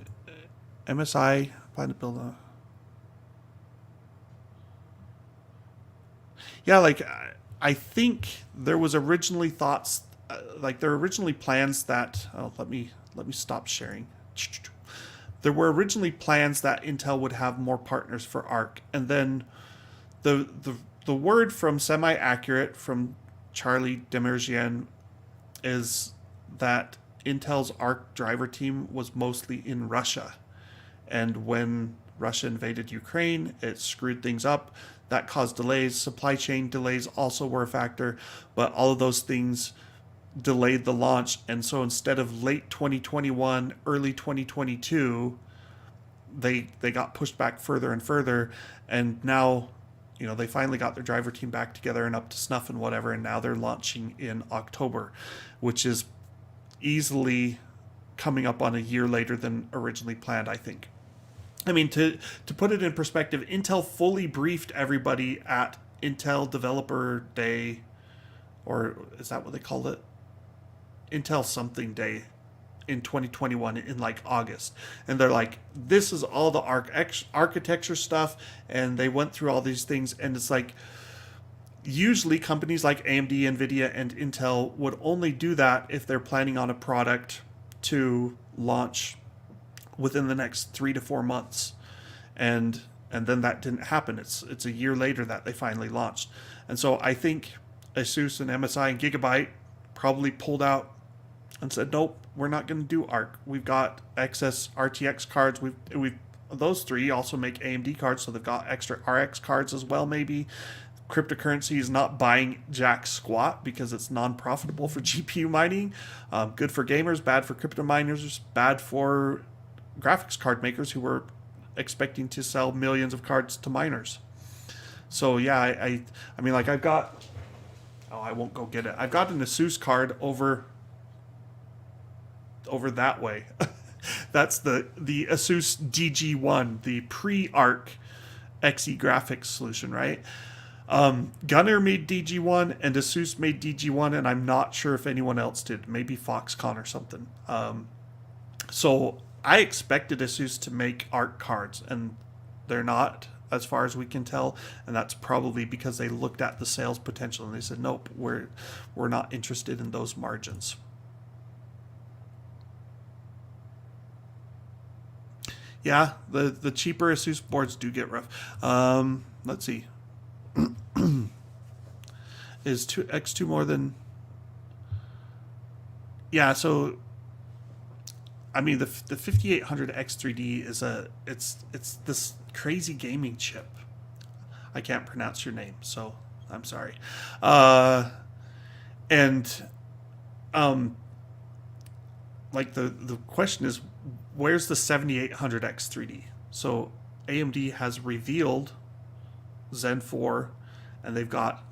MSI plan to build a? Yeah, like I think there was originally thoughts, like there were originally plans that. Oh, let me stop sharing. There were originally plans that Intel would have more partners for Arc, and then the the the word from Semi Accurate from Charlie Demerjian is that Intel's Arc driver team was mostly in Russia. And when Russia invaded Ukraine, it screwed things up. That caused delays. Supply chain delays also were a factor, but all of those things delayed the launch. And so instead of late 2021, early 2022, they got pushed back further and further. And now, they finally got their driver team back together and up to snuff and whatever. And now they're launching in October, which is easily coming up on a year later than originally planned, I think. I mean, to put it in perspective, Intel fully briefed everybody at Intel Developer Day, or is that what they called it? Intel something day in 2021 in like August. And they're like, this is all the architecture stuff. And they went through all these things. And it's like, usually companies like AMD, Nvidia, and Intel would only do that if they're planning on a product to launch within the next 3 to 4 months, and then that didn't happen. It's a year later that they finally launched, and so I think ASUS and MSI and Gigabyte probably pulled out and said, nope, we're not going to do Arc. We've got excess RTX cards. We've those three also make AMD cards, so they've got extra RX cards as well. Maybe cryptocurrency is not buying jack squat because it's non-profitable for GPU mining. Good for gamers, bad for crypto miners, bad for graphics card makers who were expecting to sell millions of cards to miners. So yeah, I mean, like I've got, I won't go get it. I've got an Asus card over that way. That's the Asus DG1, the pre-Arc Xe graphics solution, right? Gunner made DG1 and Asus made DG1, and I'm not sure if anyone else did. Maybe Foxconn or something. So I expected Asus to make Arc cards, and they're not, as far as we can tell, and that's probably because they looked at the sales potential and they said, nope, we're not interested in those margins. Yeah, the cheaper Asus boards do get rough. Let's see. Is X2 more than? Yeah, so I mean the 5800X3D is it's this crazy gaming chip. I can't pronounce your name, so I'm sorry. And like the question is, where's the 7800X3D? So AMD has revealed Zen 4, and they've got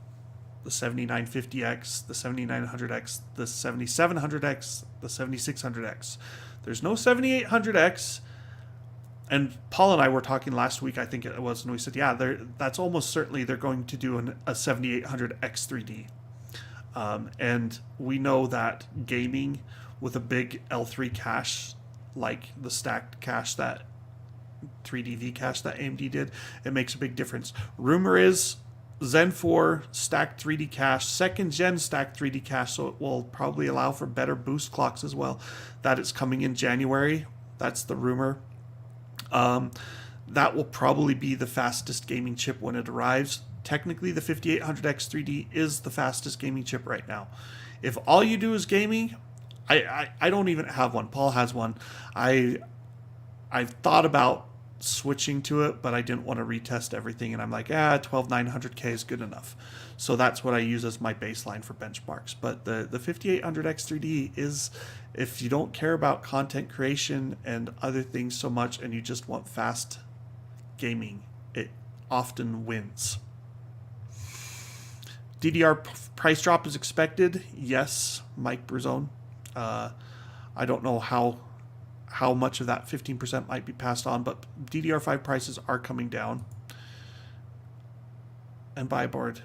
the 7950X, the 7900X, the 7700X, the 7600X. There's no 7800X. And Paul and I were talking last week, I think it was, and we said, yeah, that's almost certainly they're going to do a 7800X3D. And we know that gaming with a big L3 cache, like the stacked cache, that 3DV cache that AMD did, it makes a big difference. Rumor is Zen 4 stacked 3D cache, second gen stacked 3D cache, so it will probably allow for better boost clocks as well. That is coming in January. That's the rumor. That will probably be the fastest gaming chip when it arrives. Technically, the 5800X3D is the fastest gaming chip right now. If all you do is gaming, I don't even have one. Paul has one. I've thought about switching to it, but I didn't want to retest everything, and I'm like, 12900K is good enough. So that's what I use as my baseline for benchmarks. But the 5800X3D is, if you don't care about content creation and other things so much and you just want fast gaming, it often wins. DDR price drop is expected. Yes, Mike Bruzone. I don't know how much of that 15% might be passed on, but DDR5 prices are coming down. And buy a board.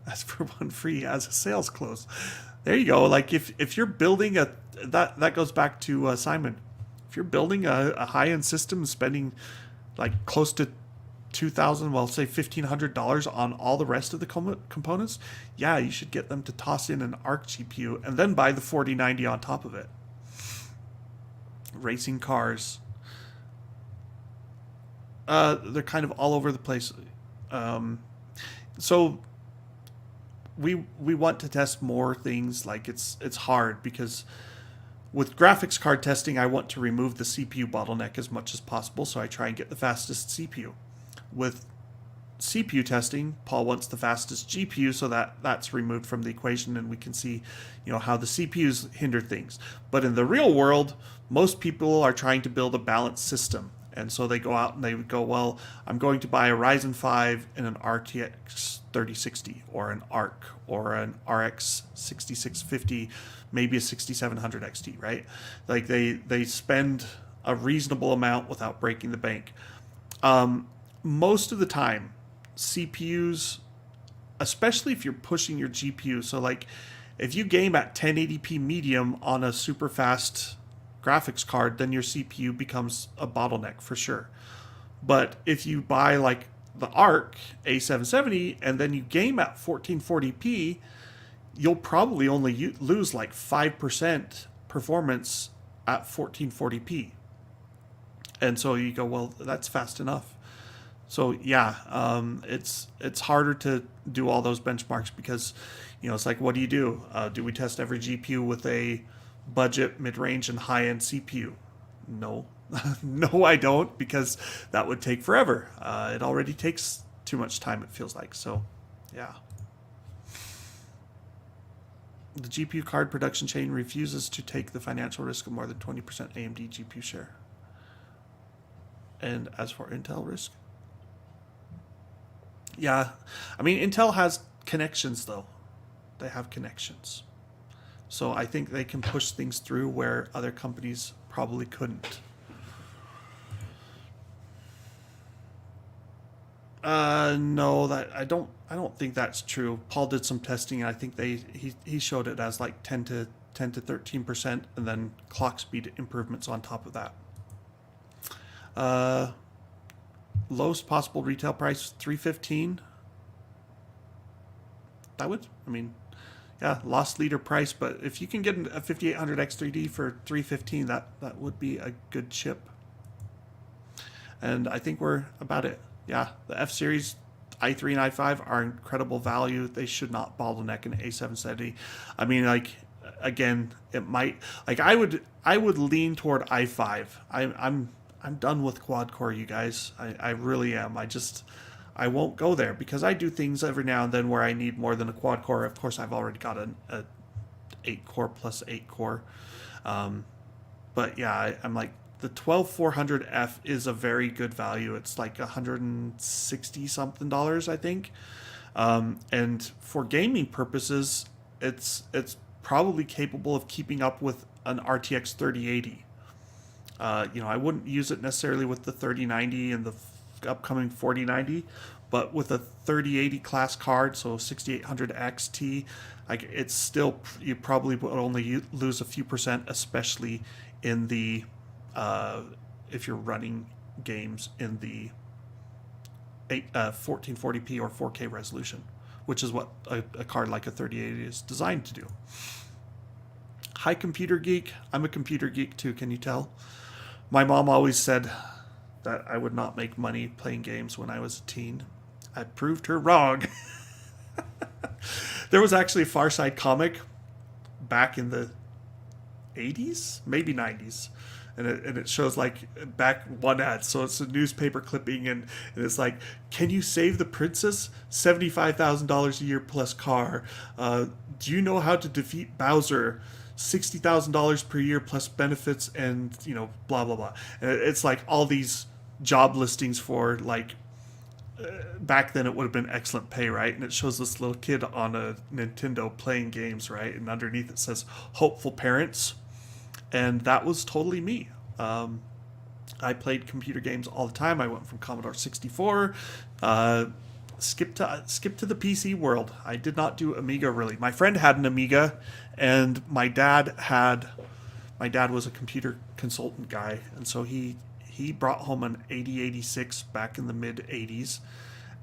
Ask for one free as a sales close. There you go. Like if you're building that goes back to Simon. If you're building a high end system, spending like close to $2,000, well, say $1,500 on all the rest of the components, yeah, you should get them to toss in an Arc GPU and then buy the 4090 on top of it. Racing cars, they're kind of all over the place. So we want to test more things. Like it's hard because with graphics card testing, I want to remove the CPU bottleneck as much as possible, so I try and get the fastest CPU. With CPU testing, Paul wants the fastest GPU, so that's removed from the equation, and we can see, how the CPUs hinder things. But in the real world, most people are trying to build a balanced system, and so they go out and they go, well, I'm going to buy a Ryzen 5 and an RTX 3060, or an Arc, or an RX 6650, maybe a 6700 XT, right? Like they spend a reasonable amount without breaking the bank. Most of the time, CPUs, especially if you're pushing your GPU, so like if you game at 1080p medium on a super fast graphics card, then your CPU becomes a bottleneck for sure. But if you buy like the Arc A770 and then you game at 1440p, you'll probably only lose like 5% performance at 1440p. And so you go, well, that's fast enough. So yeah, it's harder to do all those benchmarks because, it's like, what do you do? Do we test every GPU with a budget, mid-range, and high-end CPU? No, no, I don't, because that would take forever. It already takes too much time, it feels like. So, yeah. The GPU card production chain refuses to take the financial risk of more than 20% AMD GPU share. And as for Intel risk, yeah, I mean, Intel has connections, though. They have connections. So I think they can push things through where other companies probably couldn't. No, that I don't think that's true. Paul did some testing, and I think he showed it as like 10 to 13%, and then clock speed improvements on top of that. Lowest possible retail price $315. That would, lost leader price, but if you can get a 5800 X3D for $315, that would be a good chip. And I think we're about it. Yeah, the F series i3 and i5 are incredible value. They should not bottleneck an A770. I mean, like, again, it might, like, I would lean toward i5. I'm done with quad core, you guys. I really am. I won't go there because I do things every now and then where I need more than a quad core. Of course, I've already got a 8 core plus 8 core. But yeah, I'm like, the 12400F is a very good value. It's like $160 something, I think. And for gaming purposes, it's probably capable of keeping up with an RTX 3080. I wouldn't use it necessarily with the 3090 and the upcoming 4090, but with a 3080 class card, so 6800 XT, like, it's still, you probably would only lose a few percent, especially in the if you're running games in the 1440p or 4K resolution, which is what a card like a 3080 is designed to do. Hi, computer geek. I'm a computer geek too, can you tell? My mom always said that I would not make money playing games when I was a teen. I proved her wrong. There was actually a Far Side comic back in the 80s, maybe 90s. And it shows like back one ad. So it's a newspaper clipping, and it's like, can you save the princess? $75,000 a year plus car. Do you know how to defeat Bowser? $60,000 per year plus benefits, and blah blah blah. And it's like all these job listings for like back then it would have been excellent pay, right? And it shows this little kid on a Nintendo playing games, right? And underneath it says hopeful parents, and that was totally me. I played computer games all the time. I went from Commodore 64, skip to the PC world. I did not do Amiga really. My friend had an Amiga, and my dad was a computer consultant guy, and so he brought home an 8086 back in the mid 80s,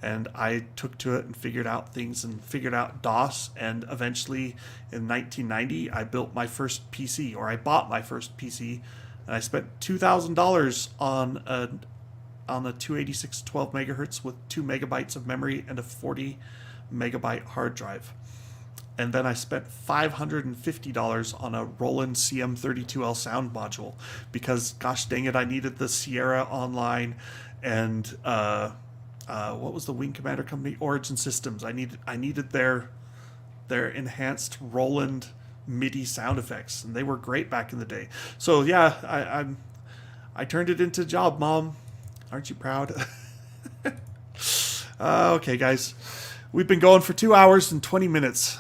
and I took to it and figured out things and figured out DOS, and eventually in 1990 I built my first PC, or I bought my first PC, and I spent $2,000 on a 286 12 megahertz with 2 megabytes of memory and a 40 megabyte hard drive. And then I spent $550 on a Roland CM32L sound module because, gosh dang it, I needed the Sierra Online and what was the Wing Commander company? Origin Systems. I needed their enhanced Roland MIDI sound effects, and they were great back in the day. So yeah, I turned it into a job, Mom. Aren't you proud? Okay, guys, we've been going for 2 hours and 20 minutes.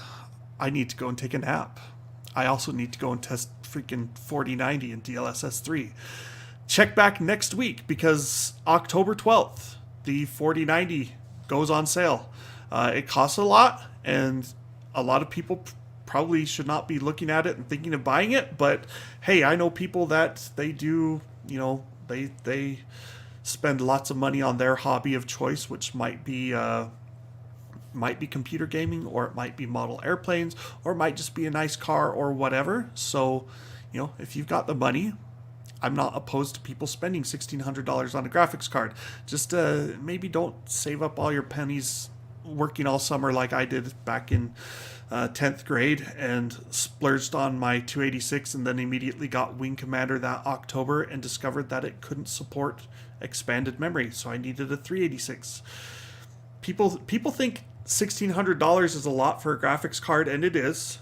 I need to go and take a nap. I also need to go and test freaking 4090 and DLSS 3. Check back next week because October 12th, the 4090 goes on sale. It costs a lot, and a lot of people probably should not be looking at it and thinking of buying it. But hey, I know people that they do, they spend lots of money on their hobby of choice, which might be computer gaming, or it might be model airplanes, or it might just be a nice car or whatever. So, if you've got the money, I'm not opposed to people spending $1,600 on a graphics card. Just maybe don't save up all your pennies working all summer like I did back in 10th grade and splurged on my 286 and then immediately got Wing Commander that October and discovered that it couldn't support expanded memory, so I needed a 386. People think $1,600 is a lot for a graphics card, and it is,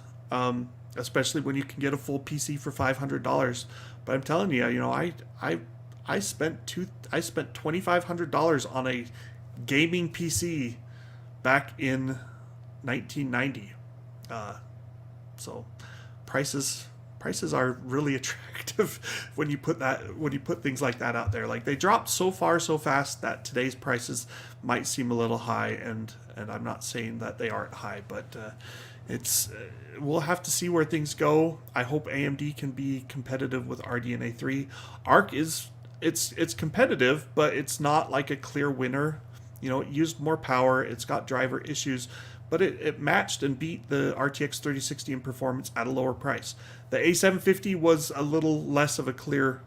especially when you can get a full PC for $500. But I'm telling you, I spent $2,500 on a gaming PC back in 1990. So prices are really attractive when you put things like that out there. Like, they dropped so far so fast that today's prices might seem a little high, and I'm not saying that they aren't high, but it's we'll have to see where things go. I hope AMD can be competitive with RDNA 3. Arc it's competitive, but it's not like a clear winner. It used more power, it's got driver issues, but it matched and beat the RTX 3060 in performance at a lower price. The A750 was a little less of a clear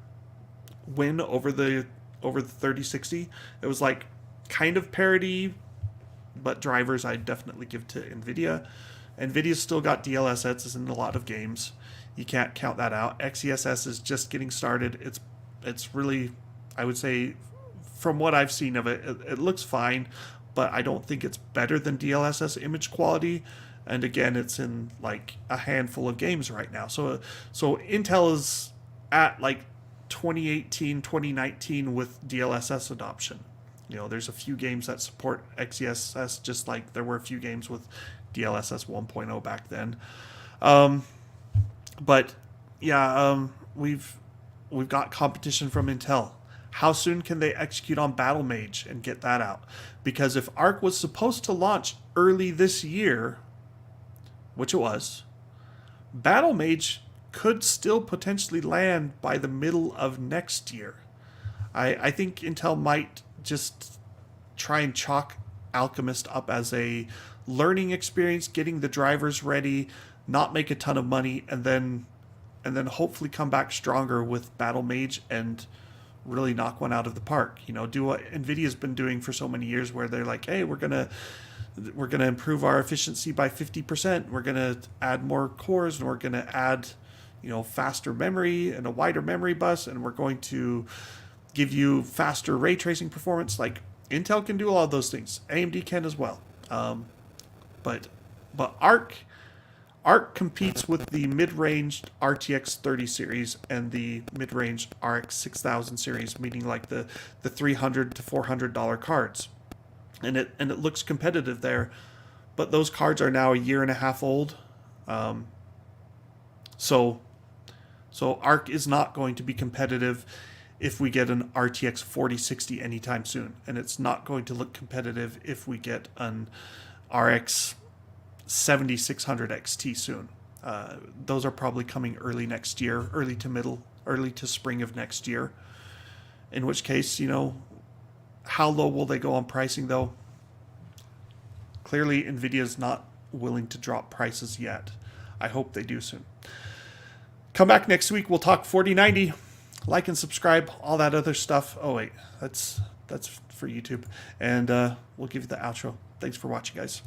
win over the 3060. It was like kind of parity, but drivers I'd definitely give to Nvidia. Nvidia's still got DLSS in a lot of games. You can't count that out. XCSS is just getting started. It's really, I would say, from what I've seen of it, it looks fine, but I don't think it's better than DLSS image quality. And again, it's in like a handful of games right now. So Intel is at like 2018, 2019 with DLSS adoption. There's a few games that support XCSS, just like there were a few games with DLSS 1.0 back then. But yeah, we've got competition from Intel. How soon can they execute on Battlemage and get that out? Because if Arc was supposed to launch early this year, which it was, Battlemage could still potentially land by the middle of next year. I think Intel might just try and chalk Alchemist up as a learning experience, getting the drivers ready, not make a ton of money, and then hopefully come back stronger with Battlemage and really knock one out of the park. Do what Nvidia's been doing for so many years, where they're like, hey, we're gonna improve our efficiency by 50%. We're gonna add more cores, and we're gonna add faster memory and a wider memory bus, and we're going to give you faster ray tracing performance. Like, Intel can do all of those things. AMD can as well. But Arc competes with the mid-range RTX 30 series and the mid-range RX 6000 series, meaning like the $300 to $400 cards, and it looks competitive there. But those cards are now a year and a half old, so Arc is not going to be competitive. if we get an RTX 4060 anytime soon. And it's not going to look competitive if we get an RX 7600 XT soon. Those are probably coming early next year, early to spring of next year. In which case, you know, how low will they go on pricing though? Clearly, Nvidia's not willing to drop prices yet. I hope they do soon. Come back next week. We'll talk 4090. Like and subscribe, all that other stuff. Oh wait, that's for YouTube. And we'll give you the outro. Thanks for watching, guys.